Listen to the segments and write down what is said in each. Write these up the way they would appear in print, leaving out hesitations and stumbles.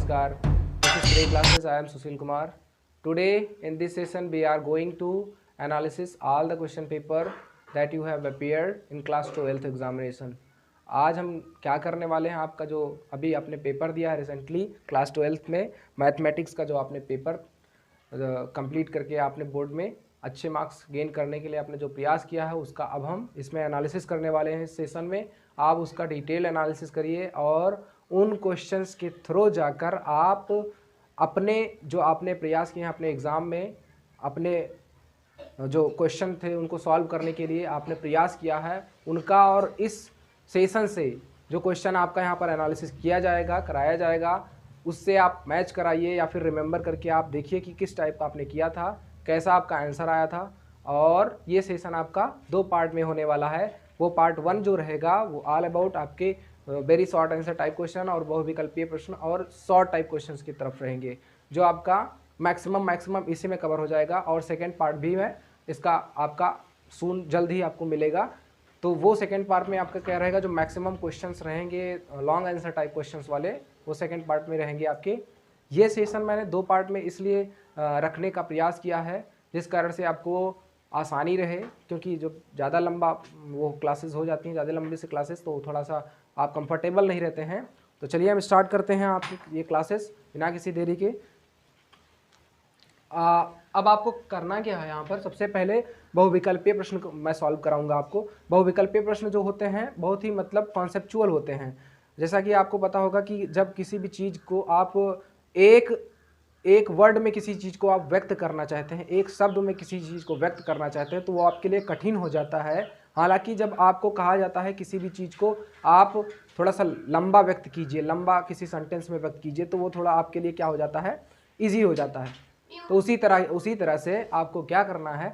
Namaskar. This is Three Classes. I am Sushil Kumar. Today in this session we are going to analysis all the question paper that you have appeared in class 12th examination. आज हम क्या करने वाले हैं, आपका जो अभी आपने पेपर दिया है रिसेंटली क्लास 12th में मैथमेटिक्स का जो आपने पेपर कंप्लीट करके आपने बोर्ड में अच्छे मार्क्स गेन करने के लिए आपने जो प्रयास किया है उसका अब हम इसमें एनालिसिस करने वाले हैं। इस सेशन में आप उसका डिटेल एनालिसिस करिए और उन क्वेश्चंस के थ्रू जाकर आप अपने जो आपने प्रयास किए हैं अपने एग्ज़ाम में अपने जो क्वेश्चन थे उनको सॉल्व करने के लिए आपने प्रयास किया है उनका, और इस सेशन से जो क्वेश्चन आपका यहाँ पर एनालिसिस किया जाएगा कराया जाएगा उससे आप मैच कराइए या फिर रिमेंबर करके आप देखिए कि किस टाइप का आपने किया था, कैसा आपका आंसर आया था। और ये सेशन आपका 2 पार्ट में होने वाला है। वो पार्ट 1 जो रहेगा वो ऑल अबाउट आपके very short answer type question और बहुविकल्पीय प्रश्न और शॉर्ट टाइप क्वेश्चंस की तरफ रहेंगे, जो आपका मैक्सिमम इसी में कवर हो जाएगा। और सेकेंड पार्ट भी है इसका आपका सून जल्द ही आपको मिलेगा। तो वो सेकेंड पार्ट में आपका क्या रहेगा, जो मैक्सिमम क्वेश्चंस रहेंगे लॉन्ग आंसर टाइप क्वेश्चंस वाले, वो सेकेंड पार्ट में रहेंगे आपके। ये सेशन मैंने 2 पार्ट में इसलिए रखने का प्रयास किया है जिस कारण से आपको आसानी रहे, क्योंकि जो ज़्यादा लंबा वो क्लासेस हो जाती हैं, ज़्यादा लंबी से क्लासेस, तो थोड़ा सा आप कंफर्टेबल नहीं रहते हैं। तो चलिए हम स्टार्ट करते हैं आपकी ये क्लासेस बिना किसी देरी के। अब आपको करना क्या है, यहाँ पर सबसे पहले बहुविकल्पीय प्रश्न को मैं सॉल्व कराऊंगा आपको। बहुविकल्पीय प्रश्न जो होते हैं बहुत ही मतलब कॉन्सेप्चुअल होते हैं। जैसा कि आपको पता होगा कि जब किसी भी चीज़ को आप एक वर्ड में किसी चीज़ को आप व्यक्त करना चाहते हैं, एक शब्द में किसी चीज़ को व्यक्त करना चाहते हैं, तो वो आपके लिए कठिन हो जाता है। हालांकि जब आपको कहा जाता है किसी भी चीज़ को आप थोड़ा सा लंबा व्यक्त कीजिए, लंबा किसी सेंटेंस में व्यक्त कीजिए, तो वो थोड़ा आपके लिए क्या हो जाता है, ईजी हो जाता है। तो उसी तरह से आपको क्या करना है,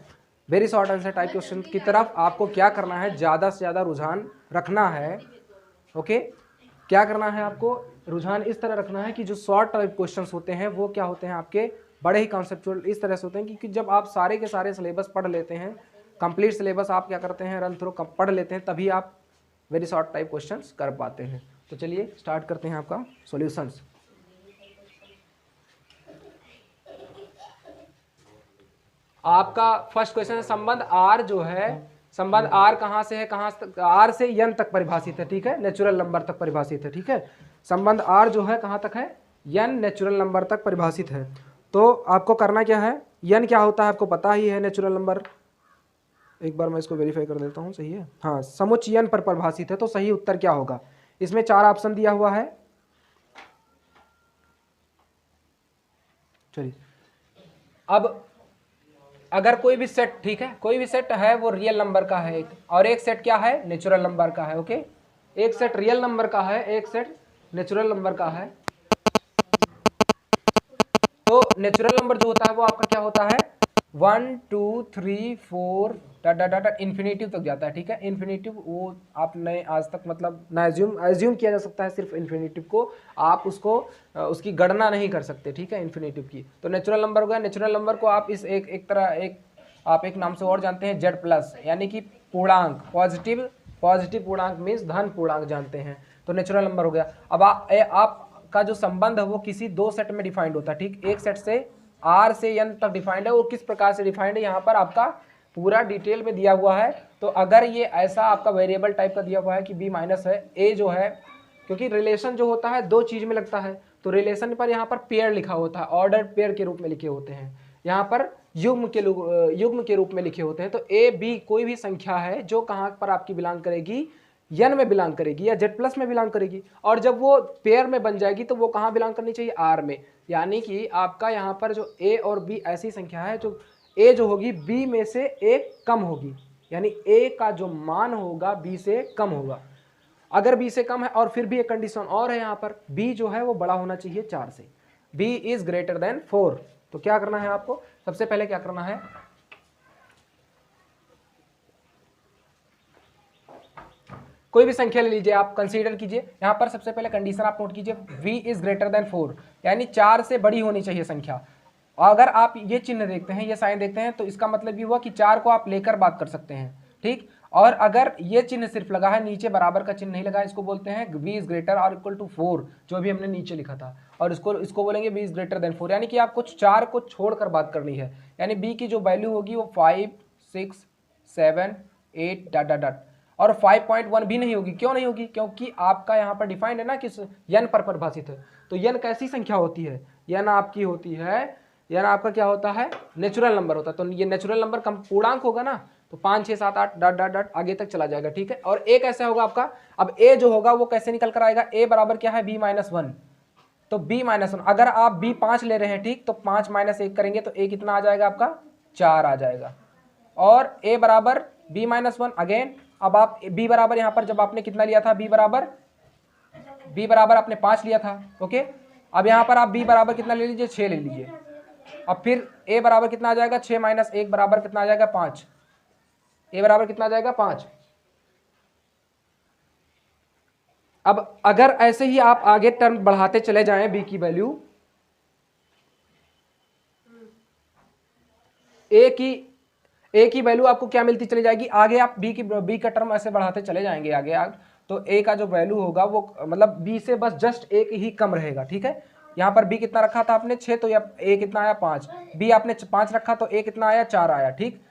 very short answer type question की तरफ आपको क्या करना है, ज़्यादा से ज़्यादा रुझान रखना है। ओके, क्या करना है आपको, रुझान इस तरह रखना है कि जो शॉर्ट टाइप क्वेश्चंस होते हैं वो क्या होते हैं आपके बड़े ही कॉन्सेप्चुअल इस तरह से होते हैं कि जब आप सारे के सारे सिलेबस पढ़ लेते हैं, कंप्लीट सिलेबस आप क्या करते हैं रन थ्रू पढ़ लेते हैं, तभी आप वेरी शॉर्ट टाइप क्वेश्चंस कर पाते हैं। तो चलिए स्टार्ट करते हैं आपका सॉल्यूशंस। आपका फर्स्ट क्वेश्चन है संबंध आर जो है, संबंध आर कहाँ से है, कहाँ आर से एन तक परिभाषित है, ठीक है, नेचुरल नंबर तक परिभाषित है, ठीक है। संबंध आर जो है कहाँ तक है, एन नेचुरल नंबर तक परिभाषित है। तो आपको करना क्या है, एन क्या होता है आपको पता ही है, नेचुरल नंबर। एक बार मैं इसको वेरीफाई कर देता हूँ, सही है, हाँ, समुच्च एन पर परिभाषित है। तो सही उत्तर क्या होगा, इसमें 4 ऑप्शन दिया हुआ है। चलिए अब अगर कोई भी सेट, ठीक है, कोई भी सेट है वो रियल नंबर का है एक, और एक सेट क्या है, नेचुरल नंबर का है। ओके, एक सेट रियल नंबर का है, एक सेट नेचुरल नंबर का है। तो नेचुरल नंबर जो होता है वो आपका क्या होता है, 1 2 3 4 डाटा इन्फिनेटिव तक जाता है, ठीक है। इन्फिनेटिव वो आपने आज तक मतलब ना एज्यूम किया जा सकता है, सिर्फ इन्फिनेटिव को आप उसको उसकी गणना नहीं कर सकते, ठीक है, इन्फिनेटिव की। तो नेचुरल नंबर हो गया। नेचुरल नंबर को आप इस आप एक नाम से और जानते हैं, जेड प्लस, यानी कि पूर्णांक, पॉजिटिव पूर्णांक मीन्स धन पूर्णांक जानते हैं। तो नेचुरल नंबर हो गया। अब आपका जो संबंध है वो किसी 2 सेट में डिफाइंड होता है, ठीक। एक सेट से आर से एन तक डिफाइंड है, वो किस प्रकार से डिफाइंड है यहाँ पर आपका पूरा डिटेल में दिया हुआ है। तो अगर ये ऐसा आपका वेरिएबल टाइप का दिया हुआ है कि बी माइनस है, ए जो है, क्योंकि रिलेशन जो होता है 2 चीज में लगता है, तो रिलेशन पर यहाँ पर पेयर लिखा होता है, ऑर्डर्ड पेयर के रूप में लिखे होते हैं, यहाँ पर युग्म के रूप में लिखे होते हैं। तो ए बी कोई भी संख्या है जो कहाँ पर आपकी बिलोंग करेगी, एन में बिलोंग करेगी या जेड प्लस में बिलोंग करेगी, और जब वो पेयर में बन जाएगी तो वो कहाँ बिलोंग करनी चाहिए, आर में। यानी कि आपका यहाँ पर जो ए और बी ऐसी संख्या है जो ए जो होगी बी में से एक कम होगी, यानी ए का जो मान होगा बी से कम होगा। अगर बी से कम है, और फिर भी एक कंडीशन और है यहाँ पर, बी जो है वो बड़ा होना चाहिए 4 से, बी इज ग्रेटर देन 4। तो क्या करना है आपको, सबसे पहले क्या करना है, कोई भी संख्या ले लीजिए, आप कंसीडर कीजिए। यहाँ पर सबसे पहले कंडीशन आप नोट कीजिए, v इज ग्रेटर देन 4, यानी 4 से बड़ी होनी चाहिए संख्या। अगर आप ये चिन्ह देखते हैं, ये साइन देखते हैं, तो इसका मतलब ये हुआ कि 4 को आप लेकर बात कर सकते हैं, ठीक। और अगर ये चिन्ह सिर्फ लगा है, नीचे बराबर का चिन्ह नहीं लगा है, इसको बोलते हैं v इज ग्रेटर और इक्वल टू 4, जो भी हमने नीचे लिखा था। और इसको बोलेंगे b इज ग्रेटर देन 4, यानी कि आपको 4 को छोड़कर बात करनी है, यानी b की जो वैल्यू होगी वो 5, 6, 7, 8 डॉट डॉट डॉट, और 5.1 भी नहीं होगी। क्यों नहीं होगी? क्योंकि आपका यहाँ पर डिफाइंड है ना कि n पर परिभाषित है। तो n कैसी संख्या होती है? n आपकी होती है, n आपका क्या होता है? नेचुरल नंबर होता है। तो ये नेचुरल नंबर कम पूर्णांक होगा ना, तो 5, 6, 7, 8 डॉट डॉट डॉट आगे तक चला जाएगा, ठीक है। और a कैसे होगा आपका? अब a जो होगा वो कैसे निकल कर आएगा? a बराबर क्या है? b minus 1। तो b माइनस 1, अगर आप b 5 ले रहे हैं, ठीक, तो 5 माइनस 1 करेंगे तो a कितना आ जाएगा आपका? 4 आ जाएगा। और a बराबर b माइनस 1 अगेन। अब आप b बराबर यहाँ पर जब आपने कितना लिया था? b बराबर आपने 5 लिया था, ओके। अब यहाँ पर आप b बराबर कितना ले लीजिए? 6 ले लीजिए। अब फिर a बराबर कितना आ जाएगा? 6 माइनस 1 बराबर कितना आ जाएगा? 5। a बराबर कितना आ जाएगा? 5। अब अगर ऐसे ही आप आगे टर्म बढ़ाते चले जाएं b की वैल्यू, a की वैल्यू आपको क्या मिलती चली जाएगी? आगे आप b का टर्म ऐसे बढ़ाते चले जाएंगे आगे तो a का जो वैल्यू होगा वो मतलब b से बस जस्ट एक ही कम रहेगा, ठीक है। यहाँ पर b कितना रखा था आपने? 6, तो a कितना आया? 5। b आपने 5 रखा तो a कितना आया? 4 आया, ठीक।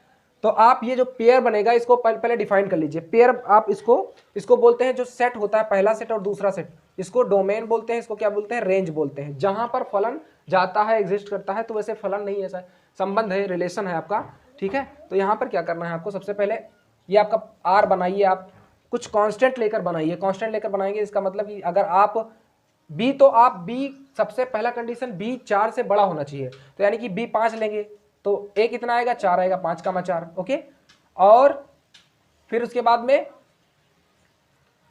तो आप ये जो पेयर बनेगा इसको पहले डिफाइन कर लीजिए। पेयर आप इसको बोलते हैं जो सेट होता है, पहला सेट और दूसरा सेट, इसको डोमेन बोलते हैं, इसको क्या बोलते हैं? रेंज बोलते हैं। जहां पर फलन जाता है, एग्जिस्ट करता है, तो वैसे फलन नहीं है, ऐसा संबंध है, रिलेशन है आपका, ठीक है। तो यहाँ पर क्या करना है आपको? सबसे पहले ये आपका आर बनाइए, आप कुछ कांस्टेंट लेकर बनाइए। कांस्टेंट लेकर बनाएंगे इसका मतलब कि अगर आप b, तो आप b सबसे पहला कंडीशन b 4 से बड़ा होना चाहिए, तो यानी कि b 5 लेंगे तो a कितना आएगा? 4 आएगा, 5 का 4, ओके। और फिर उसके बाद में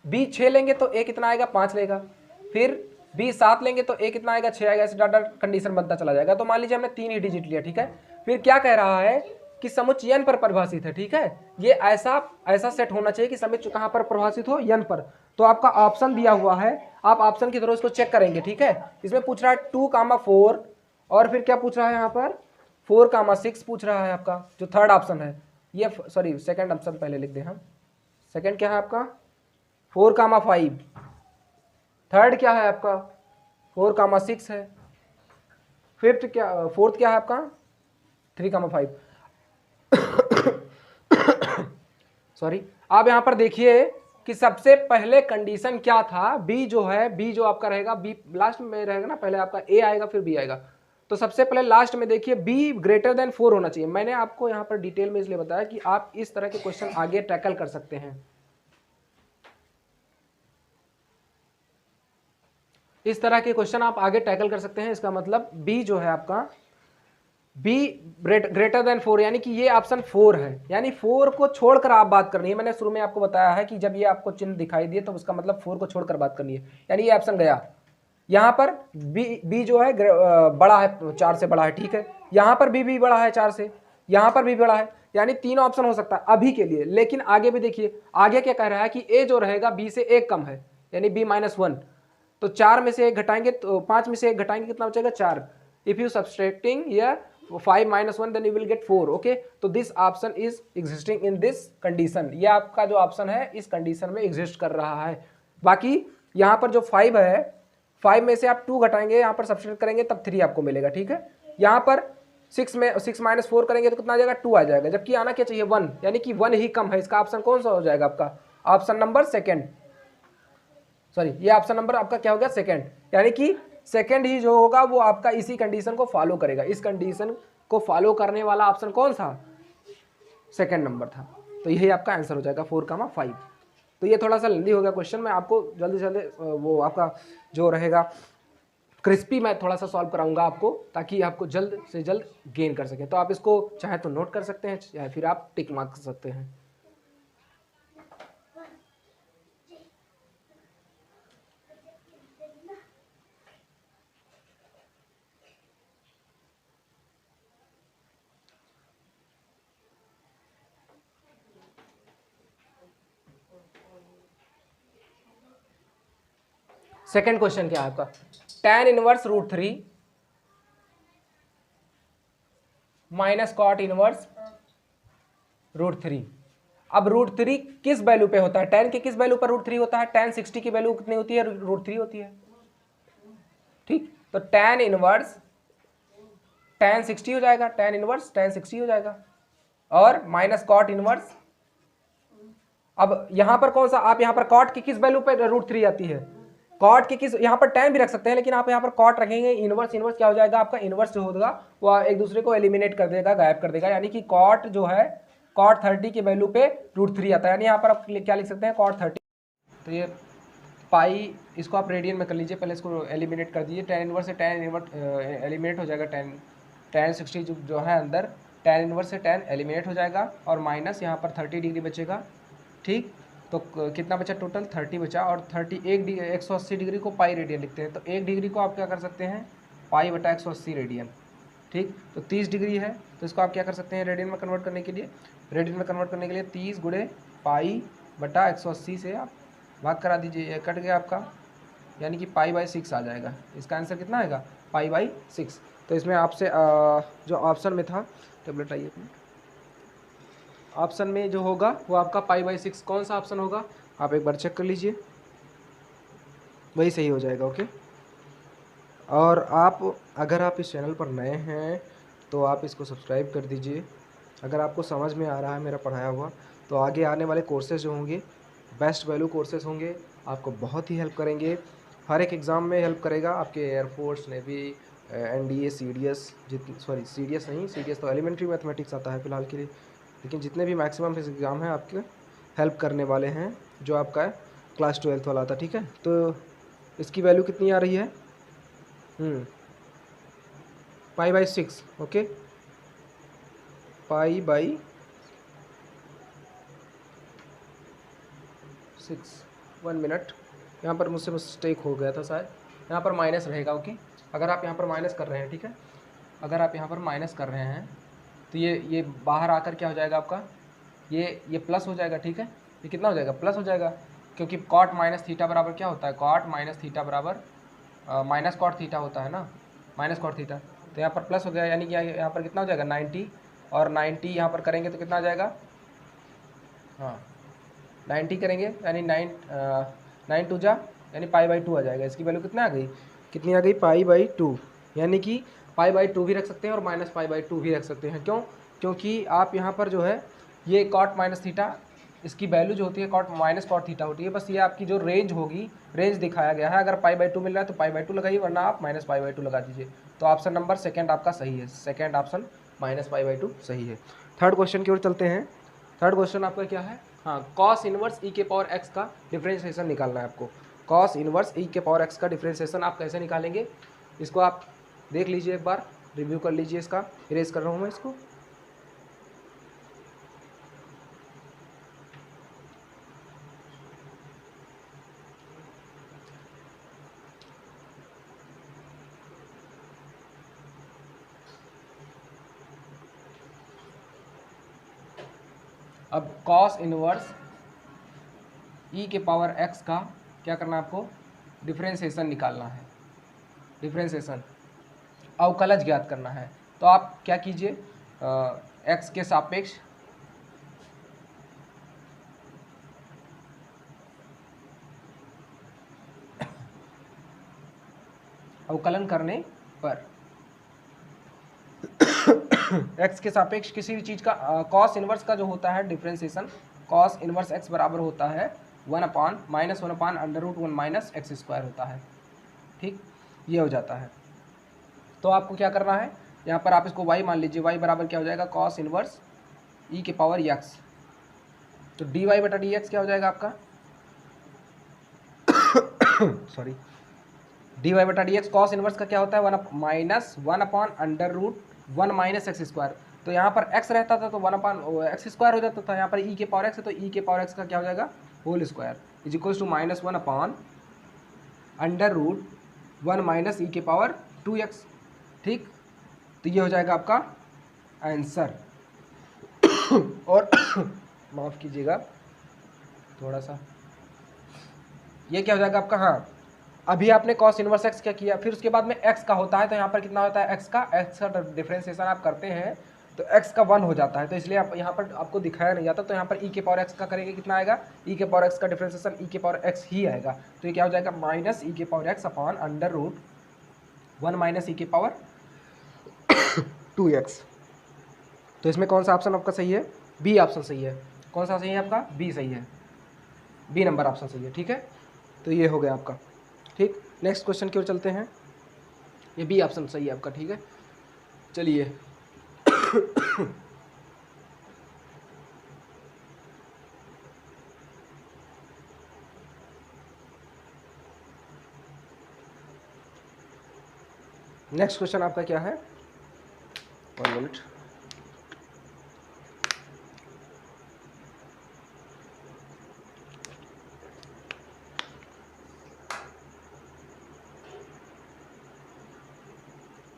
b 6 लेंगे तो a कितना आएगा? 5 लेगा। फिर b 7 लेंगे तो a कितना आएगा? 6 आएगा। ऐसे डाटा कंडीशन बनता चला जाएगा। तो मान लीजिए हमने 3 ही डिजिट लिया, ठीक है। फिर क्या कह रहा है कि समुच्चय n पर परिभाषित है, ठीक है। ये ऐसा सेट होना चाहिए कि समुच्चय कहां पर परिभाषित हो? n पर। तो आपका ऑप्शन दिया हुआ है, आप ऑप्शन के थ्रू इसको चेक करेंगे, ठीक है। इसमें पूछ रहा है 2, 4 और फिर क्या पूछ रहा है यहाँ पर? 4, 6 पूछ रहा है आपका, जो थर्ड ऑप्शन है ये, सॉरी सेकंड ऑप्शन पहले लिख दें हम। सेकंड क्या है आपका? 4, 5। थर्ड क्या है आपका? 4, 6 है। फोर्थ क्या है आपका? 3, 5। सॉरी। आप यहां पर देखिए कि सबसे पहले कंडीशन क्या था? बी जो है, बी जो आपका रहेगा, बी लास्ट में रहेगा ना, पहले आपका ए आएगा फिर बी आएगा। तो सबसे पहले लास्ट में देखिए बी ग्रेटर देन 4 होना चाहिए। मैंने आपको यहां पर डिटेल में इसलिए बताया कि आप इस तरह के क्वेश्चन आगे टैकल कर सकते हैं। इस तरह के क्वेश्चन आप आगे टैकल कर सकते हैं। इसका मतलब बी जो है आपका, बी ग्रेटर देन 4, यानी कि ये ऑप्शन 4 है, यानी 4 को छोड़कर आप बात करनी है। मैंने शुरू में आपको बताया है कि जब ये आपको चिन्ह दिखाई दिए तो उसका मतलब 4 को छोड़कर बात करनी है, यानी ये ऑप्शन गया। यहाँ पर बी जो है बड़ा है, 4 से बड़ा है, ठीक है। यहाँ पर भी बड़ा है 4 से, यहाँ पर भी बड़ा है, यानी 3 ऑप्शन हो सकता है अभी के लिए। लेकिन आगे भी देखिए, आगे क्या कह रहा है कि ए जो रहेगा बी से 1 कम है, यानी बी -1। तो 4 में से 1 घटाएंगे तो 5 में से 1 घटाएंगे कितना बचेगा? 4। If you subtracting here 5 - 1 then you will get 4, okay. तो this option is existing in this condition. ये आपका जो ऑप्शन है इस कंडीशन में एग्जिस्ट कर रहा है। बाकी यहाँ पर जो 5 है, 5 में से आप 2 घटाएंगे, यहाँ पर सब्सट्रैक्ट करेंगे तब 3 आपको मिलेगा, ठीक है। यहाँ पर 6 में 6 - 4 करेंगे तो कितना आ जाएगा? 2 आ जाएगा, जबकि आना क्या चाहिए? 1, यानी कि 1 ही कम है। इसका ऑप्शन कौन सा हो जाएगा आपका? ऑप्शन नंबर सेकेंड, सॉरी, ये ऑप्शन नंबर आपका क्या हो गया? सेकेंड, यानी कि सेकेंड ही जो होगा वो आपका इसी कंडीशन को फॉलो करेगा। इस कंडीशन को फॉलो करने वाला ऑप्शन कौन था? सेकेंड नंबर था। तो यही आपका आंसर हो जाएगा 4, 5। तो ये थोड़ा सा लेंदी हो गया क्वेश्चन। मैं आपको जल्दी से जल्दी वो आपका जो रहेगा क्रिस्पी मैं थोड़ा सा सॉल्व कराऊंगा आपको, ताकि आपको जल्द से जल्द गेन कर सकें। तो आप इसको चाहे तो नोट कर सकते हैं या फिर आप टिक मार्क कर सकते हैं। सेकेंड क्वेश्चन क्या है आपका? tan inverse √3 minus cot inverse √3। अब √3 किस वैल्यू पे होता है? tan के किस वैल्यू पर √3 होता है? tan 60 की वैल्यू कितनी होती है? √3 होती है, ठीक। तो tan इनवर्स tan 60 हो जाएगा, tan इनवर्स tan 60 हो जाएगा, और माइनस कॉट इनवर्स। अब यहाँ पर कौन सा, आप यहाँ पर कॉट की किस वैल्यू पे √3 आती है, कॉट की किस, यहाँ पर tan भी रख सकते हैं लेकिन आप यहाँ पर कॉट रखेंगे, इनवर्स इनवर्स क्या हो जाएगा आपका, इनवर्स जो होगा वो एक दूसरे को एलिमिनेट कर देगा, गायब कर देगा, यानी कि कॉट जो है कॉट 30 की वैल्यू पे √3 आता है, यानी यहाँ पर आप क्या लिख सकते हैं कॉट 30। तो ये पाई, इसको आप रेडियन में कर लीजिए, पहले इसको एलिमिनेट कर दीजिए, tan इनवर्स से tan इनवर्स एलिमिनेट हो जाएगा, tan 60 जो है अंदर tan इनवर्स से tan एलिमिनेट हो जाएगा, और माइनस यहाँ पर 30 डिग्री बचेगा, ठीक। तो कितना बचा टोटल, 30 बचा, और 180 डिग्री को पाई रेडियन लिखते हैं, तो 1 डिग्री को आप क्या कर सकते हैं, पाई बटा 180 रेडियन, ठीक। तो 30 डिग्री है, तो इसको आप क्या कर सकते हैं रेडियन में कन्वर्ट करने के लिए, 30 गुणे पाई बटा 180 से आप भाग करा दीजिए, ये कट गया आपका, यानी कि पाई/6 आ जाएगा। इसका आंसर कितना आएगा, पाई/6। तो इसमें आपसे जो ऑप्शन में था, टेबलेट आइए अपनी, ऑप्शन में जो होगा वो आपका पाई/6 कौन सा ऑप्शन होगा, आप एक बार चेक कर लीजिए, वही सही हो जाएगा। ओके, और आप अगर आप इस चैनल पर नए हैं तो आप इसको सब्सक्राइब कर दीजिए। अगर आपको समझ में आ रहा है मेरा पढ़ाया हुआ, तो आगे आने वाले कोर्सेज जो होंगे बेस्ट वैल्यू कोर्सेज होंगे, आपको बहुत ही हेल्प करेंगे, हर एक एग्ज़ाम में हेल्प करेगा, आपके air force, navy, NDA, CDS, CDS नहीं, CDS तो एलिमेंट्री मैथमेटिक्स आता है फिलहाल के लिए, लेकिन जितने भी मैक्सिमम एग्ज़ाम हैं आपके हेल्प करने वाले हैं, जो आपका क्लास 12th वाला आता, ठीक है। तो इसकी वैल्यू कितनी आ रही है, पाई/6, ओके, पाई/6, 1 मिनट, यहाँ पर मुझसे मिस्टेक हो गया था शायद, यहाँ पर माइनस रहेगा, ओके। अगर आप यहाँ पर माइनस कर रहे हैं, ठीक है, अगर आप यहाँ पर माइनस कर रहे हैं तो ये बाहर आकर क्या हो जाएगा आपका, ये प्लस हो जाएगा, ठीक है, ये कितना हो जाएगा, प्लस हो जाएगा, क्योंकि कॉट माइनस थीटा बराबर क्या होता है, कॉट माइनस थीटा बराबर माइनस कॉट थीटा होता है ना, माइनस कॉट थीटा, तो यहाँ पर प्लस हो गया, यानी कि यहाँ पर कितना हो जाएगा 90, और 90 यहाँ पर करेंगे तो कितना आ जाएगा, हाँ 90 करेंगे, यानी 9 2 जा, यानी पाई/2 आ जाएगा। इसकी वैल्यू कितना आ गई, कितनी आ गई, पाई/2, यानी कि पाई/2 भी रख सकते हैं और माइनस पाई/2 भी रख सकते हैं, क्यों, क्योंकि आप यहाँ पर जो है ये कॉट माइनस थीटा, इसकी वैल्यू जो होती है कॉट माइनस कॉट थीटा होती है, बस ये आपकी जो रेंज होगी, रेंज दिखाया गया है, अगर पाई/2 मिल रहा है तो पाई/2 लगाइए, वरना आप माइनस पाई/2 लगा दीजिए। तो ऑप्शन नंबर सेकंड आपका सही है, सेकंड ऑप्शन माइनस पाई/2 सही है। थर्ड क्वेश्चन की ओर चलते हैं। थर्ड क्वेश्चन आपका क्या है, हाँ, कॉस इनवर्स e के पावर x का डिफरेंशिएशन निकालना है आपको। कॉस इनवर्स e के पावर x का डिफरेंशिएशन आप कैसे निकालेंगे, इसको आप देख लीजिए, एक बार रिव्यू कर लीजिए, इसका इरेज कर रहा हूँ मैं इसको। अब कॉस इनवर्स e के पावर x का क्या करना है आपको, डिफरेंशिएशन निकालना है, डिफरेंशिएशन अवकलज ज्ञात करना है। तो आप क्या कीजिए, x के सापेक्ष अवकलन करने पर x के सापेक्ष किसी भी चीज़ का कॉस इनवर्स का जो होता है डिफरेंशिएशन, कॉस इनवर्स x बराबर होता है 1/-1/√1 माइनस x² होता है, ठीक, ये हो जाता है। तो आपको क्या करना है, यहाँ पर आप इसको y मान लीजिए, y बराबर क्या हो जाएगा, कॉस इनवर्स e के पावर x, तो dy/dx क्या हो जाएगा आपका सॉरी, dy/dx कॉस इनवर्स का क्या होता है, 1/-1/√1 माइनस x²। तो यहाँ पर x रहता था तो 1/x² हो जाता था, यहाँ पर e के पावर x है तो e के पावर x का क्या हो जाएगा, whole square is equals to -1/√1 minus e के पावर 2x, ठीक। तो ये हो जाएगा आपका आंसर। और माफ़ कीजिएगा थोड़ा सा, ये क्या हो जाएगा आपका, हाँ, अभी आपने कॉस इनवर्स x क्या किया, फिर उसके बाद में x का होता है, तो यहाँ पर कितना होता है, x का डिफरेंशिएशन आप करते हैं तो x का 1 हो जाता है, तो इसलिए आप यहाँ पर आपको दिखाया नहीं जाता, तो यहाँ पर e के पावर x का करेंगे, कितना आएगा, e के पावर x का डिफरेंशिएशन e के पावर x ही आएगा, तो ये क्या हो जाएगा, माइनस e के पावर x अपॉन 1 माइनस ई के पावर 2x। तो इसमें कौन सा ऑप्शन आपका सही है? बी ऑप्शन सही है। कौन सा सही है आपका? बी सही है, बी नंबर ऑप्शन सही है। ठीक है, तो ये हो गया आपका। ठीक, नेक्स्ट क्वेश्चन की ओर चलते हैं। ये बी ऑप्शन सही है आपका। ठीक है, चलिए नेक्स्ट क्वेश्चन आपका क्या है? 1 मिनट।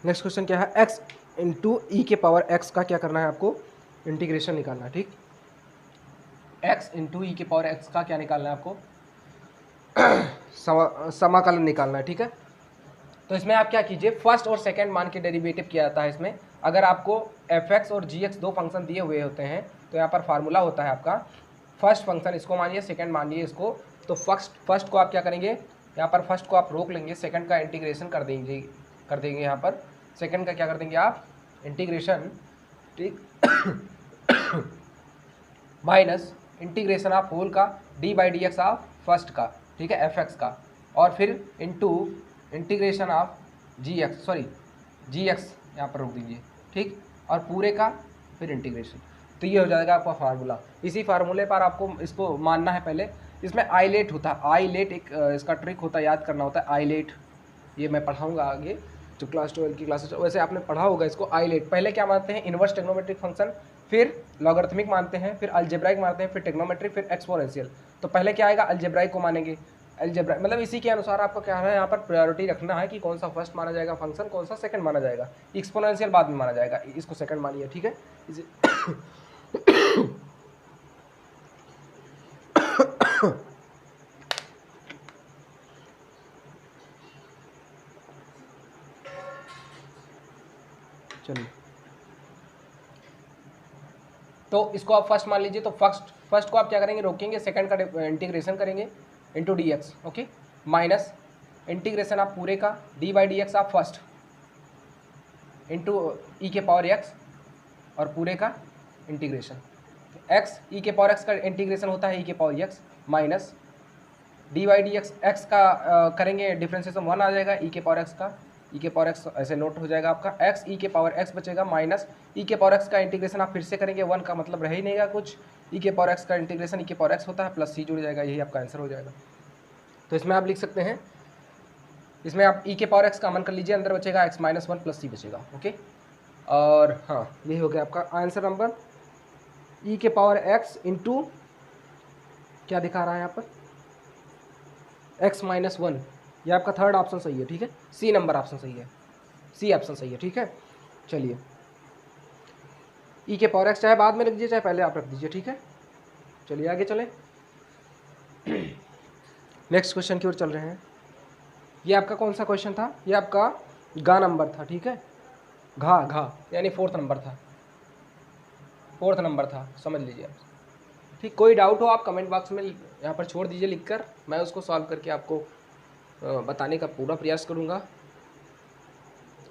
नेक्स्ट क्वेश्चन क्या है? x इंटू ई के पावर x का क्या करना है आपको? इंटीग्रेशन निकालना है। ठीक, x इंटू ई के पावर x का क्या निकालना है आपको? समाकलन निकालना है। ठीक है, तो इसमें आप क्या कीजिए, फर्स्ट और सेकंड मान के डेरिवेटिव किया जाता है। इसमें अगर आपको fx और gx दो फंक्शन दिए हुए होते हैं तो यहाँ पर फार्मूला होता है आपका, फर्स्ट फंक्शन इसको मानिए, सेकंड मानिए इसको। तो फर्स्ट को आप क्या करेंगे, यहाँ पर फर्स्ट को आप रोक लेंगे, सेकंड का इंटीग्रेशन कर देंगे यहाँ पर सेकंड का क्या कर देंगे आप? इंटीग्रेशन। ठीक माइनस इंटीग्रेशन ऑफ होल का d by d x of first का, ठीक है, एफ एक्स का, और फिर into integration of g x, sorry g x यहाँ पर रोक दीजिए। ठीक, और पूरे का फिर इंटीग्रेशन। तो ये हो जाएगा आपका फार्मूला। इसी फार्मूले पर आपको इसको मानना है पहले। इसमें आइलेट होता है, आइलेट एक इसका ट्रिक होता है, याद करना होता है आइलेट। ये मैं पढ़ाऊँगा आगे जो क्लास 12 की क्लासेस, वैसे आपने पढ़ा होगा इसको। आइलेट पहले क्या मानते हैं? इनवर्स ट्रिग्नोमेट्रिक फंक्शन, फिर लॉगरिथमिक मानते हैं, फिर अलजेब्राइक मानते हैं, फिर ट्रिग्नोमेट्रिक, फिर एक्सपोनेंशियल। तो पहले क्या आएगा? अलजेब्राइक को मानेंगे। अलजेब्राइक मतलब इसी के अनुसार आपको क्या है, यहाँ पर प्रायोरिटी रखना है कि कौन सा फर्स्ट माना जाएगा फंक्शन, कौन सा सेकंड माना जाएगा। एक्सपोनेंशियल बाद में माना जाएगा, इसको सेकंड मानिए। ठीक है, चलिए, तो इसको आप फर्स्ट मान लीजिए। तो फर्स्ट को आप क्या करेंगे? रोकेंगे, सेकंड का इंटीग्रेशन करेंगे into d x, okay, minus integration आप पूरे का डी बाई डी एक्स आप फर्स्ट इंटू ई के पावर एक्स और पूरे का इंटीग्रेशन। एक्स ई के पावर एक्स का इंटीग्रेशन होता है ई के power x minus D by d x, x का करेंगे डिफ्रेंसिएशन 1 आ जाएगा, ई के पावर एक्स का, ई के पावर एक्स ऐसे नोट हो जाएगा आपका, एक्स ई के पावर एक्स बचेगा माइनस ई के पावर एक्स का इंटीग्रेशन आप फिर से करेंगे, 1 का मतलब रह ही नहींगा कुछ, ई के पावर एक्स का इंटीग्रेशन ई के पावर एक्स होता है प्लस सी जुड़ जाएगा, यही आपका आंसर हो जाएगा। तो इसमें आप लिख सकते हैं, इसमें आप ई के पावर एक्स का अमन कर लीजिए, अंदर बचेगा एक्स माइनस 1 प्लस सी बचेगा, ओके। और हाँ, यही हो गया आपका आंसर नंबर। ई के पावर एक्स इंटू क्या दिखा रहा है यहाँ पर? एक्स माइनस 1, ये आपका थर्ड ऑप्शन सही है। ठीक है, सी नंबर ऑप्शन सही है, सी ऑप्शन सही है। ठीक है, चलिए, ई के पावर एक्स चाहे बाद में रख दीजिए चाहे पहले आप रख दीजिए। ठीक है, चलिए आगे चलें। नेक्स्ट क्वेश्चन की ओर चल रहे हैं। ये आपका कौन सा क्वेश्चन था? ये आपका घा नंबर था। ठीक है, घा यानी फोर्थ नंबर था, समझ लीजिए आप। ठीक, कोई डाउट हो आप कमेंट बॉक्स में यहाँ पर छोड़ दीजिए लिखकर, मैं उसको सॉल्व करके आपको बताने का पूरा प्रयास करूँगा।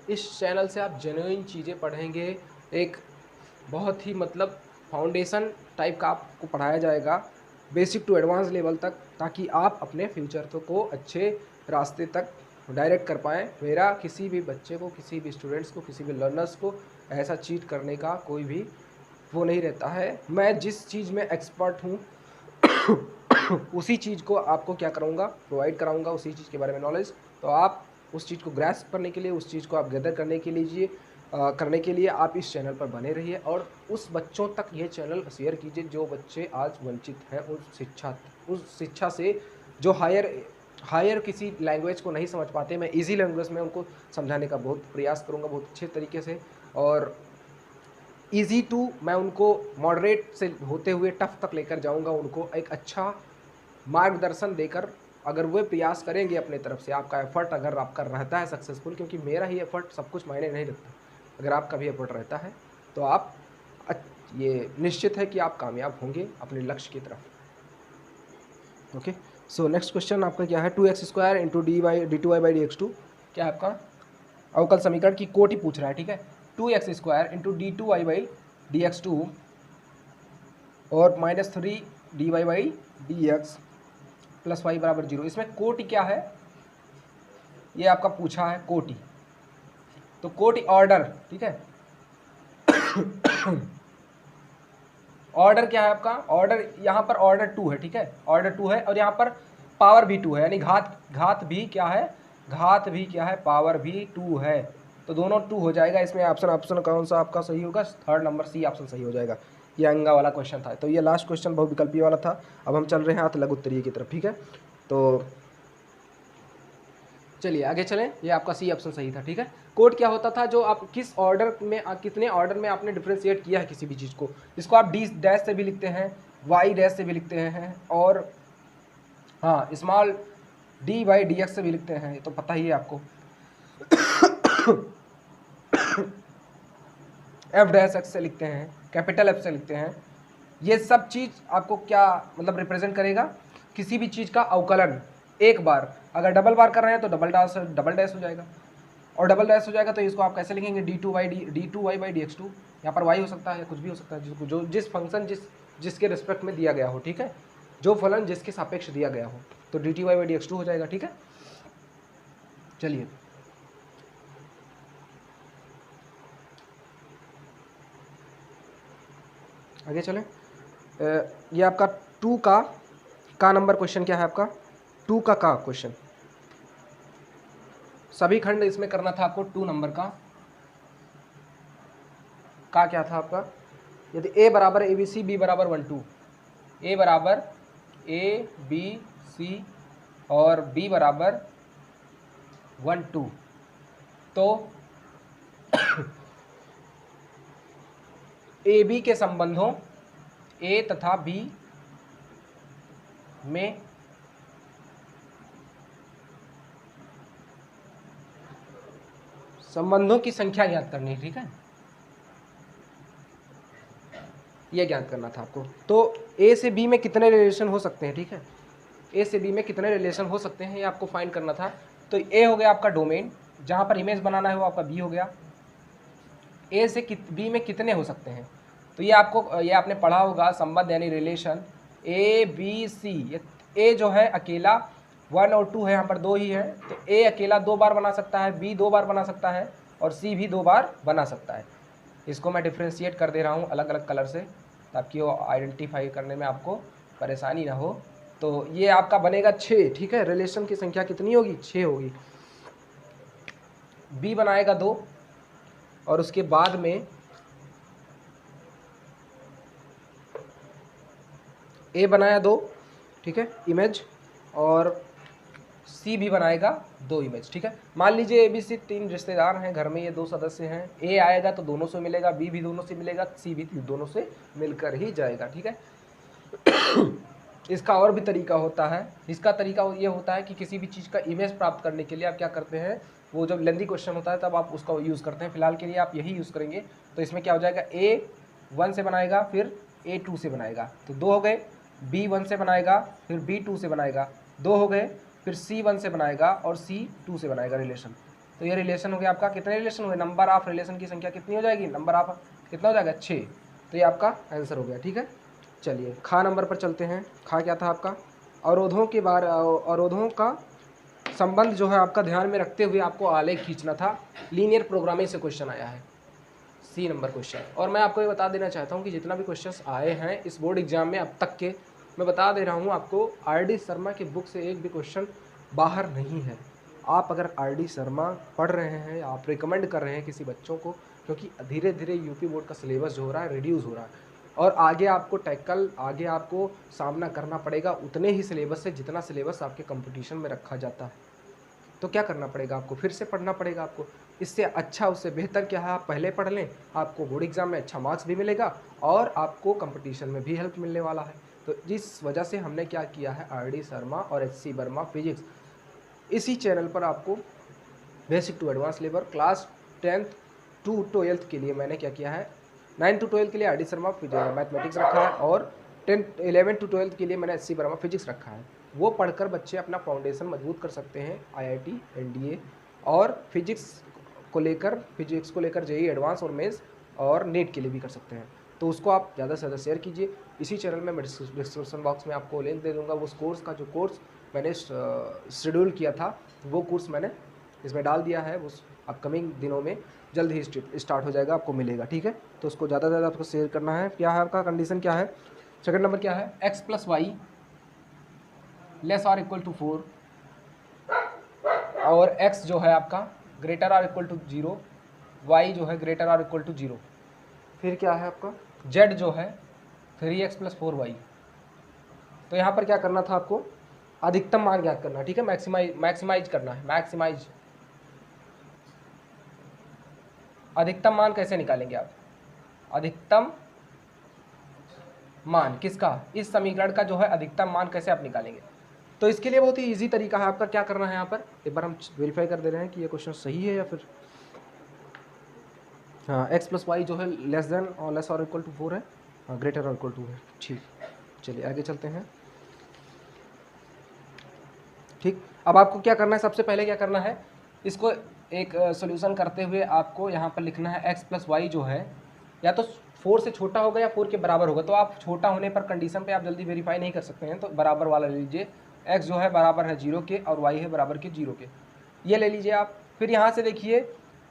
इस चैनल से आप जेन्युइन चीज़ें पढ़ेंगे, एक बहुत ही मतलब फाउंडेशन टाइप का आपको पढ़ाया जाएगा, बेसिक टू एडवांस लेवल तक, ताकि आप अपने फ्यूचर को अच्छे रास्ते तक डायरेक्ट कर पाएँ। मेरा किसी भी बच्चे को, किसी भी स्टूडेंट्स को, किसी भी लर्नर्स को ऐसा चीट करने का कोई भी वो नहीं रहता है। मैं जिस चीज़ में एक्सपर्ट हूँ उसी चीज़ को आपको क्या करूँगा? प्रोवाइड कराऊँगा, उसी चीज़ के बारे में नॉलेज। तो आप उस चीज़ को ग्रैस्प करने के लिए, उस चीज़ को आप गैदर करने के लिए आप इस चैनल पर बने रहिए, और उस बच्चों तक ये चैनल शेयर कीजिए जो बच्चे आज वंचित हैं उस शिक्षा से, जो हायर किसी लैंग्वेज को नहीं समझ पाते। मैं इजी लैंग्वेज में उनको समझाने का बहुत प्रयास करूँगा, बहुत अच्छे तरीके से, और ईजी टू मैं उनको मॉडरेट से होते हुए टफ तक लेकर जाऊंगा, उनको एक अच्छा मार्गदर्शन देकर। अगर वो प्रयास करेंगे अपने तरफ से, आपका एफर्ट अगर आपका रहता है सक्सेसफुल, क्योंकि मेरा ही एफर्ट सब कुछ मायने नहीं रखता, अगर आपका भी एफर्ट रहता है तो आप ये निश्चित है कि आप कामयाब होंगे अपने लक्ष्य की तरफ। ओके, सो नेक्स्ट क्वेश्चन आपका क्या है? 2x² इंटू डी2y बाई डी एक्स टू, क्या है आपका? अवकल समीकरण की कोटि पूछ रहा है, ठीक है। 2x² इंटू d2y/dx2 और -3dy/dx प्लस y बराबर 0। इसमें कोटि क्या है ये आपका पूछा है, कोटि। तो कोटि ऑर्डर, ठीक है। ऑर्डर क्या है आपका, ऑर्डर यहाँ पर ऑर्डर 2 है, ठीक है, ऑर्डर 2 है और यहाँ पर पावर भी 2 है, यानी घात भी क्या है, घात भी क्या है, पावर भी 2 है। तो दोनों 2 हो जाएगा। इसमें ऑप्शन कौन सा आपका सही होगा, थर्ड नंबर सी ऑप्शन सही हो जाएगा। ये अंगा वाला क्वेश्चन था। तो ये लास्ट क्वेश्चन बहुविकल्पीय वाला था। अब हम चल रहे हैं लघु उत्तरीय की तरफ, ठीक है। तो चलिए आगे चलें। ये आपका सी ऑप्शन सही था, ठीक है। कोड क्या होता था, जो आप किस ऑर्डर में, कितने ऑर्डर में आपने डिफ्रेंशिएट किया है किसी भी चीज़ को। इसको आप डी डैश से भी लिखते हैं, वाई डैश से भी लिखते हैं, और हाँ स्मॉल d/dx से भी लिखते हैं, ये तो पता ही है आपको। f' से लिखते हैं, कैपिटल F से लिखते हैं। ये सब चीज़ आपको क्या मतलब रिप्रेजेंट करेगा, किसी भी चीज़ का अवकलन एक बार, अगर डबल बार कर रहे हैं तो डबल डैश हो जाएगा, और डबल डैश हो जाएगा तो इसको आप कैसे लिखेंगे, d2y/dx2। यहाँ पर y हो सकता है, कुछ भी हो सकता है, जिसको जो जिस फंक्शन जिसके रिस्पेक्ट में दिया गया हो, ठीक है, जो फलन जिसके सापेक्ष दिया गया हो, तो dy/dx2 हो जाएगा, ठीक है। चलिए आगे चलें। ये आपका 2 का नंबर क्वेश्चन क्या है, आपका 2 का क्वेश्चन। सभी खंड इसमें करना था आपको 2 नंबर का क्या था आपका, यदि a बराबर ABC, b बराबर 1 2, a बराबर ABC और b बराबर 1 2, तो ए बी के संबंधों a तथा b में संबंधों की संख्या ज्ञात करनी है, ठीक है, ये ज्ञात करना था आपको। तो a से b में कितने रिलेशन हो सकते हैं, ठीक है, a से b में कितने रिलेशन हो सकते हैं ये आपको फाइंड करना था। तो a हो गया आपका डोमेन, जहाँ पर इमेज बनाना है वो आपका b हो गया। a से b में कितने हो सकते हैं, तो ये आपको, ये आपने पढ़ा होगा संबंध यानी रिलेशन a b c। ये a जो है अकेला 1 और 2 है, यहाँ पर 2 ही है, तो a अकेला 2 बार बना सकता है, b 2 बार बना सकता है और c भी 2 बार बना सकता है। इसको मैं डिफ्रेंशिएट कर दे रहा हूँ अलग अलग कलर से, ताकि वो आइडेंटिफाई करने में आपको परेशानी ना हो। तो ये आपका बनेगा 6, ठीक है। रिलेशन की संख्या कितनी होगी, 6 होगी। b बनाएगा 2 और उसके बाद में a बनाया 2, ठीक है, इमेज, और c भी बनाएगा 2 इमेज, ठीक है। मान लीजिए a b c 3 रिश्तेदार हैं घर में, ये 2 सदस्य हैं, a आएगा तो दोनों से मिलेगा, b भी दोनों से मिलेगा, c भी दोनों से मिलकर ही जाएगा, ठीक है। इसका और भी तरीका होता है। इसका तरीका ये होता है कि किसी भी चीज़ का इमेज प्राप्त करने के लिए आप क्या करते हैं, वो जब लेंथी क्वेश्चन होता है तब आप उसका यूज़ करते हैं। फिलहाल के लिए आप यही यूज़ करेंगे। तो इसमें क्या हो जाएगा, a 1 से बनाएगा, फिर a 2 से बनाएगा, तो 2 हो गए। b 1 से बनाएगा, फिर b 2 से बनाएगा, 2 हो गए। फिर c 1 से बनाएगा और c 2 से बनाएगा रिलेशन। तो ये रिलेशन हो गया आपका, कितने रिलेशन हुए, नंबर ऑफ रिलेशन की संख्या कितनी हो जाएगी, नंबर ऑफ कितना हो जाएगा, 6। तो ये आपका आंसर हो गया, ठीक है। चलिए खा नंबर पर चलते हैं। खा क्या था आपका, अवरोधों के बारे, अवरोधों का संबंध जो है आपका ध्यान में रखते हुए आपको आलेख खींचना था। लीनियर प्रोग्रामिंग से क्वेश्चन आया है, सी नंबर क्वेश्चन। और मैं आपको ये बता देना चाहता हूँ कि जितना भी क्वेश्चंस आए हैं इस बोर्ड एग्जाम में अब तक के, मैं बता दे रहा हूँ आपको, आर.डी. शर्मा की बुक से एक भी क्वेश्चन बाहर नहीं है। आप अगर आर.डी. शर्मा पढ़ रहे हैं, आप रिकमेंड कर रहे हैं किसी बच्चों को, क्योंकि धीरे धीरे यूपी बोर्ड का सिलेबस जो हो रहा है रिड्यूस हो रहा है, और आगे आपको आगे आपको सामना करना पड़ेगा उतने ही सिलेबस से जितना सिलेबस आपके कंपटीशन में रखा जाता है। तो क्या करना पड़ेगा आपको, फिर से पढ़ना पड़ेगा आपको। इससे अच्छा, उससे बेहतर क्या है, आप पहले पढ़ लें, आपको बोर्ड एग्जाम में अच्छा मार्क्स भी मिलेगा और आपको कंपटीशन में भी हेल्प मिलने वाला है। तो जिस वजह से हमने क्या किया है, आर.डी. शर्मा और एच.सी. वर्मा फिजिक्स, इसी चैनल पर आपको basic to advance level class 10th to 12th के लिए मैंने क्या किया है, 9 to 12 के लिए आर.डी. शर्मा मैथमेटिक्स रखा है, और 11 to 12 के लिए मैंने एच.सी. वर्मा फिजिक्स रखा है। वो पढ़कर बच्चे अपना फाउंडेशन मजबूत कर सकते हैं, आईआईटी, एनडीए और फिजिक्स को लेकर, फिजिक्स को लेकर जेईई एडवांस और मेंस और नीट के लिए भी कर सकते हैं। तो उसको आप ज़्यादा से ज़्यादा शेयर कीजिए। इसी चैनल में मैं डिस्क्रिप्शन बॉक्स में आपको लिंक दे दूँगा, उस कोर्स का जो कोर्स मैंने शेड्यूल किया था वो कोर्स मैंने इसमें डाल दिया है। उस अपकमिंग दिनों में जल्द ही स्टार्ट हो जाएगा, आपको मिलेगा, ठीक है। तो उसको ज़्यादा से ज़्यादा आपको शेयर करना है। क्या है आपका कंडीशन, क्या है सेकंड नंबर, क्या है x + y लेस और इक्वल टू 4 और x जो है आपका ग्रेटर और इक्वल टू 0, y जो है ग्रेटर और इक्वल टू 0, फिर क्या है आपका z जो है 3x + 4y। तो यहाँ पर क्या करना था आपको, अधिकतम मान ज्ञात करना है, ठीक है, मैक्सिमाइज करना है, मैक्सिमाइज। अधिकतम मान कैसे निकालेंगे आप, अधिकतम मान किसका, इस समीकरण का जो है अधिकतम मान कैसे आप निकालेंगे। तो इसके लिए बहुत ही इजी तरीका है आपका, क्या करना है यहाँ पर एक बार हम वेरीफाई कर दे रहे हैं कि ये क्वेश्चन सही है या फिर हाँ, x + y जो है लेस और इक्वल टू 4 है, हाँ ग्रेटर और इक्वल टू है, ठीक। चलिए आगे चलते हैं, ठीक। अब आपको क्या करना है, सबसे पहले क्या करना है, इसको एक सॉल्यूशन करते हुए आपको यहाँ पर लिखना है x + y जो है या तो 4 से छोटा होगा या 4 के बराबर होगा। तो आप छोटा होने पर कंडीशन पे आप जल्दी वेरीफाई नहीं कर सकते हैं, तो बराबर वाला ले लीजिए। x जो है बराबर है 0 के और y है बराबर के 0 के, ये ले लीजिए आप। फिर यहाँ से देखिए,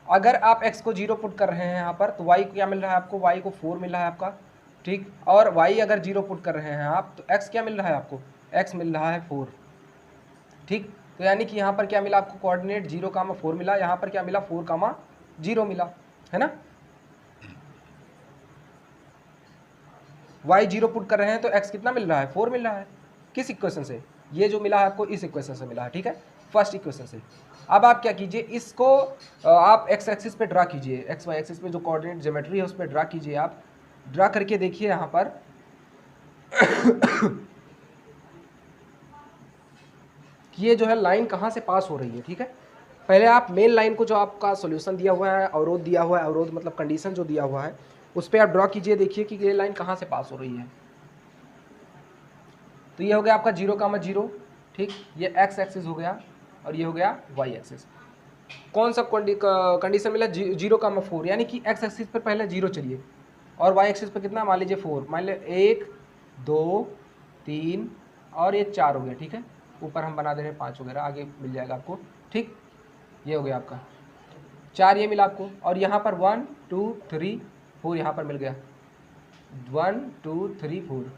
अगर आप x को 0 पुट कर रहे हैं यहाँ पर, तो y को क्या मिल रहा है आपको, y को 4 मिल रहा है आपका, ठीक। और y अगर 0 पुट कर रहे हैं आप, तो x क्या मिल रहा है आपको, x मिल रहा है 4, ठीक। तो यानी कि यहाँ पर क्या मिला आपको, कोऑर्डिनेट 0,4 मिला, यहाँ पर क्या मिला 4,0 मिला, है ना। y 0 पुट कर रहे हैं तो x कितना मिल रहा है, 4 मिल रहा है। किस इक्वेशन से, ये जो मिला है आपको इस इक्वेशन से मिला है, ठीक है, फर्स्ट इक्वेशन से। अब आप क्या कीजिए, इसको आप x एक्सिस पे ड्रा कीजिए, x y एक्सिस पे जो कोऑर्डिनेट ज्योमेट्री है उस पर ड्रा कीजिए। आप ड्रा करके देखिए यहाँ पर कि ये जो है लाइन कहाँ से पास हो रही है, ठीक है। पहले आप मेन लाइन को, जो आपका सॉल्यूशन दिया हुआ है, अवरोध दिया हुआ है, अवरोध मतलब कंडीशन जो दिया हुआ है, उस पर आप ड्रॉ कीजिए, देखिए कि ये लाइन कहाँ से पास हो रही है। तो ये हो गया आपका 0,0, ठीक, ये x एक्सिस हो गया और ये हो गया y एक्सिस। कौन सा कंडीशन मिला, 0,4, यानी कि x एक्सिस पर पहले 0 चलिए और y एक्सिस पर कितना, मान लीजिए 4, मान लीजिए 1 2 3 और ये 4 हो गया, ठीक है। ऊपर हम बना दे रहे हैं 5 वगैरह, आगे मिल जाएगा आपको, ठीक। ये हो गया आपका 4, ये मिला आपको, और यहाँ पर 1 2 3 4 यहाँ पर मिल गया, 1 2 3 4।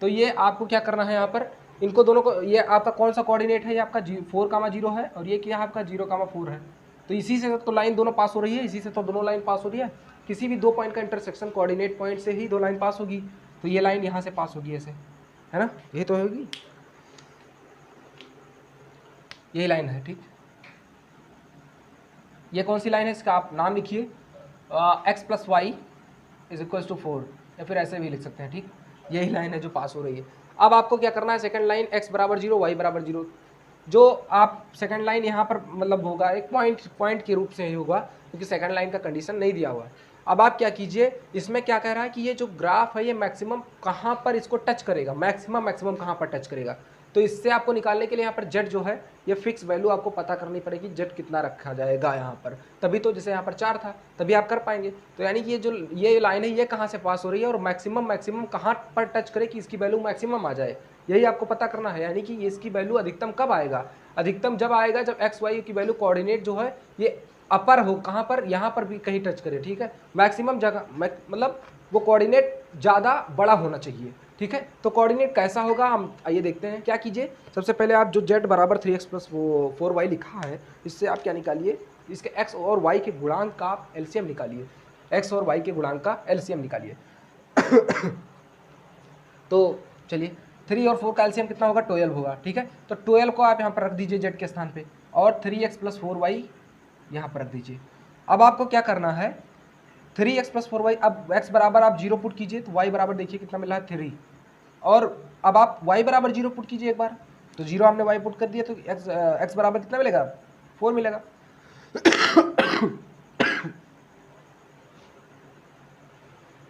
तो ये आपको क्या करना है, यहाँ पर इनको दोनों को, ये आपका कौन सा कोऑर्डिनेट है, ये आपका 4,0 है और ये क्या है आपका 0,4 है। तो इसी से तो लाइन दोनों पास हो रही है, इसी से तो दोनों लाइन पास हो रही है। किसी भी दो पॉइंट का इंटरसेक्शन कोऑर्डिनेट पॉइंट से ही दो लाइन पास होगी। तो ये लाइन यहाँ से पास होगी ऐसे, है ना, ये तो होगी, ये लाइन है, ठीक। ये कौन सी लाइन है, इसका आप नाम लिखिए, x + y = 4, या फिर ऐसे भी लिख सकते हैं, ठीक। यही लाइन है जो पास हो रही है। अब आपको क्या करना है, सेकंड लाइन x = 0 y = 0, जो आप सेकंड लाइन यहाँ पर मतलब होगा एक पॉइंट के रूप से ही होगा, क्योंकि सेकंड लाइन का कंडीशन नहीं दिया हुआ है। अब आप क्या कीजिए, इसमें क्या कह रहा है कि ये जो ग्राफ है ये मैक्सिमम कहाँ पर इसको टच करेगा, मैक्सिमम कहाँ पर टच करेगा। तो इससे आपको निकालने के लिए यहाँ पर जेड जो है ये फिक्स वैल्यू आपको पता करनी पड़ेगी, जेड कितना रखा जाएगा यहाँ पर, तभी तो जैसे यहाँ पर 4 था तभी आप कर पाएंगे। तो यानी कि ये लाइन है ये कहाँ से पास हो रही है और मैक्सिमम कहाँ पर टच करे कि इसकी वैल्यू मैक्सिमम आ जाए, यही आपको पता करना है। यानी कि इसकी वैल्यू अधिकतम कब आएगा, अधिकतम जब आएगा जब एक्स वाई की वैल्यू कोऑर्डिनेट जो है ये अपर हो, कहाँ पर, यहाँ पर भी कहीं टच करे, ठीक है। मैक्सिमम जगह मतलब वो कोऑर्डिनेट ज़्यादा बड़ा होना चाहिए, ठीक है। तो कोऑर्डिनेट कैसा होगा हम आइए देखते हैं। क्या कीजिए, सबसे पहले आप जो z = 3x + 4y लिखा है, इससे आप क्या निकालिए, इसके x और y के गुणांक का आप एलसीएम निकालिए, x और y के गुणांक का एलसीएम निकालिए। तो चलिए 3 और 4 का एलसीएम कितना होगा, 12 होगा, ठीक है। तो 12 को आप यहाँ पर रख दीजिए z के स्थान पे, और 3x + 4y यहाँ पर रख दीजिए। अब आपको क्या करना है, 3x + 4y, अब x बराबर आप 0 पुट कीजिए तो y बराबर देखिए कितना मिला है 3, और अब आप y बराबर 0 पुट कीजिए एक बार, तो 0 हमने y पुट कर दिया तो x बराबर कितना मिलेगा, 4 मिलेगा।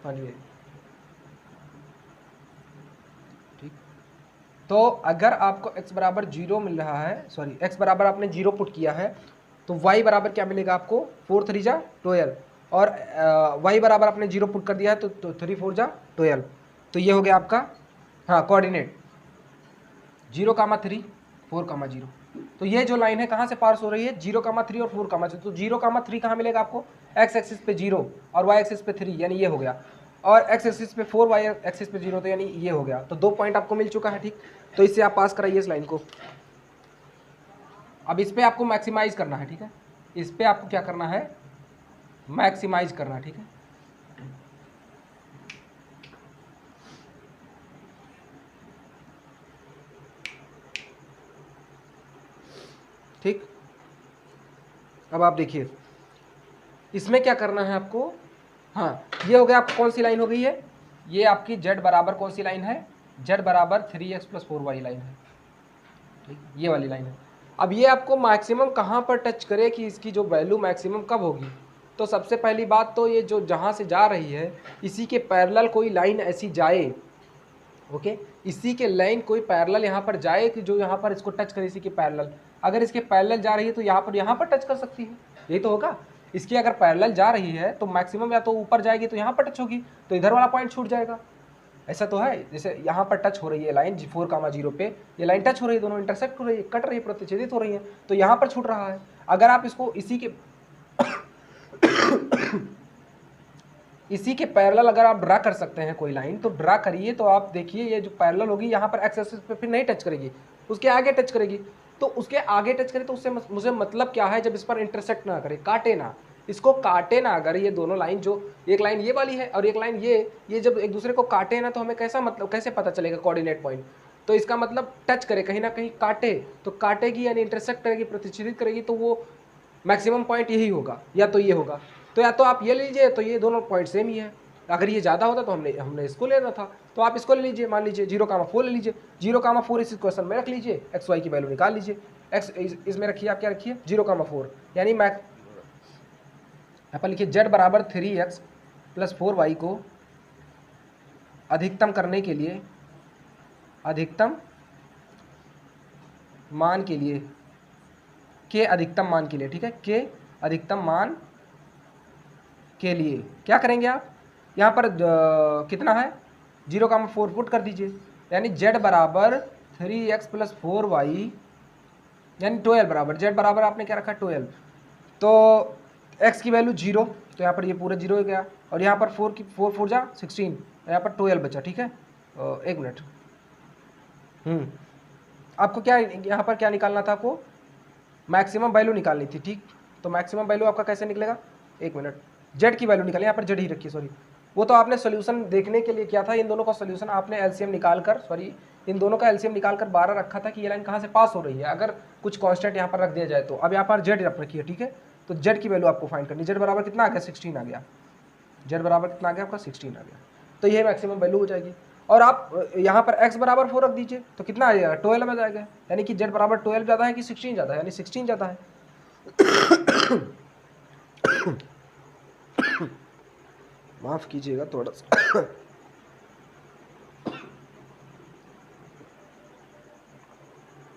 हाँ जी, ठीक। तो अगर आपको x बराबर 0 मिल रहा है, सॉरी x बराबर आपने 0 पुट किया है, तो y बराबर क्या मिलेगा आपको, 4 3 जा 12, और y बराबर आपने 0 पुट कर दिया है तो 3 4 जा 12, तो ये हो गया आपका हाँ कोऑर्डिनेट 0,3 4,0। तो ये जो लाइन है कहाँ से पास हो रही है, 0,3 और 4,0। तो 0,3 कहाँ मिलेगा आपको, x एक्सिस पे 0 और y एक्सिस पे 3, यानी ये हो गया, और x एक्सिस पे 4 y एक्सिस पे 0, तो यानी ये हो गया। तो 2 पॉइंट आपको मिल चुका है, ठीक। तो इससे आप पास कराइए इस लाइन को। अब इस पे आपको मैक्सिमाइज करना है, ठीक है, इस पे आपको क्या करना है, मैक्सिमाइज करना है, ठीक है। ठीक, अब आप देखिए इसमें क्या करना है आपको। हाँ, ये हो गया, आपको कौन सी लाइन हो गई है, ये आपकी z बराबर कौन सी लाइन है, z बराबर 3x + 4y लाइन है, ठीक, ये वाली लाइन है। अब ये आपको मैक्सिमम कहाँ पर टच करे कि इसकी जो वैल्यू मैक्सिमम कब होगी, तो सबसे पहली बात तो ये जो जहाँ से जा रही है इसी के पैरेलल कोई लाइन ऐसी जाए, ओके, इसी के लाइन कोई पैरेलल यहाँ पर जाए कि जो यहाँ पर इसको टच करे इसी के पैरेलल। अगर इसके पैरेलल जा रही है तो यहाँ पर टच कर सकती है, यही तो होगा। इसकी अगर पैरेलल जा रही है तो मैक्सिमम या तो ऊपर जाएगी तो यहाँ पर टच होगी, तो इधर वाला पॉइंट छूट जाएगा। ऐसा तो है, जैसे यहाँ पर टच हो रही है लाइन 4,0 पे, ये लाइन टच हो रही है, दोनों इंटरसेक्ट हो रही है, कट रही है, प्रतिच्छेदित हो रही है, तो यहाँ पर छूट रहा है। अगर आप इसको इसी के पैरेलल अगर आप ड्रा कर सकते हैं कोई लाइन, तो ड्रा करिए, तो आप देखिए ये जो पैरेलल होगी यहाँ पर एक्स एक्सिस पे फिर नहीं टच करेगी, उसके आगे टच करेगी। तो उसके आगे टच करे तो उससे मुझे मतलब क्या है, जब इस पर इंटरसेक्ट ना करे, काटे ना, इसको काटे ना, अगर ये दोनों लाइन, जो एक लाइन ये वाली है और एक लाइन ये जब एक दूसरे को काटे ना, तो हमें कैसा मतलब कैसे पता चलेगा कोऑर्डिनेट पॉइंट, तो इसका मतलब टच करे, कहीं ना कहीं काटे, तो काटेगी यानी इंटरसेक्ट करेगी, प्रतिच्छेदित करेगी, तो वो मैक्सिमम पॉइंट यही होगा, या तो ये होगा। तो या तो आप ये लीजिए, तो ये दोनों पॉइंट सेम ही है। अगर ये ज़्यादा होता तो हमने इसको लेना था, तो आप इसको ले लीजिए, मान लीजिए 0,4 ले लीजिए, 0,4 इस क्वेश्चन में रख लीजिए, एक्स वाई की वैल्यू निकाल लीजिए, एक्स इसमें रखिए, आप क्या रखिए 0,4, यानी मैक्स अपन लिखिए z बराबर 3x + 4y को अधिकतम करने के लिए, अधिकतम मान के लिए, के अधिकतम मान के लिए, ठीक है, के अधिकतम मान के लिए क्या करेंगे आप, यहाँ पर कितना है 0,4 पुट कर दीजिए, यानी z बराबर 3x + 4y, यानी 12 बराबर, z बराबर आपने क्या रखा 12, तो x की वैल्यू 0, तो यहाँ पर ये पूरा 0 हो गया, और यहाँ पर 4 की 4 4 जा 16, यहाँ पर 12 बचा, ठीक है। एक मिनट, आपको क्या यहाँ पर क्या निकालना था, आपको मैक्सिमम वैल्यू निकालनी थी, ठीक। तो मैक्सिमम वैल्यू आपका कैसे निकलेगा, एक मिनट, जेड की वैल्यू निकालें, यहाँ पर जेड ही रखिए, सॉरी, वो तो आपने सोल्यूशन देखने के लिए किया था, इन दोनों का सोल्यूशन आपने एलसीएम निकाल कर, सॉरी, इन दोनों का एलसीएम निकाल कर 12 रखा था कि ये लाइन कहाँ से पास हो रही है, अगर कुछ कांस्टेंट यहाँ पर रख दिया जाए तो। अब यहाँ पर जेड रखिए, ठीक है, तो जेड की वैल्यू आपको फाइंड करनी, जेड बराबर कितना आ गया 16 आ गया, जेड बराबर कितना आ गया आपका 16 आ गया, तो ये मैक्सिमम वैल्यू हो जाएगी। और आप यहाँ पर x बराबर 4 रख दीजिए, तो कितना आ जाएगा 12 में जाएगा, यानी कि z बराबर 12 ज़्यादा है कि 16 ज़्यादा है, यानी 16 ज़्यादा है। माफ कीजिएगा थोड़ा सा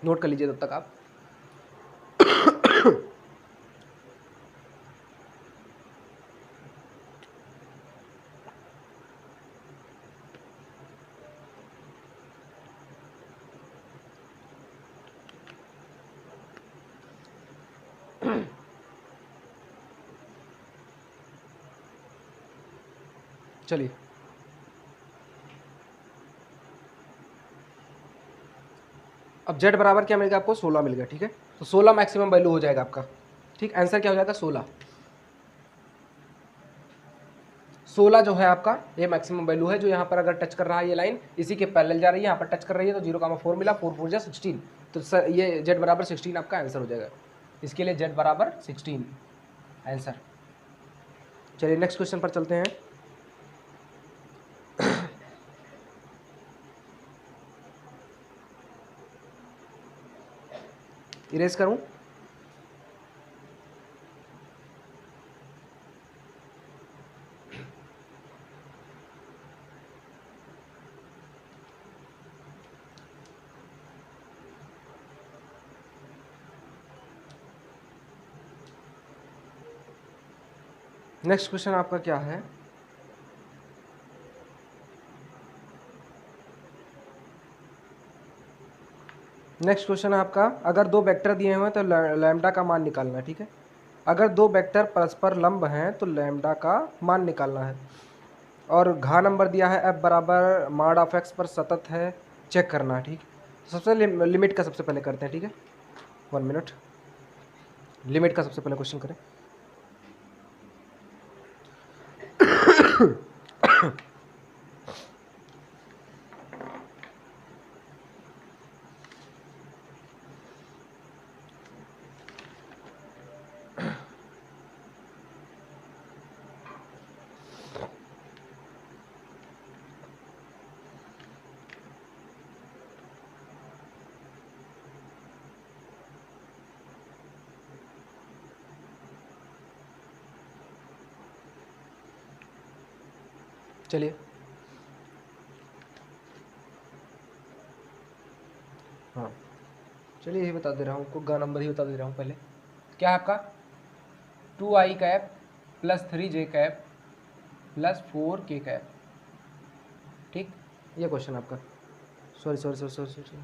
नोट कर लीजिए तब तक आप। चलिए, अब z बराबर क्या मिल गया आपको 16 मिल गया, ठीक है, तो 16 मैक्सिमम वैल्यू हो जाएगा आपका, ठीक। आंसर क्या हो जाएगा 16, 16 जो है आपका ये मैक्सिमम वैल्यू है, जो यहाँ पर अगर टच कर रहा है ये लाइन इसी के पैरेलल जा रही है, यहाँ पर टच कर रही है, तो 0,4 मिला, 4 4 जा 16, तो सर ये z बराबर 16 आपका आंसर हो जाएगा, इसके लिए z बराबर 16 आंसर। चलिए नेक्स्ट क्वेश्चन पर चलते हैं। इरेज करूं, नेक्स्ट क्वेश्चन आपका क्या है, नेक्स्ट क्वेश्चन आपका, अगर दो वेक्टर दिए हुए हैं तो लैम्डा का मान निकालना है, ठीक है। अगर दो वेक्टर परस्पर लंब हैं तो लैम्डा का मान निकालना है। और घा नंबर दिया है f बराबर मॉड ऑफ x पर सतत है, चेक करना है, ठीक। सबसे लिमिट का सबसे पहले करते हैं, ठीक है। 1 मिनट, लिमिट का सबसे पहले क्वेश्चन करें। चलिए, हाँ चलिए यही बता दे रहा हूँ आपको, गा नंबर ही बता दे रहा हूँ पहले। क्या है आपका 2i cap plus 3j cap plus 4k cap, ठीक। ये क्वेश्चन आपका, sorry sorry sorry sorry sorry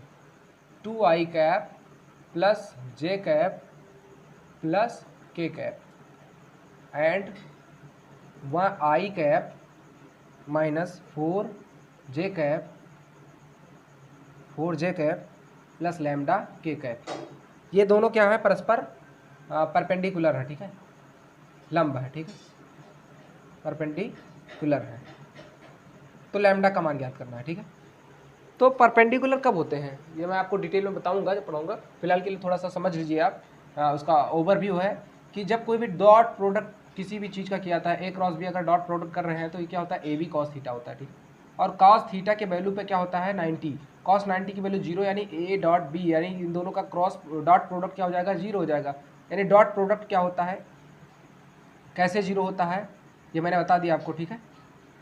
2i cap plus j cap plus k cap and 1i cap minus 4j cap plus lambda k cap. ये दोनों क्या है, परस्पर perpendicular है, ठीक है, लंब है, ठीक है, परपेंडिकुलर है। तो लैम्डा का मान ज्ञात करना है, ठीक है। तो परपेंडिकुलर कब होते हैं ये मैं आपको डिटेल में बताऊंगा जब पढ़ाऊंगा, फिलहाल के लिए थोड़ा सा समझ लीजिए आप। उसका ओवरव्यू है कि जब कोई भी डॉट प्रोडक्ट किसी भी चीज़ का किया था, ए क्रॉस बी अगर डॉट प्रोडक्ट कर रहे हैं तो ये क्या होता है, ए बी कॉस थीटा होता है, ठीक। और कॉस थीटा के वैल्यू पे क्या होता है 90, कॉस 90 की वैल्यू 0, यानी ए डॉट बी यानी इन दोनों का क्रॉस डॉट प्रोडक्ट क्या हो जाएगा, 0 हो जाएगा। यानी डॉट प्रोडक्ट क्या होता है, कैसे 0 होता है ये मैंने बता दिया आपको, ठीक है।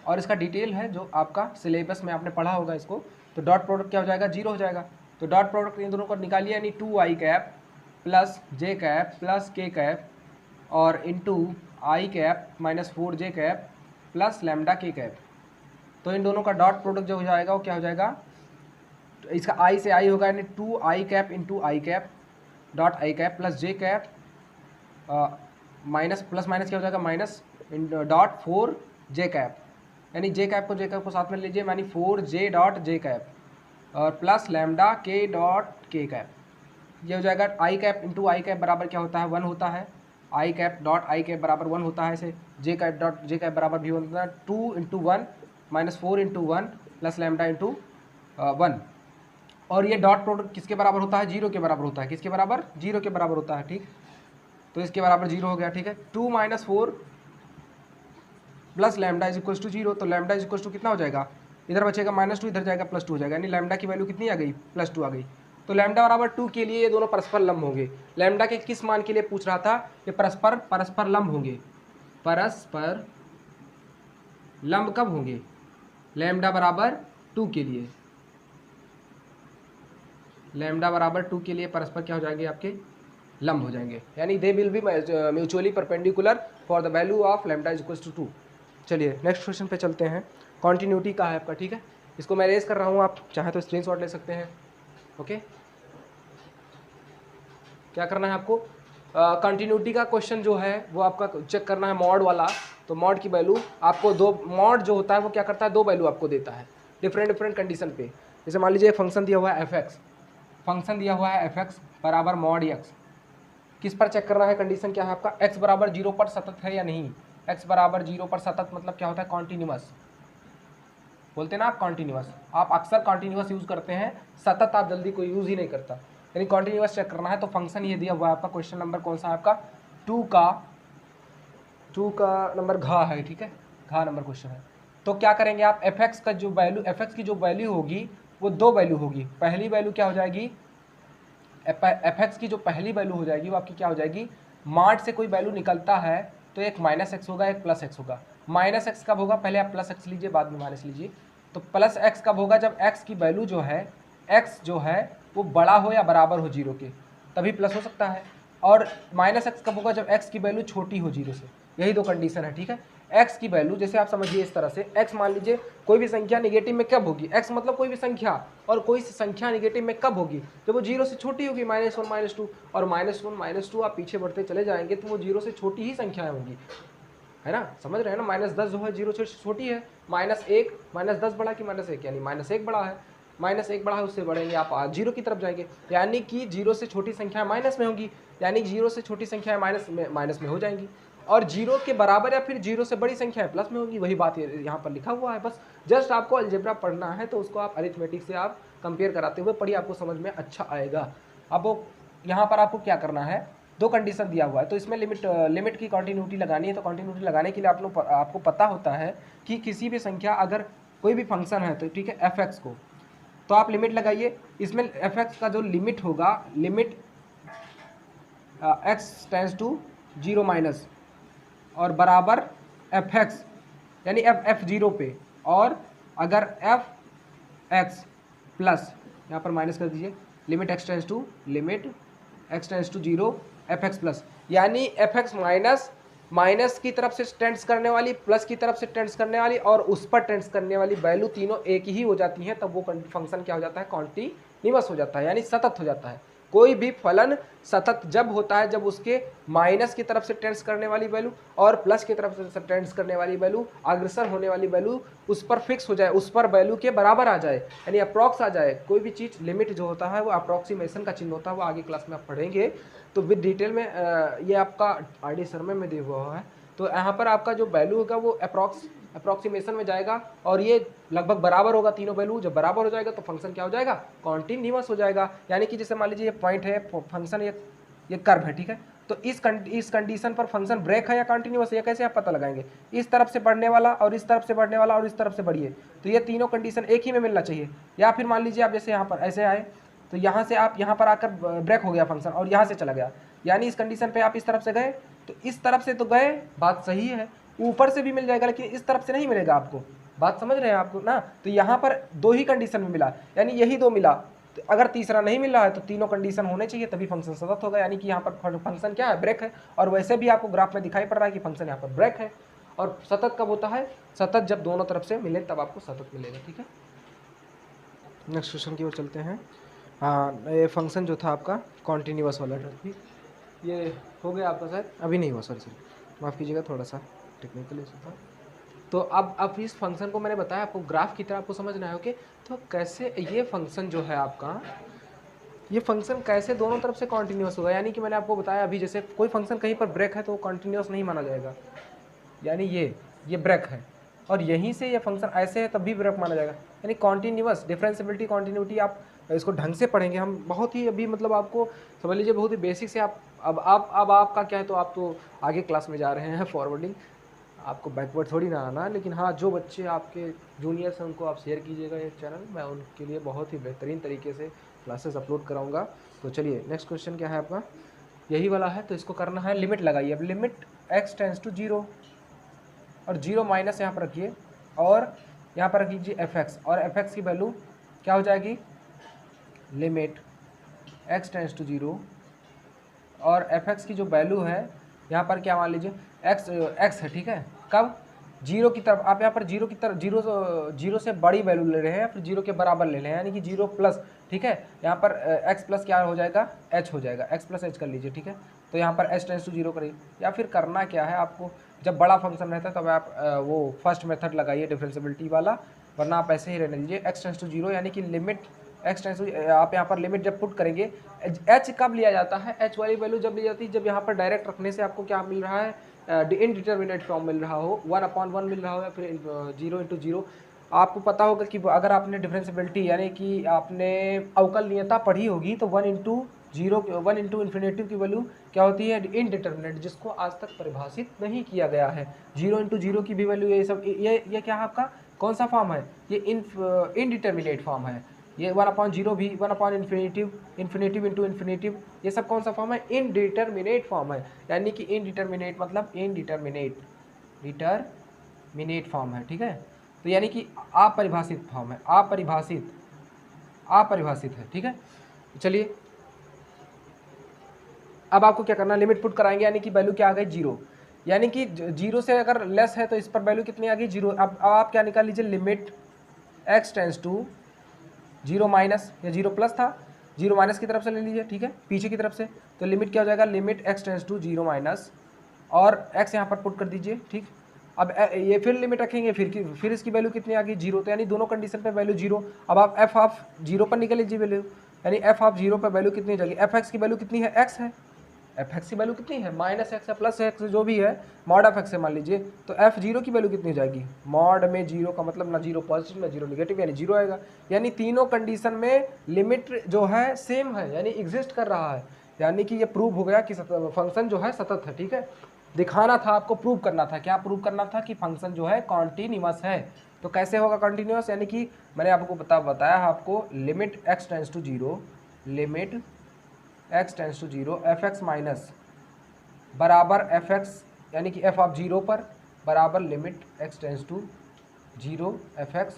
और इसका डिटेल है जो आपका सिलेबस में आपने पढ़ा होगा इसको। तो डॉट प्रोडक्ट क्या हो जाएगा, 0 हो जाएगा। तो डॉट प्रोडक्ट इन दोनों को निकालिए, यानी 2i cap plus j cap plus k cap और into i cap minus 4j cap plus lambda k cap. तो इन दोनों का डॉट प्रोडक्ट जो हो जाएगा वो क्या हो जाएगा, तो इसका i से i होगा, यानी 2i cap into i cap dot I cap plus j cap minus plus minus क्या हो जाएगा, माइनस डॉट 4j कैप, यानी j कैप को साथ में लीजिए, यानी 4j डॉट j कैप और plus lambda k dot k cap. ये हो जाएगा आई कैप इंटू आई कैप बराबर क्या होता है, 1 होता है। आई कैप डॉट आई कैप बराबर 1 होता है, इसे j cap dot j cap बराबर भी होता है 2 into 1 minus 4 into 1 plus lambda into 1। और ये डॉट प्रोडक्ट किसके बराबर होता है, 0 के बराबर होता है। किसके बराबर, 0 के बराबर होता है, ठीक। तो इसके बराबर 0 हो गया, ठीक है। 2 minus 4 plus lambda is equal to 0, तो लैम्डा इज इक्वल टू कितना हो जाएगा, इधर बचेगा -2, इधर जाएगा +2 हो जाएगा, यानी लैम्डा की वैल्यू कितनी आ गई, +2 आ गई। तो लैम्डा बराबर 2 के लिए ये दोनों परस्पर लंब होंगे। लैम्डा के किस मान के लिए पूछ रहा था, ये परस्पर लंब होंगे। परस्पर लंब कब होंगे, लैम्डा बराबर 2 के लिए, लैम्डा बराबर 2 के लिए परस्पर क्या हो जाएंगे, आपके लंब हो जाएंगे, यानी they will be mutually perpendicular for the value of lambda is equal to 2। चलिए नेक्स्ट क्वेश्चन पे चलते हैं। कॉन्टिन्यूटी का है आपका, ठीक है। इसको मैं रेज कर रहा हूँ, आप चाहे तो स्क्रीनशॉट ले सकते हैं। ओके, क्या करना है आपको, कंटिन्यूटी का क्वेश्चन जो है वो आपका चेक करना है मॉड वाला। तो मॉड की वैल्यू आपको दो, मॉड जो होता है वो क्या करता है, दो वैल्यू आपको देता है डिफरेंट कंडीशन पे। जैसे मान लीजिए फंक्शन दिया हुआ है fx, फंक्शन दिया हुआ है fx बराबर मॉड x। किस पर चेक करना है, कंडीशन क्या है आपका, x बराबर 0 पर सतत है या नहीं। x बराबर 0 पर सतत मतलब क्या होता है, कॉन्टिन्यूअस बोलते हैं ना आप, कॉन्टिन्यूअस। आप अक्सर कॉन्टिन्यूअस यूज़ करते हैं, सतत आप जल्दी कोई यूज़ ही नहीं करता, यानी कॉन्टिन्यूअस चेक करना है। तो फंक्शन ये दिया हुआ है आपका, क्वेश्चन नंबर कौन सा है आपका, 2 का नंबर घा है, ठीक है, घा नंबर क्वेश्चन है। तो क्या करेंगे आप, fx का जो वैल्यू, fx की जो वैल्यू होगी वो दो वैल्यू होगी। पहली वैल्यू क्या हो जाएगी, fx की जो पहली वैल्यू हो जाएगी वो आपकी क्या हो जाएगी, मार्ट से कोई वैल्यू निकलता है तो एक -x होगा, एक +x होगा। -x कब होगा, पहले आप +x लीजिए बाद में माइनस लीजिए। तो +x कब होगा, जब x की वैल्यू जो है, x जो है वो बड़ा हो या बराबर हो 0 के, तभी प्लस हो सकता है। और -x कब होगा, जब x की वैल्यू छोटी हो 0 से। यही दो कंडीशन है, ठीक है। x की वैल्यू जैसे आप समझिए इस तरह से, x मान लीजिए कोई भी संख्या निगेटिव में कब होगी, x मतलब कोई भी संख्या, और कोई संख्या निगेटिव में कब होगी, जब वो 0 से छोटी होगी, -1 -2, और -1 -2 आप पीछे बढ़ते चले जाएंगे तो वो 0 से छोटी ही संख्याएं होंगी, है ना, समझ रहे हैं ना। -10 जो है 0 से छोटी है, -1 -10 बड़ा कि -1, यानी -1 बड़ा है, -1 बड़ा है, उससे बढ़ेंगे आप 0 की तरफ जाएंगे, यानी कि 0 से छोटी संख्या माइनस में होंगी, यानी 0 से छोटी संख्या माइनस में हो जाएंगी, और 0 के बराबर या फिर 0 से बड़ी संख्या प्लस में होगी। वही बात यहाँ पर लिखा हुआ है, बस जस्ट आपको अलजेब्रा पढ़ना है तो उसको आप अरिथमेटिक से आप कंपेयर कराते हुए पढ़िए, आपको समझ में अच्छा आएगा। अब यहाँ पर आपको क्या करना है, दो कंडीशन दिया हुआ है, तो इसमें लिमिट की कंटिन्यूटी लगानी है। तो कंटिन्यूटी लगाने के लिए आपको पता होता है कि किसी भी संख्या अगर कोई भी फंक्शन है तो ठीक है f(x) को, तो आप लिमिट लगाइए। इसमें f(x) का जो लिमिट होगा, limit x tends to 0 minus और बराबर f(x) यानी f0 पे, और अगर f(x) प्लस यहाँ पर माइनस कर दीजिए, limit x tends to 0 f(x) plus, यानी f(x) माइनस की तरफ से टेंड्स करने वाली, प्लस की तरफ से टेंड्स करने वाली, और उस पर टेंड्स करने वाली वैल्यू तीनों एक ही हो जाती हैं, तब वो फंक्शन क्या हो जाता है, कॉन्टिन्यूअस हो जाता है, यानी सतत हो जाता है। कोई भी फलन सतत जब होता है जब उसके माइनस की तरफ से टेंड्स करने वाली वैल्यू और प्लस की तरफ से टेंड्स करने वाली वैल्यू, अग्रसर होने वाली वैल्यू उस पर फिक्स हो जाए, उस पर वैल्यू के बराबर आ जाए, यानी अप्रॉक्स आ जाए। कोई भी चीज़ लिमिट जो होता है वो अप्रॉक्सीमेशन का चिन्ह होता है, वो आगे क्लास में आप पढ़ेंगे तो विद डिटेल में। ये आपका RD शर्मा में दिया हुआ है, तो यहाँ पर आपका जो वैल्यू होगा वो अप्रॉक्सीमेशन में जाएगा, और ये लगभग बराबर होगा तीनों वैल्यू। जब बराबर हो जाएगा तो फंक्शन क्या हो जाएगा, कॉन्टिन्यूअस हो जाएगा। यानी कि जैसे मान लीजिए ये पॉइंट है, फंक्शन ये कर्व है, ठीक है, तो इस कंडीशन पर फंक्शन ब्रेक है या कंटिन्यूअस है, कैसे आप पता लगाएंगे, इस तरफ से बढ़ने वाला और इस तरफ से बढ़ने वाला और इस तरफ से बढ़िए, तो ये तीनों कंडीशन एक ही में मिलना चाहिए। या फिर मान लीजिए आप जैसे यहाँ पर ऐसे आए, तो यहाँ से आप यहाँ पर आकर ब्रेक हो गया फंक्शन और यहाँ से चला गया, यानी इस कंडीशन पे आप इस तरफ से गए, तो इस तरफ से तो गए, बात सही है, ऊपर से भी मिल जाएगा, लेकिन इस तरफ से नहीं मिलेगा आपको, बात समझ रहे हैं आपको ना। तो यहाँ पर दो ही कंडीशन में मिला, यानी यही दो मिला, तो अगर तीसरा नहीं मिल रहा है तो तीनों कंडीशन होने चाहिए, तभी फंक्शन सतत होगा, यानी कि यहाँ पर फंक्शन क्या है, ब्रेक है। और वैसे भी आपको ग्राफ में दिखाई पड़ रहा है कि फंक्शन यहाँ पर ब्रेक है। और सतत कब होता है, सतत जब दोनों तरफ से मिले तब आपको सतत मिलेगा, ठीक है। नेक्स्ट क्वेश्चन की ओर चलते हैं। हाँ, ये फंक्शन जो था आपका कॉन्टिन्यूअस वाला था, ठीक, ये हो गया आपका, शायद अभी नहीं हुआ, सॉरी माफ़ कीजिएगा, थोड़ा सा टेक्निकल इशू था। तो अब इस फंक्शन को मैंने बताया आपको ग्राफ की तरह आपको समझना है, ओके। तो कैसे ये फंक्शन जो है आपका, ये फंक्शन कैसे दोनों तरफ से कॉन्टिन्यूअस होगा, यानी कि मैंने आपको बताया अभी, जैसे कोई फंक्शन कहीं पर ब्रेक है तो वो कॉन्टिन्यूअस नहीं माना जाएगा, यानी ये ब्रेक है, और यहीं से ये फंक्शन ऐसे है तब भी ब्रेक माना जाएगा, यानी कॉन्टिन्यूअस। डिफरेंशिएबिलिटी कॉन्टिन्यूटी आप इसको ढंग से पढ़ेंगे हम, बहुत ही अभी मतलब आपको समझ लीजिए बहुत ही बेसिक से आप, अब आपका क्या है, तो आप तो आगे क्लास में जा रहे हैं फॉरवर्डिंग, आपको बैकवर्ड थोड़ी ना आना, लेकिन हाँ जो बच्चे आपके जूनियर्स हैं उनको आप शेयर कीजिएगा ये चैनल, मैं उनके लिए बहुत ही बेहतरीन तरीके से क्लासेस अपलोड कराऊंगा। तो चलिए नेक्स्ट क्वेश्चन क्या है आपका, यही वाला है, तो इसको करना है, लिमिट लगाइए। अब लिमिट x टेंड्स टू 0 और 0 माइनस यहाँ पर रखिए, और यहाँ पर रखिए f(x), और f(x) की वैल्यू क्या हो जाएगी, लिमिट x टेंड्स टू 0 और f(x) की जो वैल्यू है यहाँ पर क्या मान लीजिए x है, ठीक है, कब 0 की तरफ, आप यहाँ पर 0 की तरफ, 0 से बड़ी वैल्यू ले रहे हैं, फिर 0 के बराबर ले रहे हैं, यानी कि 0 प्लस, ठीक है, यहाँ पर x प्लस क्या हो जाएगा, h हो जाएगा, x प्लस h कर लीजिए, ठीक है। तो यहाँ पर h टेंड्स टू 0 करिए, या फिर करना क्या है आपको, जब बड़ा फंक्शन रहता है तब आप वो फर्स्ट मेथड लगाइए डिफरेंशिएबिलिटी वाला, वरना आप ऐसे ही रहने दीजिए। x टेंड्स टू 0 यानी कि लिमिट x टेंड्स टू, आप यहाँ पर लिमिट जब पुट करेंगे, h कब लिया जाता है, h वाली वैल्यू जब ली जाती है जब यहाँ पर डायरेक्ट रखने से आपको क्या मिल रहा है, इनडिटरमिनेट फॉर्म मिल रहा हो, 1/1 मिल रहा हो, या फिर 0 × 0। आपको पता होगा कि अगर आपने डिफरेंशिएबिलिटी यानी कि आपने अवकल नियता पढ़ी होगी, तो 1 × इन्फिनेटिव की वैल्यू क्या होती है, इनडिटरमिनेट, जिसको आज तक परिभाषित नहीं किया गया है। 0 × 0 की भी वैल्यू, ये सब ये क्या है आपका, कौन सा फॉर्म है, ये इनडिटरमिनेट फॉर्म है। ये 1/0 भी, 1/इन्फिनेटिव, इन्फिनेटिव इंटू इन्फिनेटिव, ये सब कौन सा फॉर्म है, इनडिटरमिनेट फॉर्म है, यानी कि इनडिटरमिनेट मतलब डिटरमिनेट फॉर्म है, ठीक है। तो यानी कि अपरिभाषित फॉर्म है, अपरिभाषित है, ठीक है। चलिए अब आपको क्या करना है, लिमिट पुट कराएंगे, यानी कि वैल्यू क्या आ गई 0, यानी कि 0 से अगर लेस है तो इस पर वैल्यू कितनी आ गई 0। अब आप क्या निकाल लीजिए, limit x tends to 0 minus, या 0 प्लस था, 0 माइनस की तरफ से ले लीजिए, ठीक है, पीछे की तरफ से। तो लिमिट क्या हो जाएगा, limit x tends to 0 minus, और x यहाँ पर पुट कर दीजिए, ठीक। अब ये फिर लिमिट रखेंगे, फिर इसकी वैल्यू कितनी आ गई 0, तो यानी दोनों कंडीशन पे वैल्यू 0। अब आप f ऑफ 0 पर निकल लीजिए वैल्यू, यानी f ऑफ 0 पर वैल्यू कितनी हो जाएगी, f(x) की वैल्यू कितनी है, x है, f(x) की वैल्यू कितनी है, -x या प्लस x जो भी है, मॉड ऑफ x से मान लीजिए। तो f0 की वैल्यू कितनी हो जाएगी, मॉड में 0 का मतलब ना 0 पॉजिटिव ना 0 निगेटिव, यानी 0 आएगा। यानी तीनों कंडीशन में लिमिट जो है सेम है, यानी एग्जिस्ट कर रहा है, यानी कि ये प्रूव हो गया कि फंक्शन जो है सतत है, ठीक है। दिखाना था आपको, प्रूव करना था, क्या प्रूव करना था कि फंक्शन जो है कॉन्टिन्यूअस है। तो कैसे होगा कॉन्टिन्यूअस, यानी कि मैंने आपको बताया है आपको, limit x tends to 0, limit x tends to 0 f(x) minus बराबर f(x), यानी कि f ऑफ 0 पर बराबर limit x tends to 0 f(x)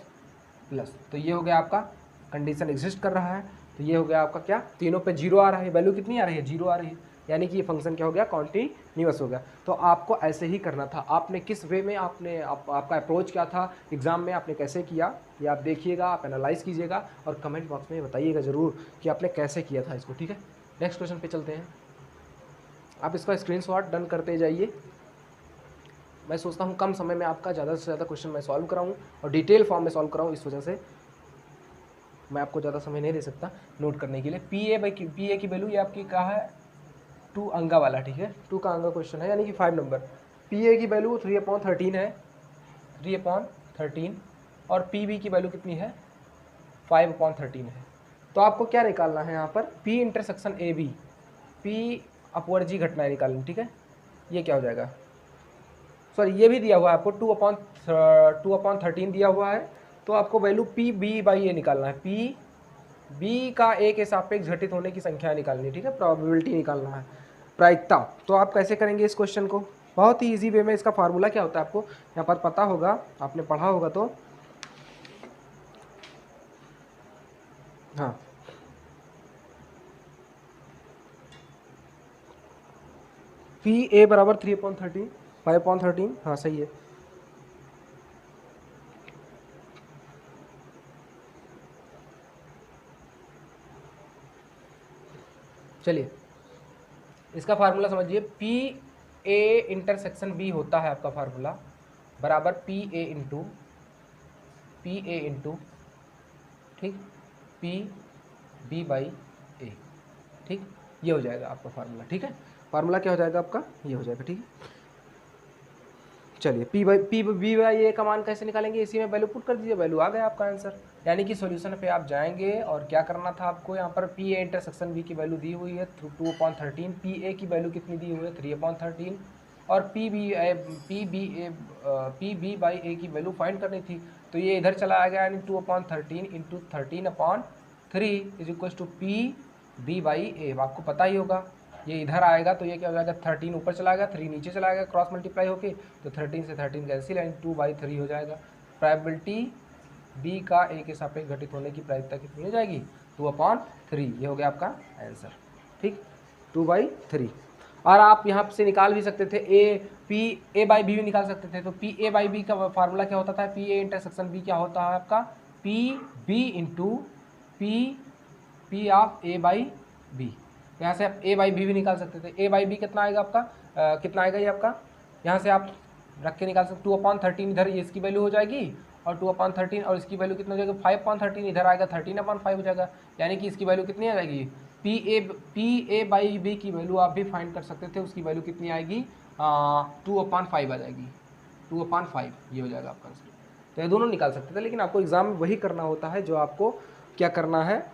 plus. तो ये हो गया आपका कंडीशन एग्जिस्ट कर रहा है, तो ये हो गया आपका क्या, तीनों पे 0 आ रहा है, वैल्यू कितनी आ रही है, 0 आ रही है, यानी कि ये फंक्शन क्या हो गया, कॉन्टिन्यूअस हो गया। तो आपको ऐसे ही करना था, आपने किस वे में आपका अप्रोच क्या था एग्जाम में, आपने कैसे किया, ये आप देखिएगा, आप एनालाइज कीजिएगा और कमेंट बॉक्स में बताइएगा ज़रूर कि आपने कैसे किया था इसको, ठीक है। नेक्स्ट क्वेश्चन पे चलते हैं, आप इसका स्क्रीनशॉट डन करते जाइए। मैं सोचता हूँ कम समय में आपका ज़्यादा से ज़्यादा क्वेश्चन मैं सॉल्व कराऊँ और डिटेल फॉर्म में सॉल्व कराऊँ, इस वजह से मैं आपको ज़्यादा समय नहीं दे सकता नोट करने के लिए। पी ए की वैल्यू ये आपकी कहा है 2 अंगा वाला, ठीक है, 2 का अंगा क्वेश्चन है, यानी कि 5 नंबर। पी ए की वैल्यू 3/13 है, 3/13, और पी बी की वैल्यू कितनी है, 5/13 है। तो आपको क्या निकालना है यहाँ पर, P intersection A B, P अपवर्जी घटनाएं निकालनी, ठीक है। ये क्या हो जाएगा, सॉरी ये भी दिया हुआ है आपको 2/13 दिया हुआ है, तो आपको वैल्यू पी बी बाई ए निकालना है, पी बी का ए के सापेक्ष घटित होने की संख्या निकालनी है, ठीक है, प्रोबेबिलिटी निकालना है, प्रायिकता। तो आप कैसे करेंगे इस क्वेश्चन को, बहुत ही इजी वे में। इसका फार्मूला क्या होता है आपको यहाँ पर पता होगा, आपने पढ़ा होगा, तो हाँ, पी ए बराबर 3/13, 5/13, हाँ सही है। चलिए इसका फार्मूला समझिए, पी ए इंटरसेक्शन बी होता है आपका फार्मूला, बराबर पी ए इंटू, ठीक, पी बी बाई ए, ठीक, ये हो जाएगा आपका फार्मूला, ठीक है। फार्मूला क्या हो जाएगा आपका, ये हो जाएगा, ठीक है। चलिए पी बी बाई ए का मान कैसे निकालेंगे, इसी में वैल्यू पुट कर दीजिए, वैल्यू आ गया आपका आंसर। यानी कि सॉल्यूशन पे आप जाएंगे और क्या करना था आपको, यहाँ पर पी ए इंटरसेक्शन बी की वैल्यू दी हुई है 2/13, पी ए की वैल्यू कितनी दी हुई है 3/13, और पी बी बाई ए की वैल्यू फाइंड करनी थी। तो ये इधर चला आ गया, यानी 2/13 into 13/3 is equal to P B by A. आपको पता ही होगा, ये इधर आएगा तो ये क्या हो जाएगा, 13 ऊपर चला गया, 3 नीचे चला गया, क्रॉस मल्टीप्लाई होके, तो 13 से 13 कैंसिल, यानी 2/3 हो जाएगा। प्रायबिलिटी बी का ए के सापेक्ष घटित होने की प्रायिकता कितनी हो जाएगी, 2/3, ये हो गया आपका आंसर, ठीक, 2/3। और आप यहाँ से निकाल भी सकते थे ए बाई बी भी निकाल सकते थे। तो पी ए बाई बी का फार्मूला क्या होता था, पी ए इंटरसेक्शन बी क्या होता है आपका, p b into p of a by b. यहाँ से आप ए बाई बी भी निकाल सकते थे, ए बाई बी कितना आएगा आपका, कितना आएगा ये आपका, यहाँ से आप रख के निकाल सकते, 2/13 इधर ये इसकी वैल्यू हो जाएगी, और 2/13 और इसकी वैल्यू कितना हो जाएगा, 5/13 इधर आएगा, 13/5 हो जाएगा, यानी कि इसकी वैल्यू कितनी आ जाएगी, पी ए बाई बी की वैल्यू आप भी फाइंड कर सकते थे, उसकी वैल्यू कितनी आएगी, 2/5 आ जाएगी, 2/5 ये हो जाएगा आपका आंसर। तो ये दोनों निकाल सकते थे, लेकिन आपको एग्जाम में वही करना होता है जो आपको क्या करना है,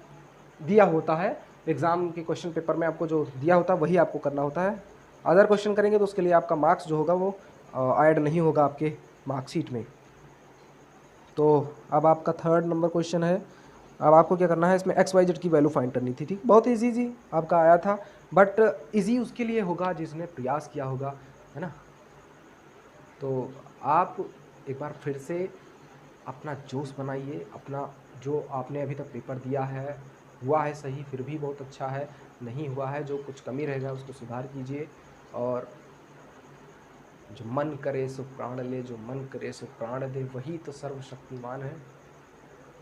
दिया होता है एग्जाम के क्वेश्चन पेपर में, आपको जो दिया होता है वही आपको करना होता है। अदर क्वेश्चन करेंगे तो उसके लिए आपका मार्क्स जो होगा वो ऐड नहीं होगा आपके मार्कशीट में। तो अब आपका 3rd नंबर क्वेश्चन है। अब आपको क्या करना है, इसमें XYZ की वैल्यू फाइंड करनी थी, ठीक, बहुत इजी आपका आया था, बट इजी उसके लिए होगा जिसने प्रयास किया होगा, है ना। तो आप एक बार फिर से अपना जोश बनाइए, अपना जो आपने अभी तक पेपर दिया है, हुआ है सही फिर भी बहुत अच्छा है, नहीं हुआ है जो कुछ कमी रहेगा उसको सुधार कीजिए, और जो मन करे सो प्राण ले, जो मन करे सो प्राण दे, वही तो सर्वशक्तिमान है।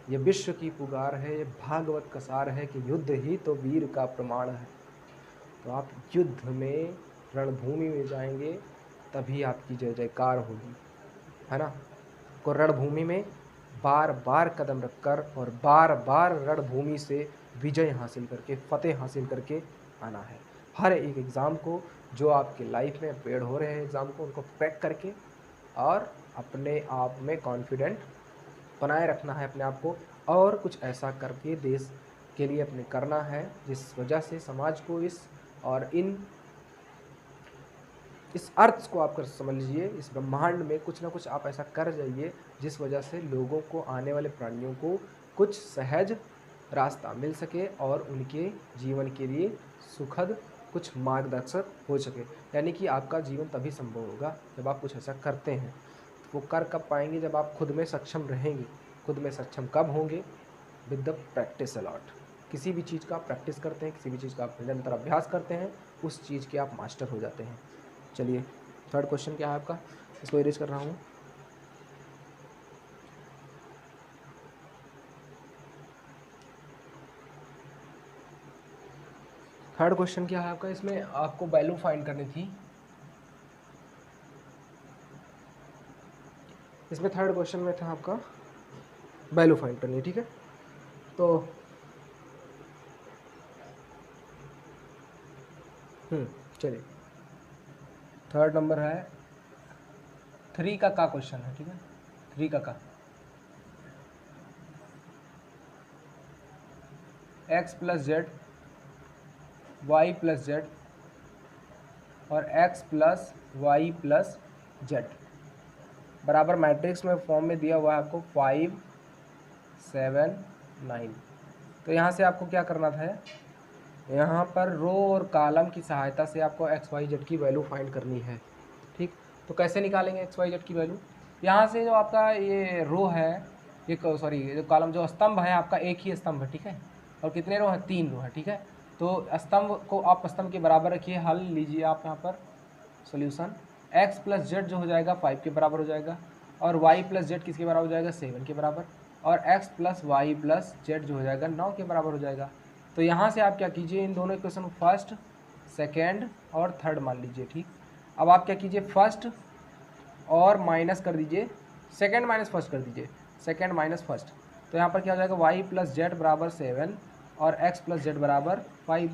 ये विश्व की पुकार है, ये भागवत का सार है कि युद्ध ही तो वीर का प्रमाण है। तो आप युद्ध में रणभूमि में जाएंगे तभी आपकी जय जयकार होगी, है ना। को रणभूमि में बार बार कदम रखकर और बार बार रणभूमि से विजय हासिल करके, फतेह हासिल करके आना है। हर एक एग्ज़ाम को, जो आपके लाइफ में अपेयर हो रहे हैं एग्ज़ाम को, उनको क्रैक करके और अपने आप में कॉन्फिडेंट बनाए रखना है अपने आप को, और कुछ ऐसा करके देश के लिए अपने करना है जिस वजह से समाज को इस अर्थ को आप कर समझ लीजिए, इस ब्रह्मांड में कुछ ना कुछ आप ऐसा कर जाइए जिस वजह से लोगों को, आने वाले प्राणियों को कुछ सहज रास्ता मिल सके और उनके जीवन के लिए सुखद कुछ मार्गदर्शक हो सके। यानी कि आपका जीवन तभी संभव होगा जब आप कुछ ऐसा करते हैं। वो कर कब पाएंगे? जब आप खुद में सक्षम रहेंगे। खुद में सक्षम कब होंगे? With the practice a lot. किसी भी चीज़ का आप प्रैक्टिस करते हैं, किसी भी चीज़ का आप निरंतर अभ्यास करते हैं, उस चीज़ के आप मास्टर हो जाते हैं। चलिए, थर्ड क्वेश्चन क्या है आपका, इसको इरेज कर रहा हूँ। थर्ड क्वेश्चन क्या है आपका, इसमें आपको वैल्यू फाइंड करनी थी। इसमें थर्ड क्वेश्चन में था आपका वैल्यू फाइंड करनी, ठीक है। तो चलिए, थर्ड नंबर है 3 का क्वेश्चन है, ठीक है। 3 का x plus z, y plus z और x plus y plus z बराबर मैट्रिक्स में फॉर्म में दिया हुआ है आपको 5 7 9। तो यहाँ से आपको क्या करना था, यहाँ पर रो और कॉलम की सहायता से आपको एक्स वाई जेड की वैल्यू फाइंड करनी है, ठीक। तो कैसे निकालेंगे एक्स वाई जेड की वैल्यू? यहाँ से जो आपका ये रो है, ये सॉरी जो कॉलम, जो स्तंभ है आपका, एक ही स्तंभ है, ठीक है। और कितने रो है? 3 रो है, ठीक है। तो स्तंभ को आप स्तंभ के बराबर रखिए, हल लीजिए आप यहाँ पर सोल्यूशन। एक्स प्लस जेड जो हो जाएगा 5 के बराबर हो जाएगा, और वाई प्लस जेड किसके बराबर हो जाएगा? 7 के बराबर, और x plus y plus z जो हो जाएगा 9 के बराबर हो जाएगा। तो यहाँ से आप क्या कीजिए, इन दोनों इक्वेशन फर्स्ट, सेकेंड और थर्ड मान लीजिए, ठीक। अब आप क्या कीजिए, फर्स्ट और माइनस कर दीजिए, सेकेंड माइनस फर्स्ट कर दीजिए, सेकेंड माइनस फर्स्ट। तो यहाँ पर क्या हो जाएगा, वाई प्लस जेड बराबर 7 और एक्स प्लस जेड बराबर 5।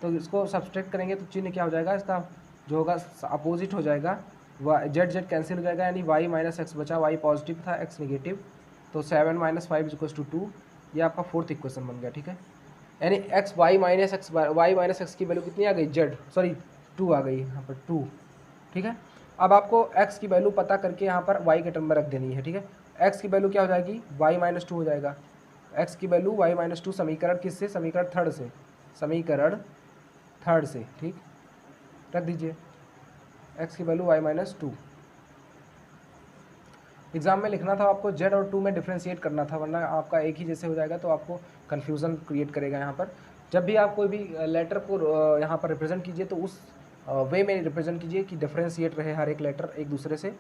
तो इसको सब्सट्रैक्ट करेंगे तो चिन्ह क्या हो जाएगा, इसका जो होगा अपोजिट हो जाएगा, जेड जेड कैंसिल हो जाएगा, यानी वाई माइनस एक्स बचा, वाई पॉजिटिव था, एक्स नेगेटिव। तो 7 माइनस 5 इक्वल्स टू 2, ये आपका फोर्थ इक्वेशन बन गया, ठीक है। यानी एक्स वाई माइनस एक्स की वैल्यू कितनी आ गई, जेड सॉरी 2 आ गई यहाँ पर 2, ठीक है। अब आपको x की वैल्यू पता करके यहाँ पर y के टर्म में रख देनी है, ठीक है। x की वैल्यू क्या हो जाएगी, y माइनस 2 हो जाएगा। x की वैल्यू y माइनस 2 समीकरण किससे, समीकरण थर्ड से, समीकरण थर्ड से, ठीक। रख दीजिए x की वैल्यू y माइनस 2। एग्जाम में लिखना था आपको z और 2 में डिफ्रेंशिएट करना था, वरना आपका एक ही जैसे हो जाएगा तो आपको कन्फ्यूज़न क्रिएट करेगा। यहाँ पर जब भी आप कोई भी लेटर को यहाँ पर रिप्रेजेंट कीजिए तो उस वे में रिप्रेजेंट कीजिए कि डिफ्रेंशिएट रहे, हर एक लेटर एक दूसरे से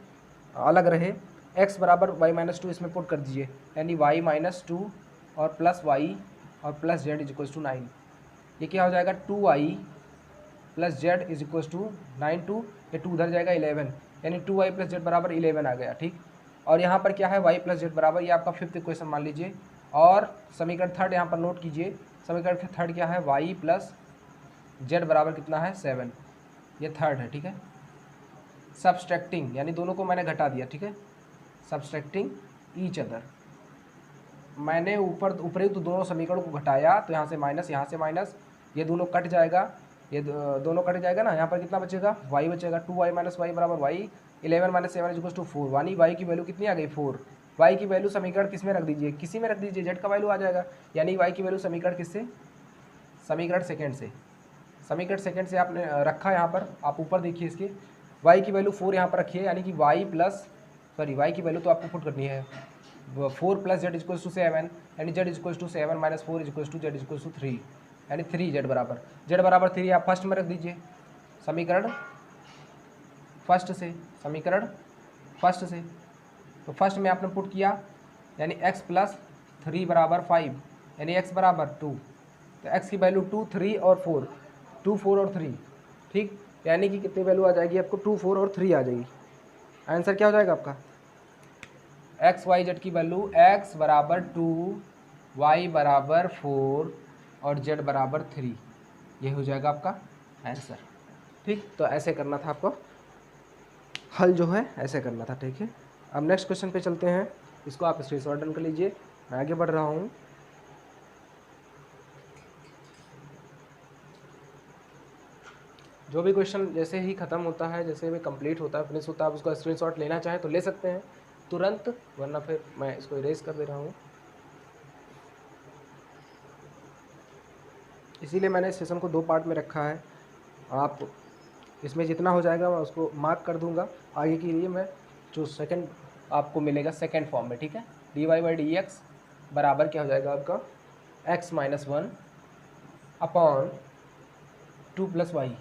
अलग रहे। x बराबर y माइनस 2 इसमें पुट कर दीजिए, यानी y माइनस 2 और प्लस y और plus z is equals to 9। ये क्या हो जाएगा, 2y plus z is equals to 9 2, ये 2 उधर जाएगा 11, यानी 2y प्लस जेड बराबर 11 आ गया, ठीक। और यहाँ पर क्या है, y प्लस जेड बराबर, ये आपका फिफ्थ इक्वेशन मान लीजिए। और समीकरण थर्ड यहाँ पर नोट कीजिए, समीकरण थर्ड क्या है, y प्लस जेड बराबर कितना है, 7, ये थर्ड है, ठीक है। सब्सट्रैक्टिंग, यानी दोनों को मैंने घटा दिया, ठीक है। सब्सट्रैक्टिंग ईच अदर, मैंने ऊपरी तो दोनों समीकरणों को घटाया, तो यहाँ से माइनस, ये दोनों कट जाएगा, ये दोनों कट जाएगा ना। यहाँ पर कितना बचेगा, y बचेगा, 2y माइनस वाई बराबर y, 11 minus 7 is equal to 4, यानी y की वैल्यू कितनी आ गई, 4। y की वैल्यू समीकरण किस में रख दीजिए, किसी में रख दीजिए, z का वैल्यू आ जाएगा, यानी y की वैल्यू समीकरण किससे, समीकरण सेकेंड से, समीकरण सेकेंड से आपने रखा। यहाँ पर आप ऊपर देखिए, इसके y की वैल्यू 4 यहाँ पर रखिए, यानी कि y की वैल्यू तो आपको पुट करनी है 4 प्लस जेड इक्वल्स टू 7, यानी z equals to 7 minus 4 equals to z equals to 3, यानी 3 जेड बराबर 3 आप फर्स्ट में रख दीजिए, समीकरण फर्स्ट से, समीकरण फर्स्ट से। तो फर्स्ट में आपने पुट किया यानी x प्लस 3 बराबर 5 यानी x बराबर 2। तो x की वैल्यू 2, 3 और 4, 2, 4 और 3, ठीक। यानी कि कितनी वैल्यू आ जाएगी आपको, 2, 4 और 3 आ जाएगी। आंसर क्या हो जाएगा आपका, एक्स वाई जेड की वैल्यू x बराबर 2, y बराबर 4 और z बराबर 3, ये हो जाएगा आपका आंसर, ठीक। तो ऐसे करना था आपको, हल जो है ऐसे करना था, ठीक है। अब नेक्स्ट क्वेश्चन पे चलते हैं, इसको आप स्क्रीनशॉट डाउन कर लीजिए, मैं आगे बढ़ रहा हूँ। जो भी क्वेश्चन जैसे ही ख़त्म होता है, जैसे भी कंप्लीट होता है, फिनिश होता है, आप उसका स्क्रीनशॉट लेना चाहें तो ले सकते हैं तुरंत, वरना फिर मैं इसको इरेज कर दे रहा हूँ। इसीलिए मैंने इस सेशन को 2 पार्ट में रखा है। आप इसमें जितना हो जाएगा मैं उसको मार्क कर दूंगा, आगे के लिए मैं जो सेकंड आपको मिलेगा सेकंड फॉर्म में, ठीक है। D y by d x बराबर क्या हो जाएगा आपका, x minus 1 upon 2 plus y.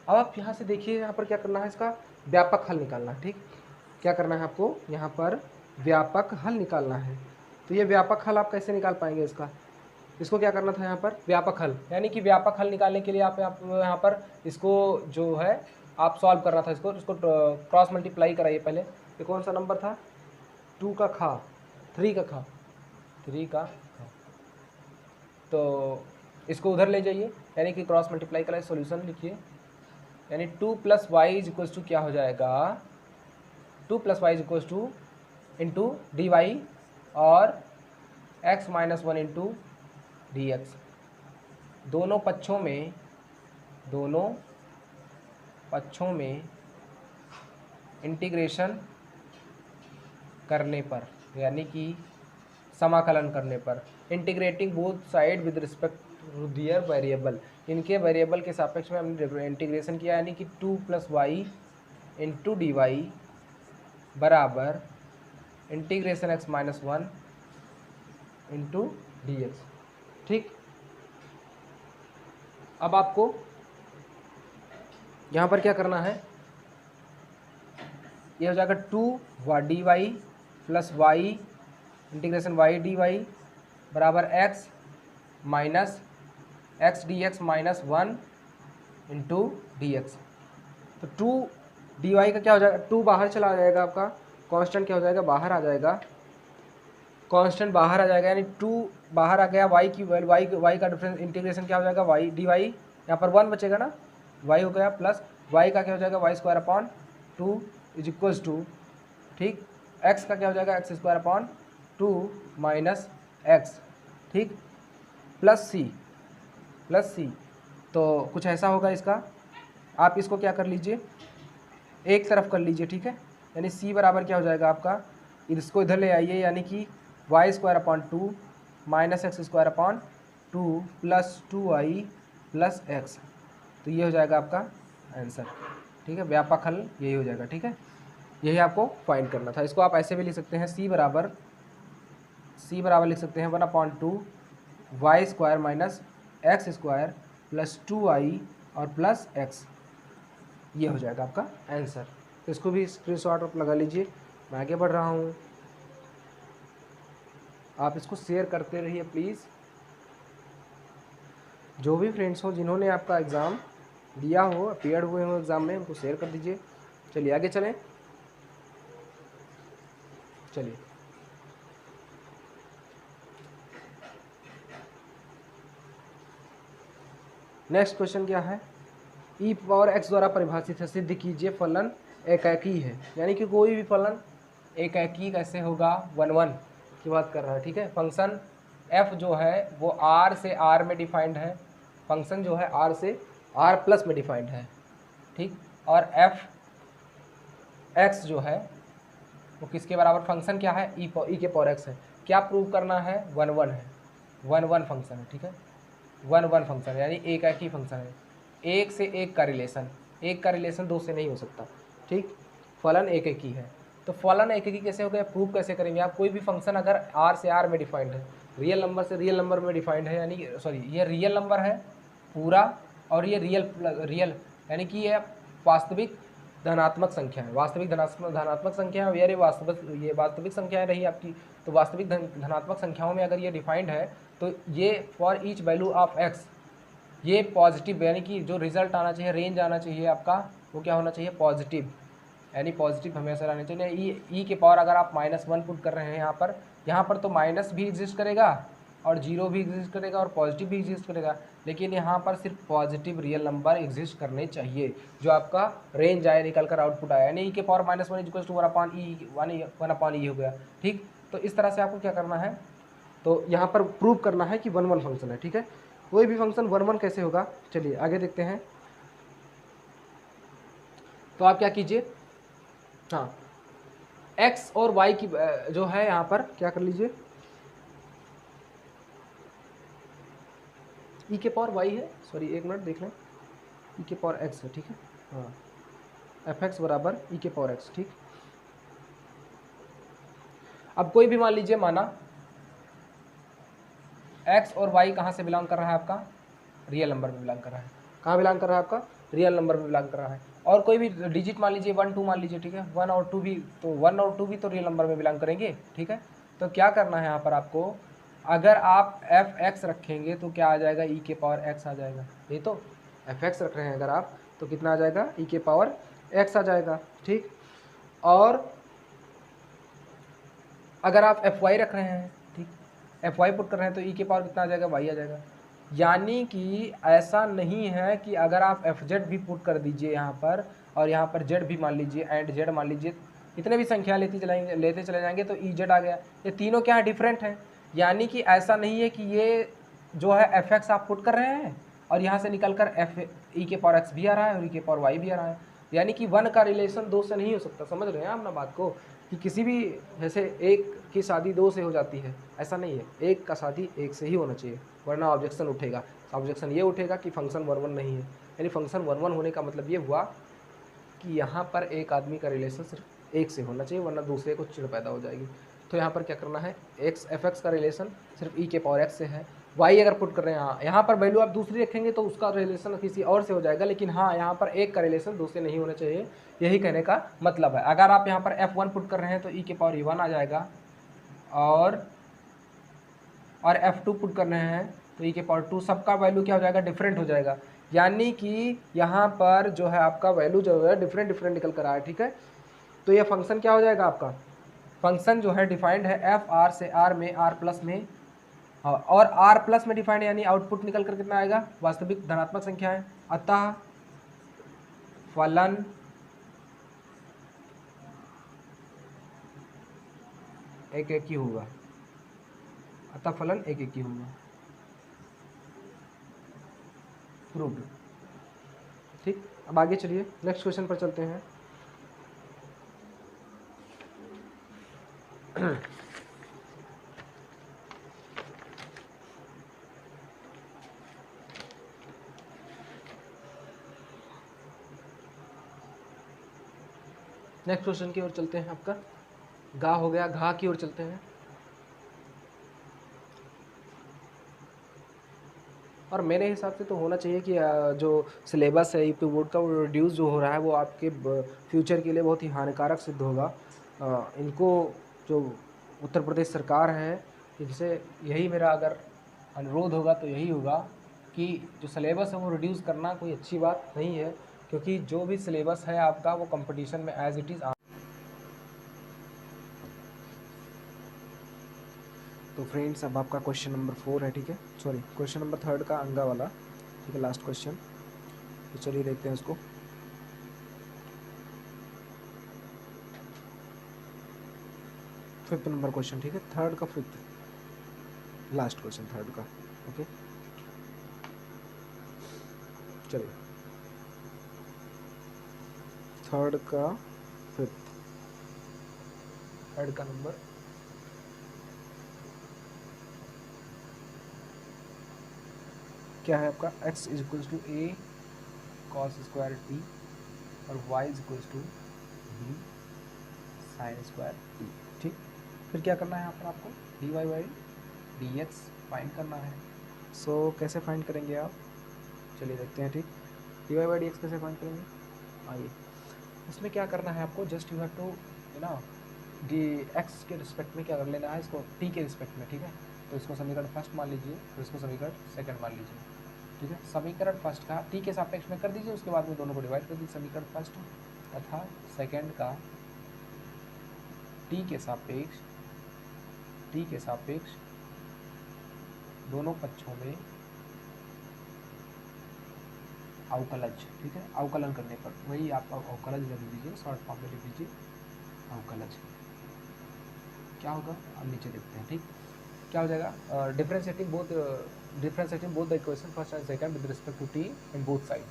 अब आप यहाँ से देखिए, यहाँ पर क्या करना है, इसका व्यापक हल निकालना है, ठीक। क्या करना है आपको, यहाँ पर व्यापक हल निकालना है। तो ये व्यापक हल आप कैसे निकाल पाएंगे इसको क्या करना था यहाँ पर, व्यापक हल, यानी कि व्यापक हल निकालने के लिए आप यहाँ पर इसको जो है आप सॉल्व करना था, इसको क्रॉस मल्टीप्लाई कराइए पहले। ये कौन सा नंबर था, 2 का खा, 3 का खा, 3 का खा, तो इसको उधर ले जाइए, यानी कि क्रॉस मल्टीप्लाई कराइए, सॉल्यूशन लिखिए, यानी 2 plus y is equals to क्या हो जाएगा, 2 plus y is equals to into d y और x minus 1 into d x. दोनों पक्षों में इंटीग्रेशन करने पर, यानी कि समाकलन करने पर, integrating both side with respect to their variable, इनके वेरिएबल के सापेक्ष में हमने इंटीग्रेशन किया, यानी कि 2 plus y into d y बराबर integration x minus 1 into d x, ठीक। अब आपको यहाँ पर क्या करना है, ये हो जाएगा 2 d y plus y integration y d y बराबर x minus x d x minus 1 into d x. तो 2 डी वाई का क्या हो जाएगा, 2 बाहर चला जाएगा, आपका कांस्टेंट क्या हो जाएगा, बाहर आ जाएगा, कांस्टेंट बाहर आ जाएगा, यानी 2 बाहर आ गया, वाई की वाई का डिफरेंस इंटीग्रेशन क्या हो जाएगा, वाई डी वाई, यहाँ पर 1 बचेगा ना, वाई हो गया, प्लस वाई का क्या हो जाएगा, y square upon 2 is equals to, ठीक। एक्स का क्या हो जाएगा, x square upon 2 minus x, ठीक, प्लस सी। तो कुछ ऐसा होगा इसका, आप इसको क्या कर लीजिए, एक तरफ कर लीजिए, ठीक है। यानी सी बराबर क्या हो जाएगा आपका, इसको इधर ले आइए, यानी कि y square upon 2 minus x square upon 2 plus 2y plus x. तो ये हो जाएगा आपका आंसर, ठीक है। व्यापक हल यही हो जाएगा, ठीक है। यही आपको फाइंड करना था। इसको आप ऐसे भी लिख सकते हैं, सी बराबर लिख सकते हैं 1/2 y square minus x square plus 2y और प्लस एक्स, ये हो जाएगा आपका आंसर। तो इसको भी स्क्रीनशॉट आप लगा लीजिए, मैं आगे बढ़ रहा हूँ। आप इसको शेयर करते रहिए प्लीज़, जो भी फ्रेंड्स हो जिन्होंने आपका एग्ज़ाम दिया हो, अपीयर हुए हो एग्ज़ाम में, उनको शेयर कर दीजिए। चलिए आगे चलें, चलिए नेक्स्ट क्वेश्चन क्या है, ई पावर एक्स द्वारा परिभाषित है, सिद्ध कीजिए फलन एकाकी है। यानी कि कोई भी फलन एकाकी कैसे होगा, 1 की बात कर रहा है, ठीक है। फंक्शन f जो है वो r से r में डिफाइंड है, फंक्शन जो है r से r प्लस में डिफाइंड है, ठीक। और f x जो है वो किसके बराबर, फंक्शन क्या है, ई के पावर x है। क्या प्रूव करना है, 1 है, 1 फंक्शन है, ठीक है। 1 फंक्शन यानी एक ही फंक्शन है, एक से एक का रिलेशन, एक का रिलेशन दो से नहीं हो सकता, ठीक। फलन एक ही है, तो फलन एक ही कैसे हो गया, प्रूव कैसे करेंगे आप। कोई भी फंक्शन अगर r से r में डिफाइंड है, रियल नंबर से रियल नंबर में डिफाइंड है, यानी सॉरी ये रियल नंबर है पूरा और ये रियल यानी कि ये वास्तविक धनात्मक संख्या है, वास्तविक धनात्मक संख्या है, और ये वास्तविक संख्या रही आपकी। तो वास्तविक धनात्मक संख्याओं में अगर ये डिफाइंड है तो ये for each value of x, ये पॉजिटिव, यानी कि जो रिजल्ट आना चाहिए, रेंज आना चाहिए आपका, वो क्या होना चाहिए, पॉजिटिव, यानी पॉजिटिव हमेशा रहना चाहिए। ई के पावर अगर आप -1 पुट कर रहे हैं यहाँ पर तो माइनस भी एग्जिस्ट करेगा और जीरो भी एग्जिस्ट करेगा और पॉजिटिव भी एग्जिस्ट करेगा, लेकिन यहाँ पर सिर्फ पॉजिटिव रियल नंबर एग्जिस्ट करने चाहिए, जो आपका रेंज आए निकल कर आउटपुट आया, यानी ई के पावर -1 इक्वल टू 1/e हो गया। ठीक, तो इस तरह से आपको क्या करना है, तो यहाँ पर प्रूव करना है कि 1 1 फंक्शन है। ठीक है, कोई भी फंक्शन 1 1 कैसे होगा, चलिए आगे देखते हैं। तो आप क्या कीजिए, हाँ, x और y की जो है यहाँ पर क्या कर लीजिए, e के पावर y है, सॉरी एक मिनट देख लें, e के पावर x है। ठीक है, हाँ, fx बराबर e के पावर x। ठीक, अब कोई भी मान लीजिए, माना x और y कहाँ से बिलोंग कर रहा है, आपका रियल नंबर में बिलोंग कर रहा है। कहाँ बिलोंग कर रहा है, आपका रियल नंबर में बिलोंग कर रहा है। और कोई भी डिजिट मान लीजिए 1 2 मान लीजिए, ठीक है, 1 और 2 भी, तो 1 और 2 भी तो रियल नंबर में बिलोंग करेंगे। ठीक है, तो क्या करना है यहाँ पर आपको, अगर आप fx रखेंगे तो क्या आ जाएगा, e के पावर x आ जाएगा। ये तो fx रख रहे हैं अगर आप, तो कितना आ जाएगा, e के पावर x आ जाएगा। ठीक, और अगर आप fy रख रहे हैं, ठीक, fy पुट कर रहे हैं, तो e के पावर कितना आ जाएगा, y आ जाएगा। यानी कि ऐसा नहीं है कि अगर आप fz भी पुट कर दीजिए यहाँ पर, और यहाँ पर z भी मान लीजिए, एंड z मान लीजिए, इतने भी संख्या लेते चले जाएंगे तो ez आ गया। ये तीनों क्या है, डिफरेंट हैं। यानी कि ऐसा नहीं है कि ये जो है fx आप पुट कर रहे हैं और यहाँ से निकल कर e के पावर x भी आ रहा है और e के पावर y भी आ रहा है। यानी कि 1 का रिलेशन 2 से नहीं हो सकता। समझ रहे हैं आप ना बात को, कि किसी भी, जैसे एक की शादी 2 से हो जाती है, ऐसा नहीं है, एक का शादी 1 से ही होना चाहिए, वरना ऑब्जेक्शन उठेगा। ऑब्जेक्शन ये उठेगा कि फंक्शन 1 1 नहीं है, यानी फंक्शन 1 1 होने का मतलब ये हुआ कि यहाँ पर एक आदमी का रिलेशन सिर्फ 1 से होना चाहिए, वरना दूसरे को चिड़ पैदा हो जाएगी। तो यहाँ पर क्या करना है, fx का रिलेशन सिर्फ e के पावर x से है। y अगर पुट कर रहे हैं, हाँ, यहाँ पर वैल्यू आप दूसरी रखेंगे तो उसका रिलेशन किसी और से हो जाएगा, लेकिन हाँ, यहाँ पर एक का रिलेशन दूसरे नहीं होना चाहिए, यही कहने का मतलब है। अगर आप यहाँ पर f1 पुट कर रहे हैं तो e के पावर 1 आ जाएगा, और f2 पुट कर रहे हैं तो e के पावर 2, सबका वैल्यू क्या हो जाएगा, डिफरेंट हो जाएगा। यानी कि यहाँ पर जो है आपका वैल्यू जो है डिफरेंट निकल कर आया। ठीक है, तो ये फंक्शन क्या हो जाएगा, आपका फंक्शन जो है डिफाइंड है एफ आर से, आर में, आर प्लस में, और आर प्लस में डिफाइंड, यानी आउटपुट निकल कर कितना आएगा, वास्तविक धनात्मक संख्या है। अतः फलन एक एक ही होगा, अतः फलन एक एक ही होगा, प्रूव्ड। ठीक, अब आगे चलिए, नेक्स्ट क्वेश्चन पर चलते हैं। नेक्स्ट क्वेश्चन की ओर चलते हैं। आपका गा हो गया, घा की ओर चलते हैं। और मेरे हिसाब से तो होना चाहिए कि जो सिलेबस है यूपी बोर्ड का, वो रिड्यूस जो हो रहा है, वो आपके फ्यूचर के लिए बहुत ही हानिकारक सिद्ध होगा। इनको जो उत्तर प्रदेश सरकार है, इनसे यही मेरा अगर अनुरोध होगा तो यही होगा कि जो सिलेबस है वो रिड्यूस करना कोई अच्छी बात नहीं है, क्योंकि जो भी सिलेबस है आपका वो कंपटीशन में एज इट इज़। तो फ्रेंड्स, अब आपका क्वेश्चन नंबर 4 है, ठीक है, सॉरी क्वेश्चन नंबर 3 का अंगा वाला, ठीक है, लास्ट क्वेश्चन। तो चलिए देखते हैं उसको। फिफ्थ नंबर क्वेश्चन, ठीक है, 3rd का 5th लास्ट क्वेश्चन 3rd का। ओके, चलिए 3rd का 5th, 3rd का नंबर क्या है आपका, x is equals to a cos square t और y is equals to b sin square t। ठीक, फिर क्या करना है यहाँ पर आपको dy बाई dx फाइंड करना है। सो कैसे फाइंड करेंगे आप, चलिए देखते हैं। ठीक, dy बाई dx कैसे फाइंड करेंगे, आइए। उसमें क्या करना है आपको, जस्ट यू हैव टू ना डी एक्स के रिस्पेक्ट में क्या कर लेना है इसको, टी के रिस्पेक्ट में, ठीक है। तो इसको समीकरण फर्स्ट मान लीजिए, तो इसको समीकरण सेकंड मान लीजिए, ठीक है। समीकरण फर्स्ट का टी के सापेक्ष में कर दीजिए, उसके बाद में दोनों को डिवाइड कर दीजिए, समीकरण फर्स्ट तथा सेकंड का टी के सापेक्ष दोनों पक्षों में अवकलज, ठीक है। अवकलन करने पर वही आप अवकलज लिख दीजिए, शॉर्ट फॉर्म में लिख दीजिए अवकलज। क्या होगा अब नीचे देखते हैं, ठीक। क्या हो जाएगा, differentiating both the equation first and second with respect to t in both side.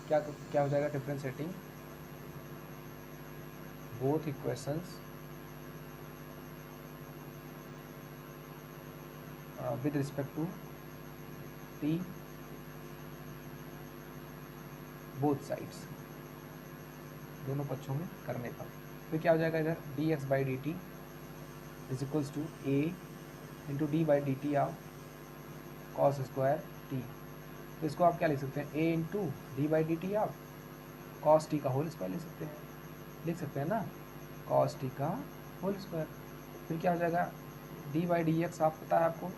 क्या हो जाएगा, differentiating both equations with respect to t both sides, दोनों पक्षों में करने पर फिर क्या हो जाएगा, इधर d x by d t is equals to a into d by d t of cos square t. तो इसको आप क्या लिख सकते हैं, a into d by d t of cos t का होल स्क्वायर लिख सकते हैं ना, कॉस टी का होल स्क्वायर। फिर क्या हो जाएगा, डी बाई डी एक्स आप पता है आपको,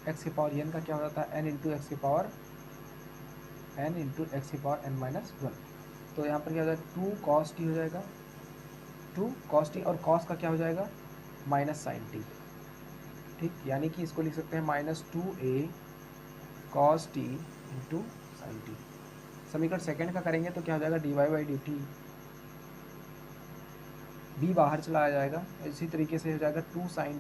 एक्स के पावर एन का क्या हो जाता है, एन इंटू एक्स के पावर एन माइनस वन। तो यहाँ पर क्या हो जाएगा, टू कॉस टी हो जाएगा, टू कॉस टी, और कॉस का क्या हो जाएगा, माइनस साइन टी, ठीक। यानी कि इसको लिख सकते हैं minus two a cos t into sine t. समीकरण सेकंड का करेंगे तो क्या हो जाएगा, d y by d t, b बाहर चला आ जाएगा, इसी तरीके से हो जाएगा टू साइन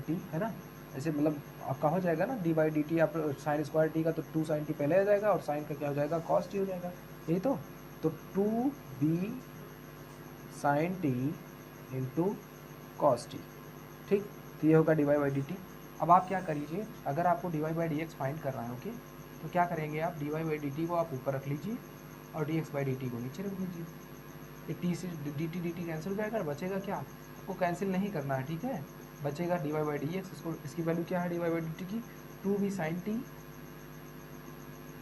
टी है ना, ऐसे मतलब आपका हो जाएगा ना, डी बाई डी टी आप साइन स्क्वायर टी का, तो टू साइन टी पहले आ जाएगा और साइन का क्या हो जाएगा, कॉस टी हो जाएगा, यही तो two b sine t into cos t, ठीक। तो ये होगा d y by d t. अब आप क्या करिए, अगर आपको d y by d x find करना है, ओके, तो क्या करेंगे आप, d y by d t को आप ऊपर रख लीजिए और d x by d t को नीचे रख दीजिए। ये टी से डी टी कैंसिल हो जाएगा, बचेगा क्या, आपको कैंसिल नहीं करना है, ठीक है। बचेगा d y by d x, इसको इसकी वैल्यू क्या है d y by d t की, two b sine t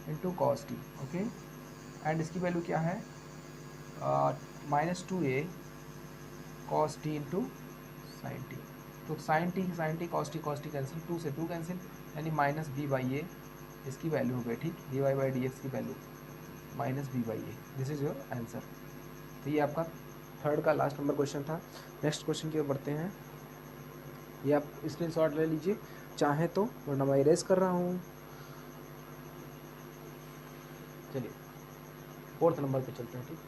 into cos t, okay. And इसकी वैल्यू क्या है, minus two a cos t into sine t. तो sine t cos t cancel, two से टू कैंसिल, यानी minus b by a इसकी value हो गई, ठीक। D y by d x की value minus b by A, this is your answer. तो ये आपका थर्ड का लास्ट नंबर क्वेश्चन था। नेक्स्ट क्वेश्चन की ओर बढ़ते हैं, ये आप स्क्रीनशॉट ले लीजिए चाहे तो, वरना मैं इरेज कर रहा हूँ। चलिए फोर्थ नंबर पे चलते हैं, ठीक।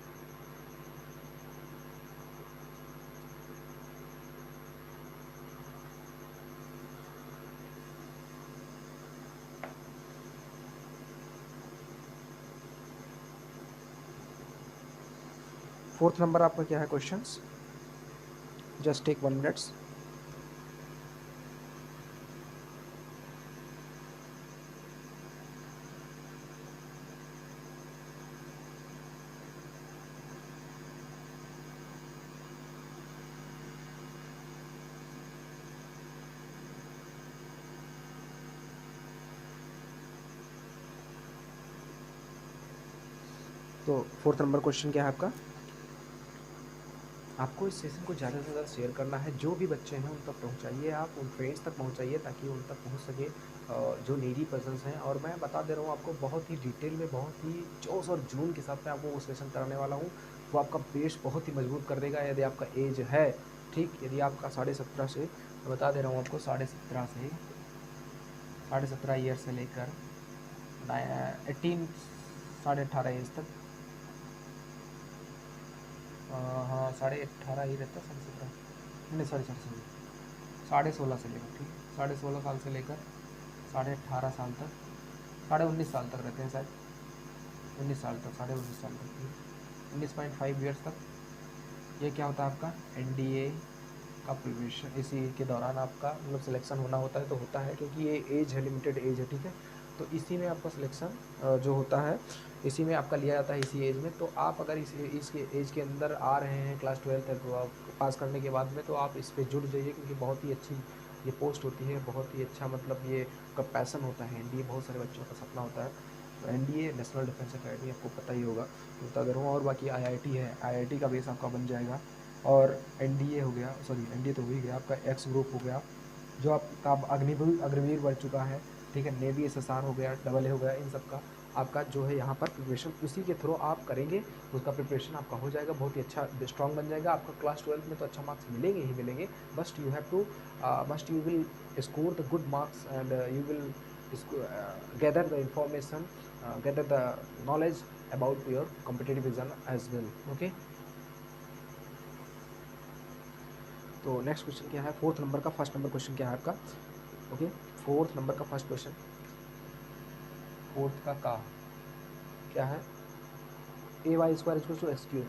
फोर्थ नंबर आपका क्या है क्वेश्चंस, जस्ट टेक 1 मिनट्स। तो फोर्थ नंबर क्वेश्चन क्या है आपका, आपको इस सेशन को ज़्यादा से ज़्यादा शेयर करना है, जो भी बच्चे हैं उन तक पहुंचाइए, आप उन फ्रेंड्स तक पहुंचाइए ताकि उन तक पहुंच सके जो नीडी पर्सन्स हैं। और मैं बता दे रहा हूँ आपको बहुत ही डिटेल में, बहुत ही जोश और जुनून के साथ मैं आपको वो सेशन कराने वाला हूँ, वो आपका बेस बहुत ही मजबूत कर देगा। यदि आपका एज है, ठीक, यदि आपका 17.5 से, मैं बता दे रहा हूँ आपको 17.5 ईयर से लेकर 18 18.5 एज तक, हाँ 18.5 ही रहता है, 17.5 नहीं, सॉरी 16.5 से लेकर, ठीक, 16.5 साल से लेकर 18.5 साल तक, 19.5 साल तक रहते हैं शायद, 19 साल तक, 19.5 साल तक, 19.5 ईयर्स तक। ये क्या होता है आपका एनडीए का प्रिपरेशन, इसी के दौरान आपका मतलब सिलेक्शन होना होता है, तो होता है क्योंकि ये एज है, लिमिटेड एज है, ठीक है। तो इसी में आपका सिलेक्शन जो होता है, इसी में आपका लिया जाता है, इसी एज में। तो आप अगर इसके एज के अंदर आ रहे हैं क्लास 12 तक पास करने के बाद में, तो आप इस पर जुड़ जाइए, क्योंकि बहुत ही अच्छी ये पोस्ट होती है, बहुत ही अच्छा मतलब ये का पैसन होता है, एनडीए बहुत सारे बच्चों का सपना होता है। तो एनडीए नेशनल डिफेंस एकेडमी आपको पता ही होगा, तो बता दे रहा हूँ। और बाकी आईआईटी है, आईआईटी का बेस आपका बन जाएगा। और एनडीए हो गया, सॉरी एनडीए तो हो ही गया आपका, एक्स ग्रुप हो गया जो आपका अग्निवीर बढ़ चुका है, ठीक है। नेवी एसएसआर हो गया, डबल ए हो गया, इन सब का आपका जो है यहाँ पर प्रिपरेशन उसी के थ्रू आप करेंगे, उसका प्रिपरेशन आपका हो जाएगा, बहुत ही अच्छा स्ट्रॉन्ग बन जाएगा आपका। क्लास 12 में तो अच्छा मार्क्स मिलेंगे ही मिलेंगे, must you have to must you will score the good marks and you will gather the information, gather the knowledge about your competitive exam as well, okay। तो नेक्स्ट क्वेश्चन क्या है, fourth number का first number question क्या है आपका, okay. Fourth number का first question, fourth का क्या है, a y square equal to x cube,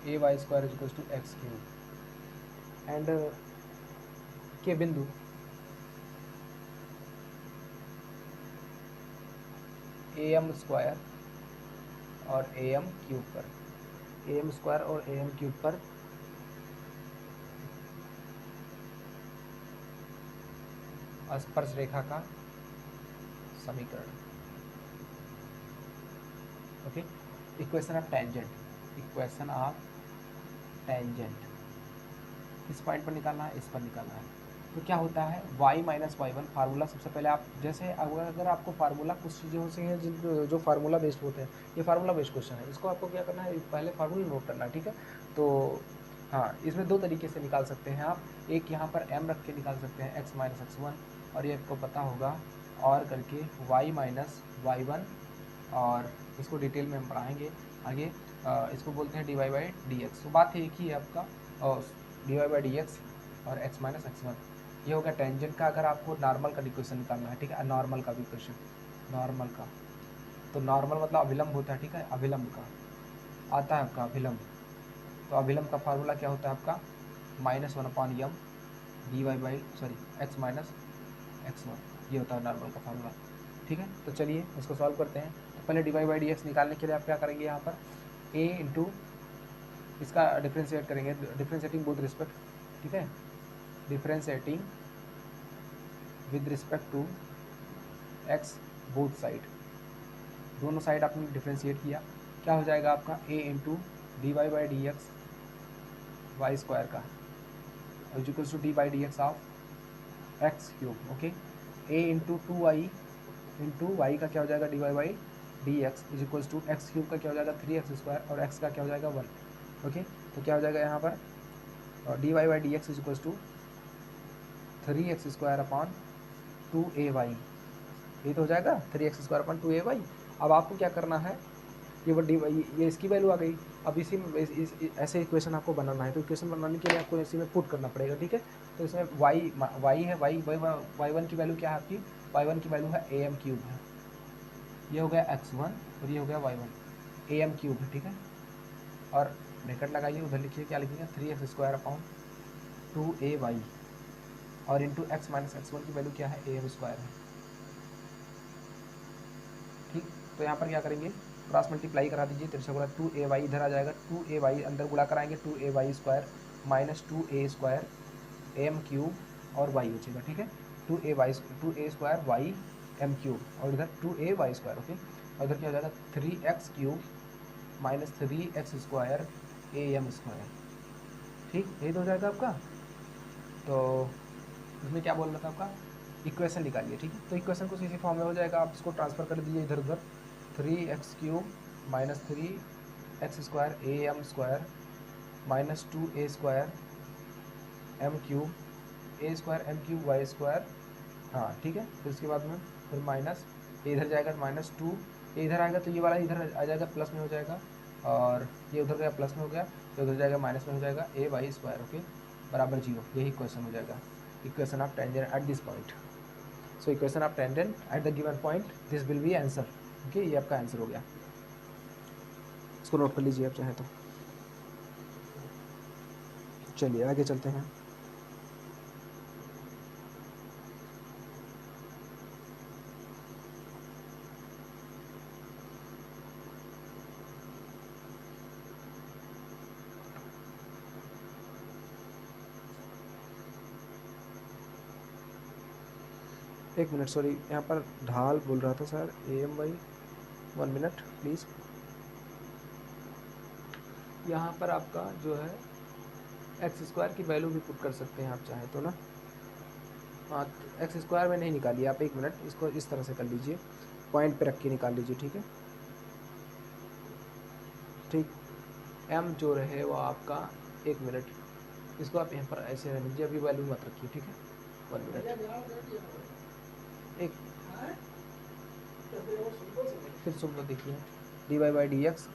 a y square equal to x cube and के बिंदु ए एम स्क्वायर और ए एम क्यूब पर, ए एम स्क्वायर और ए एम क्यूब पर स्पर्श रेखा का समीकरण, okay. Equation of tangent, equation of tangent किस पॉइंट पर निकालना है, इस पर निकालना है। तो क्या होता है y minus y one formula, सबसे पहले आप जैसे अगर आपको फार्मूला कुछ चीज़ें हो सकती हैं जो फार्मूला बेस्ड होते हैं, ये फार्मूला बेस्ड क्वेश्चन है, इसको आपको क्या करना है, पहले फार्मूला नोट करना है, ठीक है। तो हाँ, इसमें दो तरीके से निकाल सकते हैं आप, एक यहाँ पर m रख के निकाल सकते हैं x माइनस एक्स वन, और ये आपको पता होगा और करके y माइनस वाई वन, और इसको डिटेल में हम पढ़ाएंगे आगे। इसको बोलते हैं d y by d x. तो बात एक ही है आपका, और d y by d x और x माइनस एक्स वन, ये हो गया टेंजेंट का। अगर आपको नॉर्मल का इक्वेशन निकालना है, ठीक है, नॉर्मल का भी इक्वेशन, नॉर्मल का, तो नॉर्मल मतलब अभिलंब होता है, ठीक है, अभिलंब का आता है आपका अभिलंब। तो अभिलंब का फार्मूला क्या होता है आपका, minus one upon m d y by sorry x minus x one, ये होता है नॉर्मल का फार्मूला, ठीक है। तो चलिए इसको सॉल्व करते हैं। तो पहले d y by d x निकालने के लिए आप क्या करेंगे, यहाँ पर ए इंटू इसका डिफ्रेंशिएट करेंगे, डिफ्रेंशिएटिंग बोथ रिस्पेक्ट, ठीक है, differentiating with respect to x both side, दोनों साइड आपने डिफ्रेंशिएट किया, क्या हो जाएगा आपका a into d y by d x y square का is equals to d by d x of x cube, okay. A into two y का क्या हो जाएगा, d y by d x is equals to x cube का क्या हो जाएगा, three x square, और एक्स का क्या हो जाएगा, वन, ओके। तो क्या हो जाएगा यहाँ पर d y by d x is equals to three x square upon two a y, ये तो हो जाएगा three x square upon two a y. अब आपको क्या करना है, ये डी वाई, ये इसकी वैल्यू आ गई। अब इसी में ऐसे इक्वेशन आपको बनाना है, तो इक्वेशन बनाने के लिए आपको इसी में पुट करना पड़ेगा, ठीक है। तो इसमें वाई है, वाई वन की वैल्यू क्या है आपकी, वाई वन की वैल्यू है ए एम क्यूब है, ये हो गया एक्स वन और ये हो गया y one, a m cube है, ठीक है। और ब्रैकेट लगाइए, उधर लिखिए क्या लिखेंगे, three x square upon two a y, और into x minus x one की वैल्यू क्या है, ए एम स्क्वायर है, ठीक। तो यहाँ पर क्या करेंगे, क्रॉस मल्टीप्लाई करा दीजिए, तिरछा गुणा टू ए वाई इधर आ जाएगा, टू ए वाई अंदर गुणा कराएंगे, two a y square minus two a square m cube और वाई बचेगा, ठीक है। Two a square y m cube और इधर two a y square, okay. और इधर क्या हो जाएगा, three x cube minus three x square a m square, ठीक, यही तो हो जाएगा आपका। तो इसमें क्या बोल रहा था आपका, इक्वेशन निकालिए, ठीक है। तो इक्वेशन कुछ इसी फॉर्म में हो जाएगा, आप इसको ट्रांसफर कर दीजिए इधर उधर, three x cube minus three x square a m square minus two a square m cube, a square m cube y square, हाँ ठीक है। फिर उसके बाद में फिर माइनस ए इधर जाएगा, माइनस टू ए इधर आएगा, तो ये वाला इधर आ जाएगा, प्लस में हो जाएगा, और ये उधर गया प्लस में हो गया, तो उधर जाएगा माइनस में हो जाएगा, ए वाई स्क्वायर, ओके, बराबर जीरो, यही क्वेश्चन हो जाएगा, equation of tangent at this point. So equation of tangent at the given point, this will be answer, okay, ये आपका आंसर हो गया, इसको नोट कर लीजिए आप चाहे तो। चलिए आगे चलते हैं। एक मिनट, सॉरी, यहाँ पर ढाल बोल रहा था सर, AMY, 1 मिनट प्लीज़। यहाँ पर आपका जो है एक्स स्क्वायर की वैल्यू भी पुट कर सकते हैं आप चाहें तो ना। हाँ, एक्स स्क्वायर में नहीं निकालिए आप, 1 मिनट, इसको इस तरह से कर लीजिए, पॉइंट पे रख के निकाल लीजिए, ठीक है। ठीक, m जो रहे वो आपका, 1 मिनट, इसको आप यहाँ पर ऐसे रख लीजिए, अभी वैल्यू मत रखिए, ठीक है। 1 मिनट, एक फिर सुन लो, देखिए, dy/dx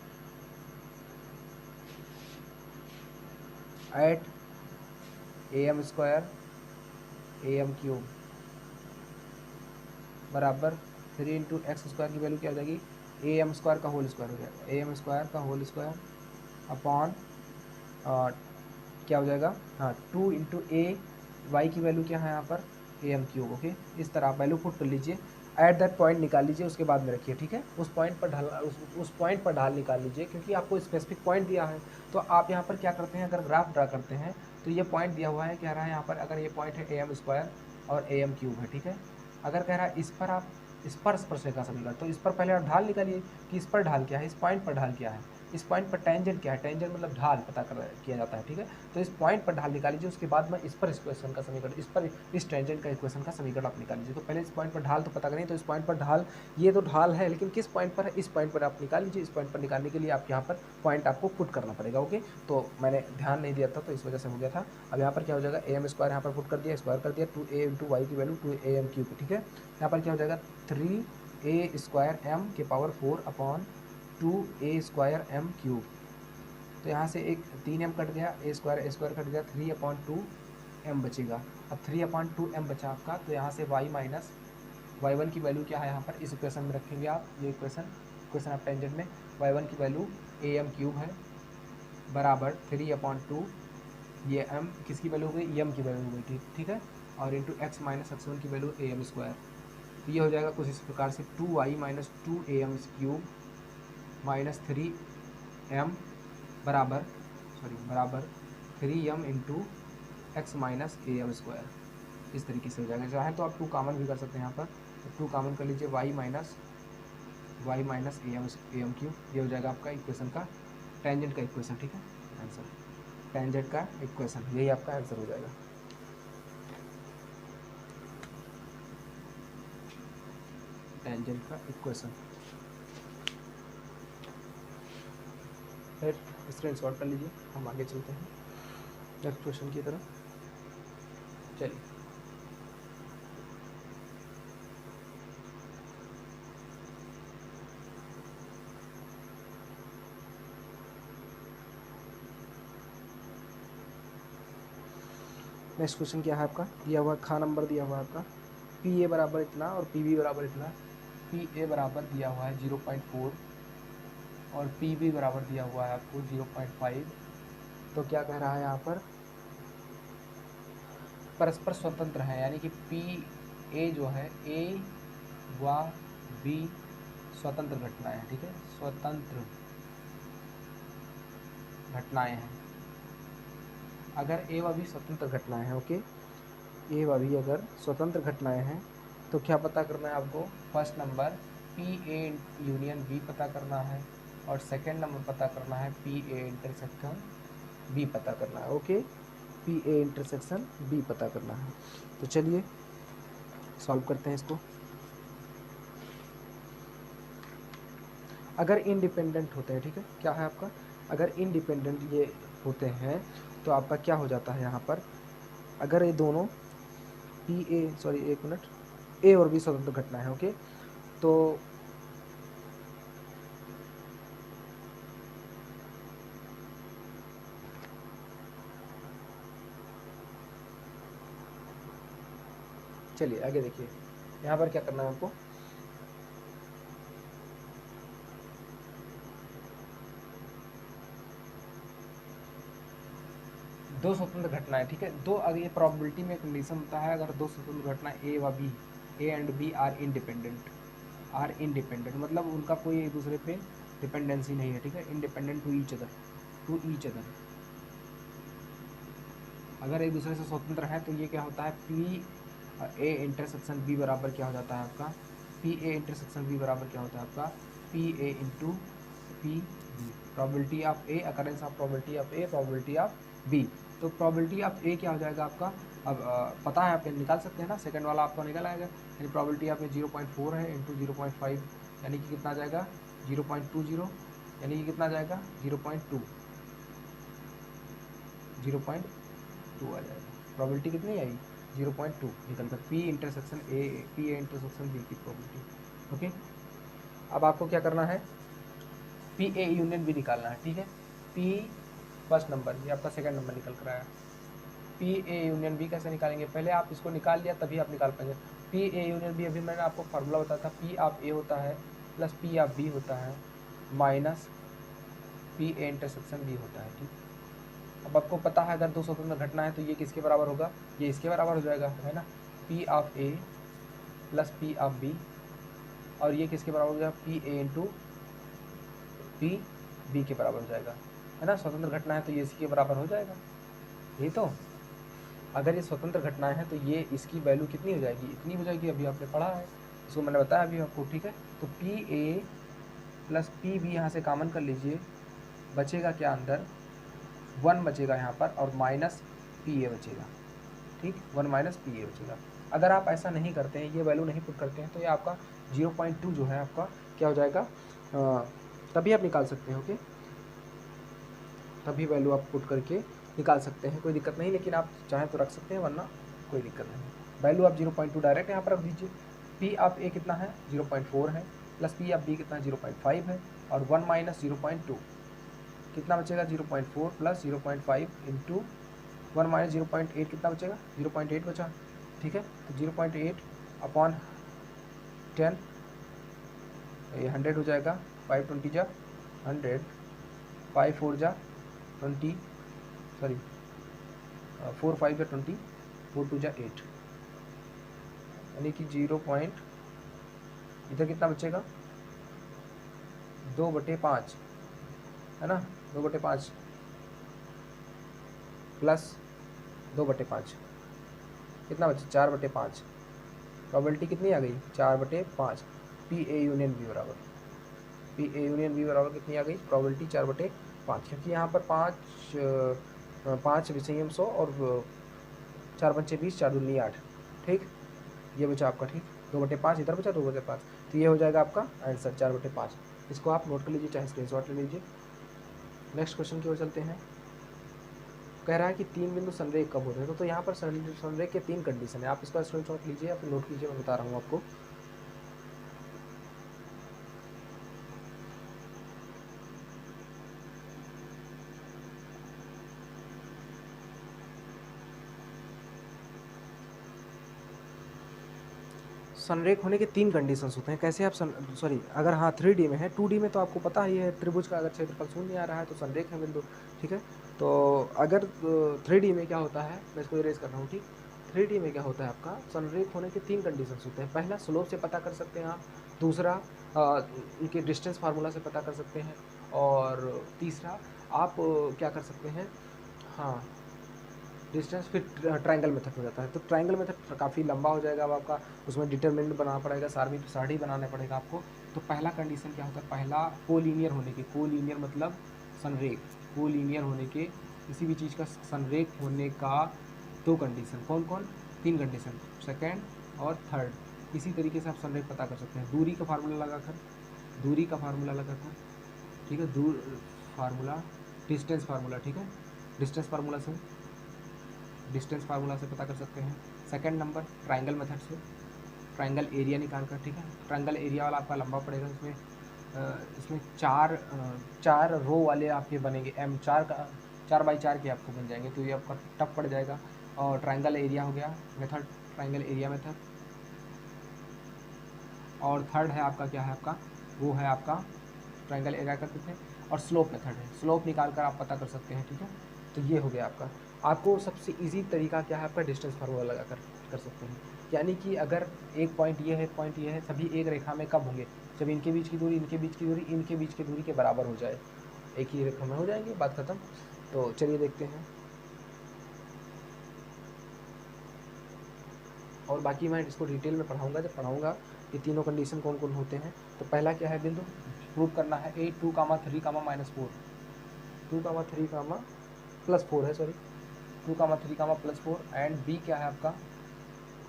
at am square am cube बराबर 3 इंटू एक्स स्क्वायर की वैल्यू क्या हो जाएगी, am स्क्वायर का होल स्क्वायर हो जाएगा, am स्क्वायर का होल स्क्वायर अपॉन क्या हो जाएगा, हाँ, 2 इंटू ए, वाई की वैल्यू क्या है यहाँ पर, am क्यूब। ओके, इस तरह आप वैल्यू पुट कर लीजिए, एट दैट पॉइंट निकाल लीजिए, उसके बाद में रखिए, ठीक है। उस पॉइंट पर ढाल, उस पॉइंट पर ढाल निकाल लीजिए, क्योंकि आपको स्पेसिफिक पॉइंट दिया है। तो आप यहाँ पर क्या करते हैं, अगर ग्राफ ड्रा करते हैं तो ये पॉइंट दिया हुआ है, कह रहा है यहाँ पर, अगर ये पॉइंट है am स्क्वायर और am क्यूब है, ठीक है। अगर कह रहा है इस पर आप स्पर्श का समीकरण, तो इस पर पहले आप ढाल निकालिए कि इस पर ढाल क्या है, इस पॉइंट पर ढाल क्या है, इस पॉइंट पर टेंजेंट क्या है, टेंजेंट मतलब ढाल पता किया जाता है, ठीक है। तो इस पॉइंट पर ढाल निकाल लीजिए, उसके बाद में इस पर इक्वेशन का समीकरण, इस पर इस टेंजेंट का इक्वेशन का समीकरण आप निकाल लीजिए। तो पहले इस पॉइंट पर ढाल तो पता करें, तो इस पॉइंट पर ढाल, ये तो ढाल है, लेकिन किस पॉइंट पर है, इस पॉइंट पर आप निकाल लीजिए। इस पॉइंट पर निकालने के लिए आप यहाँ पर पॉइंट आपको पुट करना पड़ेगा। ओके, तो मैंने ध्यान नहीं दिया था तो इस वजह से हो गया था। अब यहाँ पर क्या हो जाएगा, am स्क्वायर यहाँ पर पुट कर दिया, स्क्वायर कर दिया, 2a इंटू वाई की वैल्यू 2am क्यूब, ठीक है। यहाँ पर क्या हो जाएगा, 3a स्क्वायर m के power 4 upon 2a square m cube. तो यहाँ से एक 3m कट गया, a स्क्वायर कट गया, 3/2m बचेगा। अब 3/2m बचा आपका, तो यहाँ से y माइनस y1 की वैल्यू क्या है, यहाँ पर इस इक्वेशन में रखेंगे आप, ये इक्वेशन आप टेंजेंट में, y1 की वैल्यू am क्यूब है बराबर 3/2, ये m किसकी वैल्यू हो गई, m की वैल्यू हो गई, ठीक है, और इंटू x माइनस x1 की वैल्यू am स्क्वायर। तो ये हो जाएगा कुछ इस प्रकार से, 2y minus 2am cube minus 3m बराबर 3m into x minus am square. इस तरीके से हो जाएगा। चाहे तो आप 2 कॉमन भी कर सकते हैं यहाँ पर, तो 2 कॉमन कर लीजिए, y माइनस am क्यूब, ये हो जाएगा आपका इक्वेशन का टेंजेंट का इक्वेशन, ठीक है, आंसर टेंजेंट का इक्वेशन, यही आपका आंसर हो जाएगा। टेंजेंट का इक्वेशन, फिर स्क्रीन शॉट कर लीजिए, हम आगे चलते हैं नेक्स्ट क्वेश्चन की तरफ। चलिए, नेक्स्ट क्वेश्चन क्या है आपका, दिया हुआ खा नंबर दिया हुआ है आपका, PA बराबर इतना और PB बराबर इतना। PA बराबर दिया हुआ है 0.4 और PB बराबर दिया हुआ है आपको 0.5। तो क्या कह रहा है यहाँ पर, परस्पर स्वतंत्र है, यानी कि PA जो है, A व B स्वतंत्र घटनाएं हैं, ठीक है, स्वतंत्र घटनाएं हैं। अगर A व B स्वतंत्र घटनाएं हैं, ओके, A व B अगर स्वतंत्र घटनाएं हैं, तो क्या पता करना है आपको, first number PA union B पता करना है, और सेकेंड नंबर पता करना है PA इंटरसेक्शन B पता करना है। ओके, PA इंटरसेक्शन B पता करना है। तो चलिए सॉल्व करते हैं इसको। अगर इंडिपेंडेंट होते हैं, ठीक है, क्या है आपका, अगर इंडिपेंडेंट ये होते हैं तो आपका क्या हो जाता है यहाँ पर, अगर ये दोनों एक मिनट, A और B स्वतंत्र घटना है, ओके, तो चलिए आगे देखिए, यहाँ पर क्या करना है आपको, दो स्वतंत्र घटनाएं, ठीक है, दो, अगर ये प्रोबेबिलिटी में कंडीशन होता है, अगर दो स्वतंत्र घटनाएं A व B, A and B are independent, मतलब उनका कोई एक दूसरे पे डिपेंडेंसी नहीं है, ठीक है, इंडिपेंडेंट टू ईच अदर, अगर एक दूसरे से स्वतंत्र है तो ये क्या होता है, ए इंटरसेक्शन बी बराबर क्या हो जाता है आपका, पी ए इंटरसेक्शन बी बराबर क्या होता है आपका, P A into P B, probability of A occurrence of probability of A probability of B. तो प्रॉबिलिटी ऑफ ए क्या हो जाएगा आपका, अब पता है आप निकाल सकते हैं ना, सेकंड वाला आपको निकल आएगा, यानी प्रॉबिलिटी ऑफ ए 0.4 है इंटू 0.5 यानी कि कितना आ जाएगा 0.20, यानी कि कितना आ जाएगा 0.2 आ जाएगा। प्रॉबिलिटी कितनी आई 0.2 निकल कर, P intersection A P A intersection B की प्रॉबिलिटी। ओके, अब आपको क्या करना है, पी ए यूनियन बी निकालना है, ठीक है। पी फर्स्ट नंबर, ये आपका सेकंड नंबर निकल कर आया। पी ए यूनियन बी कैसे निकालेंगे, पहले आप इसको निकाल लिया तभी आप निकाल पाएंगे। पी ए यूनियन बी अभी मैंने आपको फार्मूला बताया था, पी ऑफ ए होता है प्लस पी ऑफ बी होता है minus P A intersection B होता है, ठीक। अब आपको पता है अगर दो स्वतंत्र घटना है तो ये किसके बराबर होगा, ये इसके बराबर हो जाएगा, है ना, P of A plus P of B, और ये किसके बराबर हो जाएगा, P A into P B के बराबर हो जाएगा, है ना। स्वतंत्र घटना है तो ये इसके बराबर हो जाएगा, यही तो। अगर ये स्वतंत्र घटनाएं हैं तो ये इसकी वैल्यू कितनी हो जाएगी, इतनी हो जाएगी, अभी आपने पढ़ा है, इसको मैंने बताया अभी आपको, ठीक है। तो P A plus P B यहाँ से कॉमन कर लीजिए, बचेगा क्या अंदर 1 बचेगा यहाँ पर, और माइनस पी ए बचेगा, ठीक, 1 माइनस पी ए बचेगा। अगर आप ऐसा नहीं करते हैं, ये वैल्यू नहीं पुट करते हैं, तो ये आपका 0.2 जो है आपका क्या हो जाएगा, तभी आप निकाल सकते हैं। ओके, तभी वैल्यू आप पुट करके निकाल सकते हैं, कोई दिक्कत नहीं, लेकिन आप चाहें तो रख सकते हैं, वरना कोई दिक्कत नहीं। वैल्यू आप 0.2 डायरेक्ट यहाँ पर रख दीजिए। पी ऑफ ए कितना है 0.4 है, प्लस पी ऑफ बी कितना है 0.5 है, और 1 माइनस 0.2 कितना बचेगा 0.4 प्लस 0.5 इंटू 1 माइनस 0.8 कितना बचेगा 0.8 बचा, ठीक है। तो 0.8 अपॉन 10 ये 100 हो जाएगा, 5 20 जा 100, 5 4 जा 20, सॉरी 4 5 या 20, 4 2 जा 8, यानी कि 0 पॉइंट इधर कितना बचेगा 2/5, है ना, 2/5 प्लस 2/5 कितना बचे 4/5, प्रोबेबिलिटी कितनी आ गई 4/5, पी ए यूनियन बी बराबर, पी ए यूनियन बी बराबर कितनी आ गई प्रोबेबिलिटी 4/5, क्योंकि यहाँ पर 5 विषयम 100 और 4 पंचे 20, 4 दूनी 8, ठीक, ये बचा आपका, ठीक, 2/5 इधर बचा 2/5, तो ये हो जाएगा आपका आंसर 4/5। इसको आप नोट कर लीजिए, चाहे स्क्रीनशॉट ले लीजिए। नेक्स्ट क्वेश्चन की ओर चलते हैं। कह रहा है कि 3 बिंदु संरेख कब होते हैं, तो यहाँ पर संरेख के 3 कंडीशन है, आप इसका स्क्रीनशॉट लीजिए या फिर नोट कीजिए, मैं बता रहा हूँ आपको। संरेख होने के 3 कंडीशंस होते हैं, कैसे आप सॉरी अगर हाँ 3D में है, 2D में तो आपको पता ही है, त्रिभुज का अगर क्षेत्रफल शून्य आ रहा है तो संरेख है बिंदु, ठीक है। तो अगर 3D में क्या होता है, मैं इसको इरेज कर रहा हूँ, ठीक, 3D में क्या होता है आपका संरेख होने के 3 कंडीशंस होते हैं। पहला स्लोप से पता कर सकते हैं आप, दूसरा इनके डिस्टेंस फार्मूला से पता कर सकते हैं, और तीसरा आप क्या कर सकते हैं, हाँ डिस्टेंस, फिर ट्रायंगल मेथड हो जाता है। तो ट्रायंगल मेथड काफ़ी लंबा हो जाएगा, अब आपका उसमें डिटरमिनेंट बनाना पड़ेगा, सारणी बनाना पड़ेगा आपको। तो पहला कंडीशन क्या होता है, पहला कोलीनियर होने के, कोलीनियर मतलब संरेख, कोलीनियर होने के किसी भी चीज़ का संरेख होने का 2 कंडीशन, कौन कौन 3 कंडीशन, सेकेंड और थर्ड। इसी तरीके से आप संरेख पता कर सकते हैं, दूरी का फार्मूला लगाकर, दूरी का फार्मूला लगाकर, ठीक है, दूर फार्मूला डिस्टेंस फार्मूला, ठीक है, डिस्टेंस फार्मूला से, डिस्टेंस फार्मूला से पता कर सकते हैं। सेकंड नंबर ट्रायंगल मेथड से, ट्रायंगल एरिया निकाल कर, ठीक है, ट्रायंगल एरिया वाला आपका लंबा पड़ेगा, इसमें 4 रो वाले आपके बनेंगे, M4 का 4x4 के आपको बन जाएंगे, तो ये आपका टफ पड़ जाएगा। और ट्रायंगल एरिया हो गया मेथड, ट्रायंगल एरिया मेथड। और थर्ड है आपका क्या है आपका, वो है आपका ट्रायंगल एरिया कर सकते हैं, और स्लोप मेथड है, स्लोप निकाल कर आप पता कर सकते हैं, ठीक है। तो ये हो गया आपका। आपको सबसे इजी तरीका क्या है आपका, डिस्टेंस फार्मूला लगा कर सकते हैं, यानी कि अगर एक पॉइंट ये है, एक पॉइंट ये है, सभी एक रेखा में कब होंगे, जब इनके बीच की दूरी, इनके बीच की दूरी, इनके बीच की दूरी के बराबर हो जाए, एक ही रेखा में हो जाएंगे, बात खत्म। तो चलिए देखते हैं। और बाकी मैं इसको डिटेल में पढ़ाऊँगा, जब पढ़ाऊँगा कि तीनों कंडीशन कौन कौन होते हैं। तो पहला क्या है बिंदु, प्रूव करना है ए 2, 3, -4, 2, 3, +4 है, सॉरी 2, 3, +4। एंड बी क्या है आपका,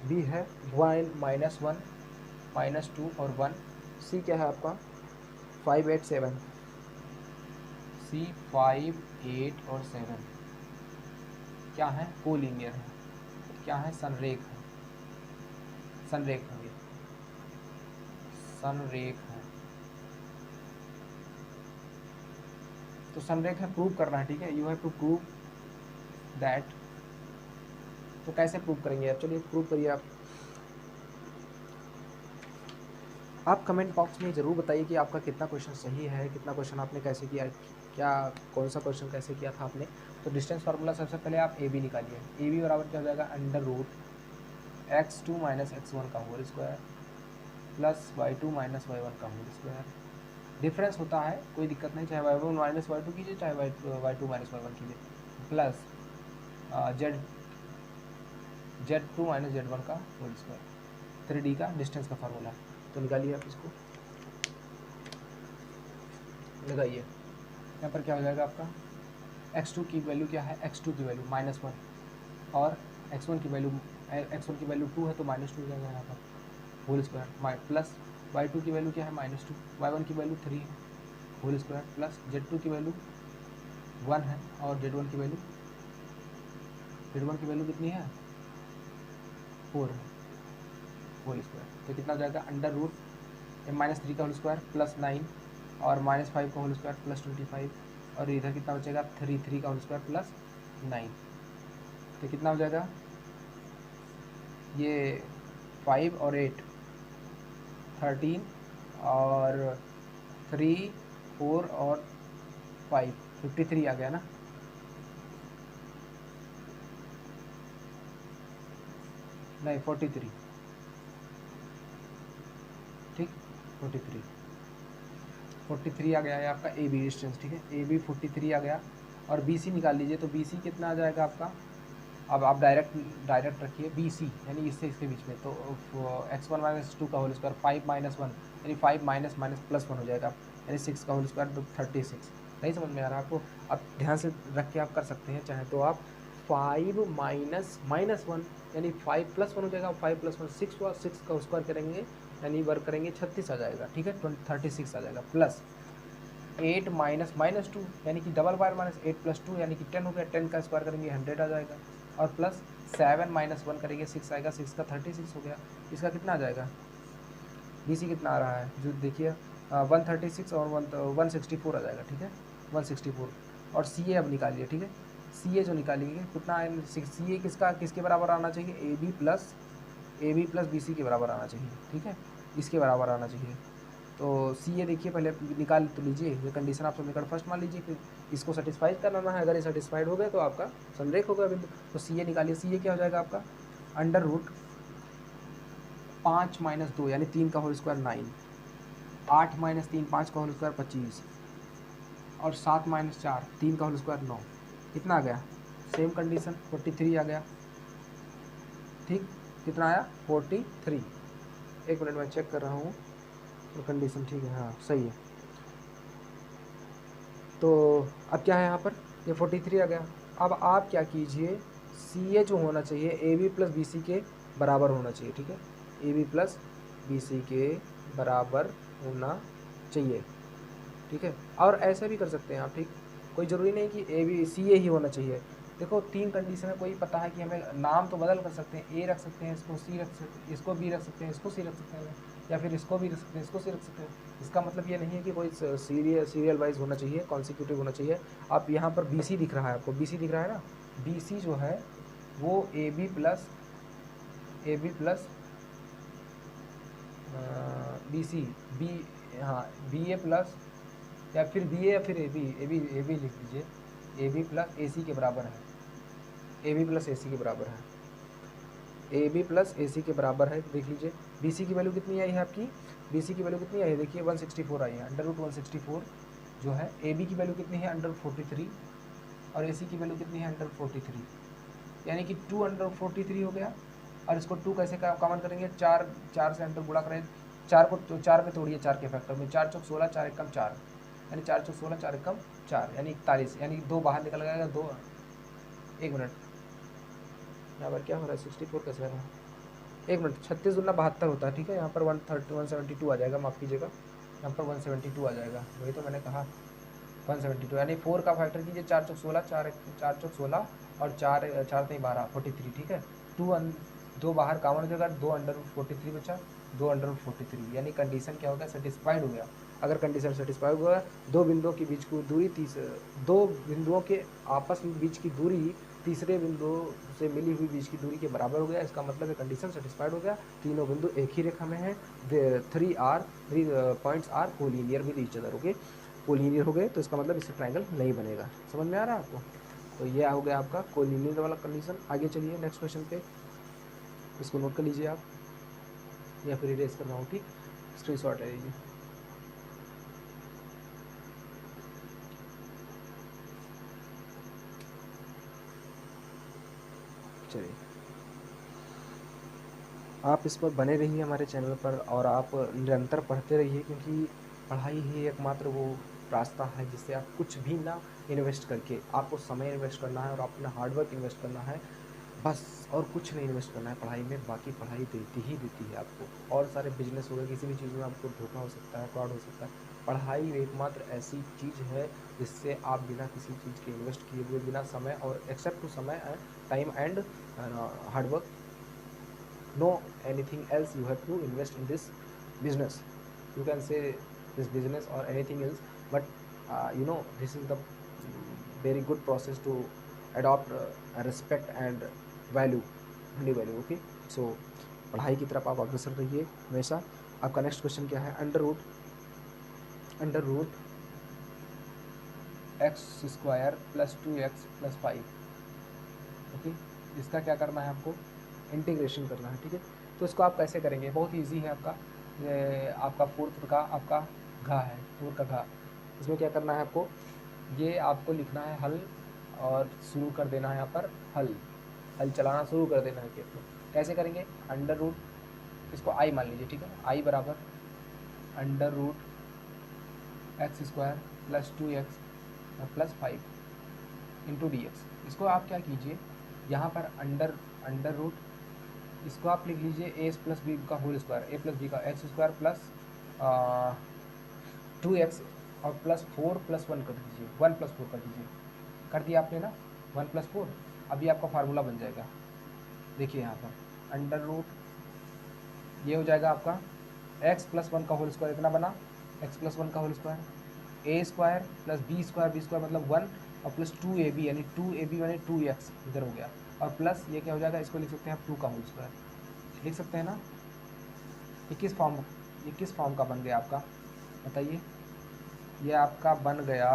बी है 1, -1, -2 और 1। सी क्या है आपका 5, 8, 7, सी 5, 8 और 7 क्या है, कोलिनियर है, क्या है, संरेख है, संरेख है, ये संरेख है। तो संरेख है, प्रूव करना है, ठीक है, you have to prove that. तो कैसे प्रूव करेंगे आप, चलिए प्रूव करिए आप कमेंट बॉक्स में ज़रूर बताइए कि आपका कितना क्वेश्चन सही है, कितना क्वेश्चन आपने कैसे किया, क्या कौन सा क्वेश्चन कैसे किया था आपने। तो डिस्टेंस फार्मूला सबसे पहले आप ए बी निकालिए, ए बी बराबर क्या हो जाएगा, √x2 - x1 का whole square plus y2 - y1 का होल स्क्वायर। डिफरेंस होता है, कोई दिक्कत नहीं, चाहे y1 - y2 कीजिए, चाहे y2 - y1 कीजिए, प्लस z2 - z1 का होल स्क्वायर, 3D का डिस्टेंस का फार्मूला। तो निकालिए आप इसको, लगाइए। यहाँ पर क्या हो जाएगा आपका, x2 की वैल्यू क्या है, x2 की वैल्यू -1 और x1 की वैल्यू 2 है तो -2 हो जाएगा यहाँ पर होल स्क्वायर, प्लस y2 की वैल्यू क्या है, -2, y1 की वैल्यू 3 है होल स्क्वायर, प्लस z2 की वैल्यू 1 है और z1 की वैल्यू कितनी है, 4 है होल स्क्वायर। तो कितना हो जाएगा, √(-3) का होल स्क्वायर प्लस 9 और -5 का होल स्क्वायर प्लस 25 और इधर कितना बचेगा, 3 का होल स्क्वायर प्लस 9। तो कितना हो जाएगा, ये 5 और 8 13 और 3 4 और 5 53 आ गया ना, नहीं 43, ठीक 43 आ गया है आपका ए बी डिस्टेंस, ठीक है, ए बी 43 आ गया। और बी सी निकाल लीजिए, तो बी सी कितना आ जाएगा आपका, अब आप डायरेक्ट रखिए बी सी यानी इससे इसके बीच में, तो x1 - 2 का होल स्क्वायर 5 - 1 यानी 5 माइनस +1 हो जाएगा, यानी 6 का होल स्क्वायर तो 36। नहीं समझ में आ रहा आपको, आप ध्यान से रख के आप कर सकते हैं, चाहे तो आप 5 -1 यानी 5 + 1 हो जाएगा, 5 + 1 6 हुआ, 6 का स्क्वायर करेंगे यानी वर्क करेंगे 36 आ जाएगा, ठीक है 36 आ जाएगा, प्लस 8 -2 यानी कि डबल बार -8 + 2 यानी कि 10 हो गया, 10 का स्क्वायर करेंगे 100 आ जाएगा, और प्लस 7 - 1 करेंगे 6 आएगा, 6 का 36 हो गया। इसका कितना आ जाएगा, बी सी कितना आ रहा है, जो देखिए 136 और 164 आ जाएगा, ठीक है 164। और सी ए अब निकालिए, ठीक है, सी ए जो निकालिए कितना है, सी ए किसके बराबर आना चाहिए, A B plus B C के बराबर आना चाहिए, ठीक है, इसके बराबर आना चाहिए। तो सी ए देखिए पहले निकाल तो लीजिए, ये कंडीशन आप समीकरण फर्स्ट मान लीजिए, फिर इसको सेटिस्फाई करना है, अगर ये सेटिस्फाइड हो गए तो आपका संरेख होगा बिंदु। तो सी ए निकालिए, सी ए क्या हो जाएगा आपका, √5 - 2 यानी 3 का होल स्क्वायर 9, 8 - 3 5 का होल स्क्वायर 25 और 7 - 4 3 का होल स्क्वायर 9, कितना आ गया, सेम कंडीशन 43 आ गया, ठीक, कितना आया 43। एक मिनट में चेक कर रहा हूँ, तो कंडीशन ठीक है, हाँ सही है। तो अब क्या है यहाँ पर, ये 43 आ गया। अब आप क्या कीजिए, सी ए जो होना चाहिए A B plus B C के बराबर होना चाहिए, ठीक है, A B plus B C के बराबर होना चाहिए, ठीक है। और ऐसा भी कर सकते हैं आप, ठीक, कोई ज़रूरी नहीं कि ए बी सी ए ही होना चाहिए। देखो 3 कंडीशन है, कोई पता है कि हमें नाम तो बदल कर सकते हैं, ए रख सकते हैं, इसको सी रख सकते हैं, इसको बी रख सकते हैं, इसको सी रख सकते हैं, या फिर इसको भी रख सकते हैं, इसको सी रख सकते हैं। इसका मतलब ये नहीं है कि कोई सीरियल वाइज होना चाहिए, कॉन्सिक्यूटिव होना चाहिए। आप यहाँ पर बी सी दिख रहा है, आपको बी सी दिख रहा है ना, बी सी जो है वो A B plus B C B, हाँ बी ए प्लस या फिर बी ए या फिर ए बी लिख लीजिए, ए बी प्लस ए सी के बराबर है, ए बी प्लस ए सी के बराबर है, ए बी प्लस ए सी के बराबर है। देख लीजिए बी सी की वैल्यू कितनी आई है आपकी, बी सी की वैल्यू कितनी आई है, देखिए 164 आई है, √164 जो है। ए बी की वैल्यू कितनी है, √43 और ए सी की वैल्यू कितनी है, √43 यानी कि 243 हो गया। और इसको 2 कैसे कॉमन करेंगे, 4 से अंदर गुणा करें, 4 को तो 4 में तोड़िए 4 के फैक्टर में, 4 चौक 16, 4 एकम 4, यानी 4 चौक 16, 4 एकम 4 यानी 41, यानी 2 बाहर निकल जाएगा, 2 1 मिनट यहाँ पर क्या हो रहा है, 64 कैसे आ रहा है, 1 मिनट, 36 दूना 72 होता है, ठीक है, यहाँ पर 172 आ जाएगा, माफ़ कीजिएगा, यहाँ पर 172 आ जाएगा, वही तो मैंने कहा 172, यानी 4 का फैक्टर कीजिए, 4 चौक 16, 4 चौक 16 और 4 4 3 12 43, ठीक है, 2 बाहर कॉमन हो जाएगा, 2 अंडर रूट 43 बचा, 2 अंडर रूट 43, यानी कंडीशन क्या हो गया, सेटिस्फाइड हो गया। अगर कंडीशन सेटिस्फाइड हो गया, दो बिंदुओं के बीच की दूरी दो बिंदुओं के आपस में बीच की दूरी तीसरे बिंदु से मिली हुई बीच की दूरी के बराबर हो गया, इसका मतलब है कंडीशन सेटिस्फाइड हो गया, तीनों बिंदु एक ही रेखा में है, 3 points are collinear with each other, okay, collinear हो गए, तो इसका मतलब इससे ट्रायंगल नहीं बनेगा, समझ में आ रहा है आपको। तो ये हो गया आपका कोलिनियर वाला कंडीशन। आगे चलिए नेक्स्ट क्वेश्चन पे, इसको नोट कर लीजिए आप या फिर इरेज कर रहा हूँ, ठीक, स्क्रीनशॉट ले लीजिए। चलिए आप इस पर बने रहिए हमारे चैनल पर, और आप निरंतर पढ़ते रहिए, क्योंकि पढ़ाई ही एकमात्र वो रास्ता है जिससे आप कुछ भी ना इन्वेस्ट करके, आपको समय इन्वेस्ट करना है और अपना हार्डवर्क इन्वेस्ट करना है बस, और कुछ नहीं इन्वेस्ट करना है पढ़ाई में, बाकी पढ़ाई देती ही देती है आपको। और सारे बिजनेस हो गए, किसी भी चीज़ में आपको धोखा हो सकता है, फ्रॉड हो सकता है, पढ़ाई एकमात्र ऐसी चीज़ है जिससे आप बिना किसी चीज़ के इन्वेस्ट किए हुए, बिना समय और एक्सेप्ट टू समय time and hard work, no anything else you have to invest in this business, you can say this business or anything else, but this is the very good process to adopt respect and value, money value, okay, so पढ़ाई की तरफ आप अग्रसर रहिए हमेशा। आपका next question क्या है, under root x square plus 2x plus 5, okay, इसका क्या करना है आपको, इंटीग्रेशन करना है, ठीक है। तो इसको आप कैसे करेंगे, बहुत ईजी है आपका, ये आपका पूर्व का आपका घा है, पूर्व का घा, इसमें क्या करना है आपको, ये आपको लिखना है हल और शुरू कर देना है यहाँ पर हल चलाना शुरू कर देना है खेत में। कैसे करेंगे, अंडर रूट, इसको आई मान लीजिए, ठीक है, आई बराबर under root x square plus 2x plus 5 into d x. इसको आप क्या कीजिए, यहाँ पर अंडर रूट, इसको आप लिख लीजिए ए प्लस बी का होल स्क्वायर, ए प्लस बी का एक्स स्क्वायर प्लस 2x और प्लस 4 प्लस 1 कर दीजिए, 1 प्लस 4 कर दीजिए, कर दिया आपने ना, 1 प्लस 4, अभी आपका फार्मूला बन जाएगा, देखिए यहाँ पर अंडर रूट, ये हो जाएगा आपका x प्लस 1 का होल स्क्वायर, इतना बना, x प्लस 1 का होल स्क्वायर, ए स्क्वायर प्लस बी स्क्वायर मतलब 1 और प्लस 2ab यानी 2ab यानी 2x इधर हो गया, और प्लस ये क्या हो जाएगा, इसको लिख सकते हैं आप 2 का होल स्क्वायर, लिख सकते हैं ना। ये किस फॉर्म का बन गया आपका, बताइए, ये आपका बन गया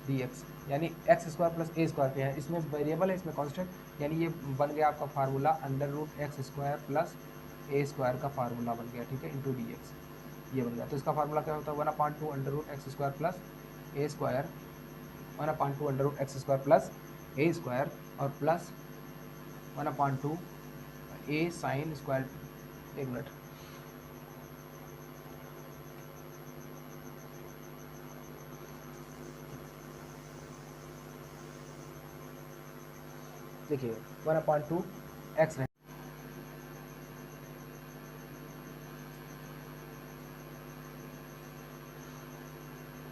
dx, यानी x square plus a square पे है, इसमें वेरिएबल है, इसमें कांस्टेंट, यानी ये बन गया आपका formula under root x square plus a square का फार्मूला बन गया, ठीक है, इंटू डी एक्स, ये बन गया। तो इसका फार्मूला क्या होता है, 1/2 under root x square plus a square, 1/2 under root x square plus a square और प्लस 1/2 ए साइन स्क्वायर, एक मिनट, देखिए 1/2 एक्स है,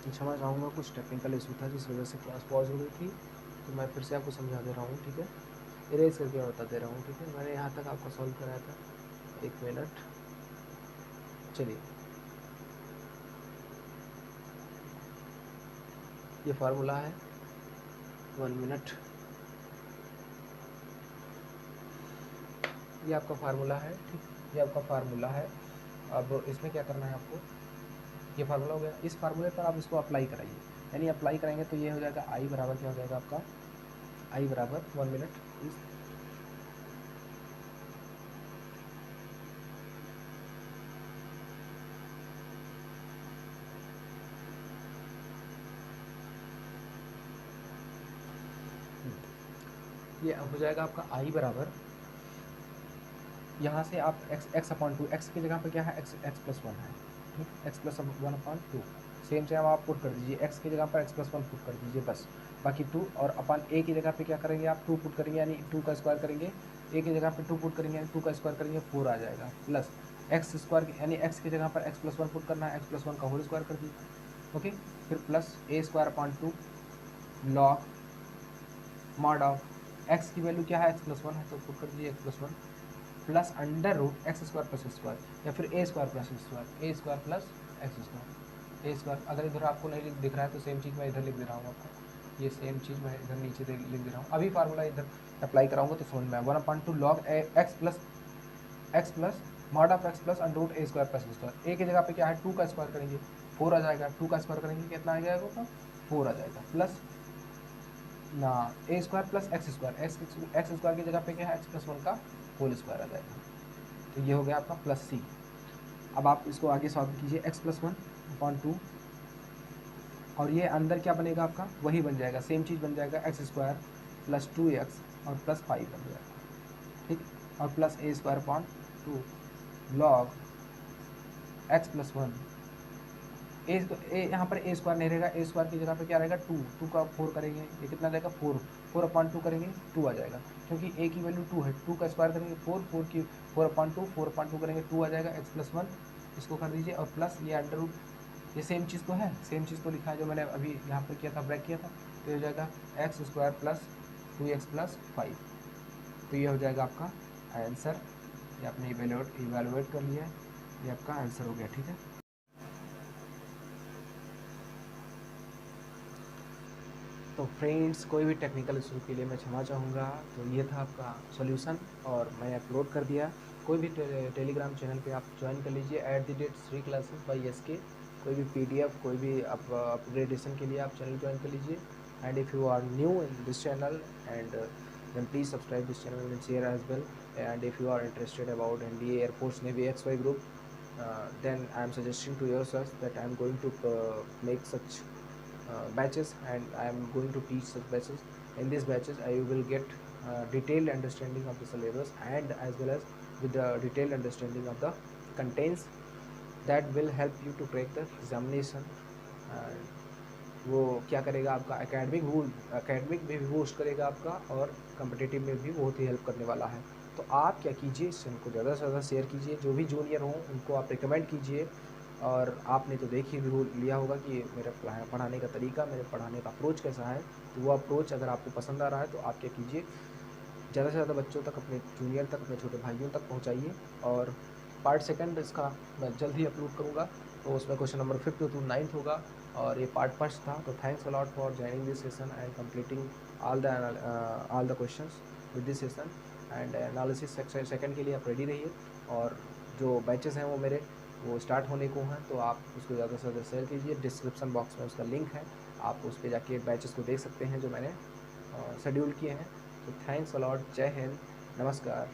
क्षमा चाहूँगा, कुछ टेक्निकल इशू था जिस वजह से क्लास पॉज हो गई थी, तो मैं फिर से आपको समझा दे रहा हूँ, ठीक है, इरेज करके मैं बता दे रहा हूँ, ठीक है, मैंने यहाँ तक आपको सॉल्व कराया था, 1 मिनट, चलिए ये फार्मूला है, 1 मिनट, ये आपका फार्मूला है, ठीक, ये आपका फार्मूला है। अब इसमें क्या करना है आपको, ये फार्मूला हो गया, इस फार्मूले पर आप इसको अप्लाई कराइए, यानी अप्लाई करेंगे तो ये हो जाएगा आई बराबर क्या हो जाएगा आपका, आई बराबर 1 मिनट, ये हो जाएगा आपका आई बराबर यहाँ से आप x/2, x की जगह पे क्या है, x+1 है, ठीक, x+1/2 सेम सेम आप पुट कर दीजिए, x की जगह पर x+1 पुट कर दीजिए बस, बाकी 2 और अपन a की जगह पे क्या करेंगे आप 2 पुट करेंगे यानी 2 का स्क्वायर करेंगे, a की जगह पे 2 पुट करेंगे यानी 2 का स्क्वायर करेंगे 4 आ जाएगा, प्लस एक्स स्क्वायर यानी x की जगह पर x+1 पुट करना है, x+1 का होल स्क्वायर कर दीजिए, ओके, फिर plus a² log mod of x की वैल्यू क्या है x+1 है तो पुट कर दीजिए x+1 plus under root x² plus square या फिर a² plus square a² plus x², a²। अगर इधर आपको नहीं दिख रहा है तो सेम चीज़ मैं इधर लिख दे रहा हूँ आपको, ये सेम चीज़ मैं इधर नीचे लिख दे रहा हूँ, अभी फार्मूला इधर अप्लाई कराऊंगा तो समझ में आए, 1/2 log x plus mod of x plus under root a² plus square, a की जगह पे क्या है 2 का स्क्वायर करेंगे 4 आ जाएगा, 2 का स्क्वायर करेंगे कितना आ जाएगा 4 आ जाएगा, प्लस ना a² प्लस x² की जगह पे क्या है x+1 का होल स्क्वायर आ जाएगा, तो ये हो गया आपका प्लस c। अब आप इसको आगे सॉल्व कीजिए x+1/2 और ये अंदर क्या बनेगा आपका वही बन जाएगा, सेम चीज़ बन जाएगा x² प्लस 2x और प्लस 5 बन जाएगा, ठीक, और प्लस a²/2 log x+1 यहाँ पर a² नहीं रहेगा, a² की जगह पे क्या रहेगा 2 का 4 करेंगे ये कितना रहेगा 4/2 करेंगे 2 आ जाएगा, क्योंकि a की वैल्यू 2 है, 2 का स्क्वायर करेंगे 4/2 करेंगे 2 आ जाएगा, x+1 इसको कर दीजिए और प्लस ये अंडर रूट, ये सेम चीज़ तो है, सेम चीज़ तो लिखा है जो मैंने अभी यहाँ पर किया था ब्रेक किया था, तो ये हो जाएगा x² प्लस 2x प्लस 5, तो ये हो जाएगा आपका आंसर, ये आपने इवेलुएट कर लिया है, ये आपका आंसर हो गया, ठीक है। तो फ्रेंड्स कोई भी टेक्निकल इशू के लिए मैं क्षमा चाहूँगा, तो ये था आपका सॉल्यूशन और मैं अपलोड कर दिया, कोई भी टेलीग्राम चैनल पे आप ज्वाइन कर लीजिए @3 classes by SK, कोई भी PDF कोई भी अपग्रेडेशन के लिए आप चैनल ज्वाइन कर लीजिए, and if you are new in this channel and then please subscribe this channel and share as well, and if you are interested about NDA, Air Force, Navy, XY group, then I am suggesting to yourself that I am going to make such batches and I am going to teach such batches. In these batches I will get detailed understanding of the syllabus and as well as with the detailed understanding of the contents that will help you to crack the examination. वो क्या करेगा आपका academic में भी boost करेगा आपका और competitive में भी बहुत ही हेल्प करने वाला है। तो आप क्या कीजिए, इस चैनल को ज़्यादा से ज़्यादा शेयर कीजिए, जो भी जूनियर हों उनको आप रिकमेंड कीजिए, और आपने तो देख ही लिया होगा कि मेरा पढ़ाने का तरीका, मेरे पढ़ाने का अप्रोच कैसा है, तो वो अप्रोच अगर आपको पसंद आ रहा है तो आप क्या कीजिए, ज़्यादा से ज़्यादा बच्चों तक, अपने जूनियर तक, अपने छोटे भाइयों तक पहुँचाइए। और पार्ट सेकंड इसका मैं जल्द ही अपलोड करूँगा, तो उसमें क्वेश्चन नंबर 5 to 9 होगा और ये पार्ट फर्स्ट था। तो thanks a lot for joining this session and completing all the questions with this session, and analysis second के लिए आप रेडी रहिए। और जो बैचेस हैं वो मेरे वो स्टार्ट होने को हैं, तो आप उसको ज़्यादा से ज़्यादा शेयर कीजिए। डिस्क्रिप्शन बॉक्स में उसका लिंक है, आप उस पर जाके बैचेस को देख सकते हैं जो मैंने शेड्यूल किए हैं। तो थैंक्स अ लॉट, जय हिंद, नमस्कार।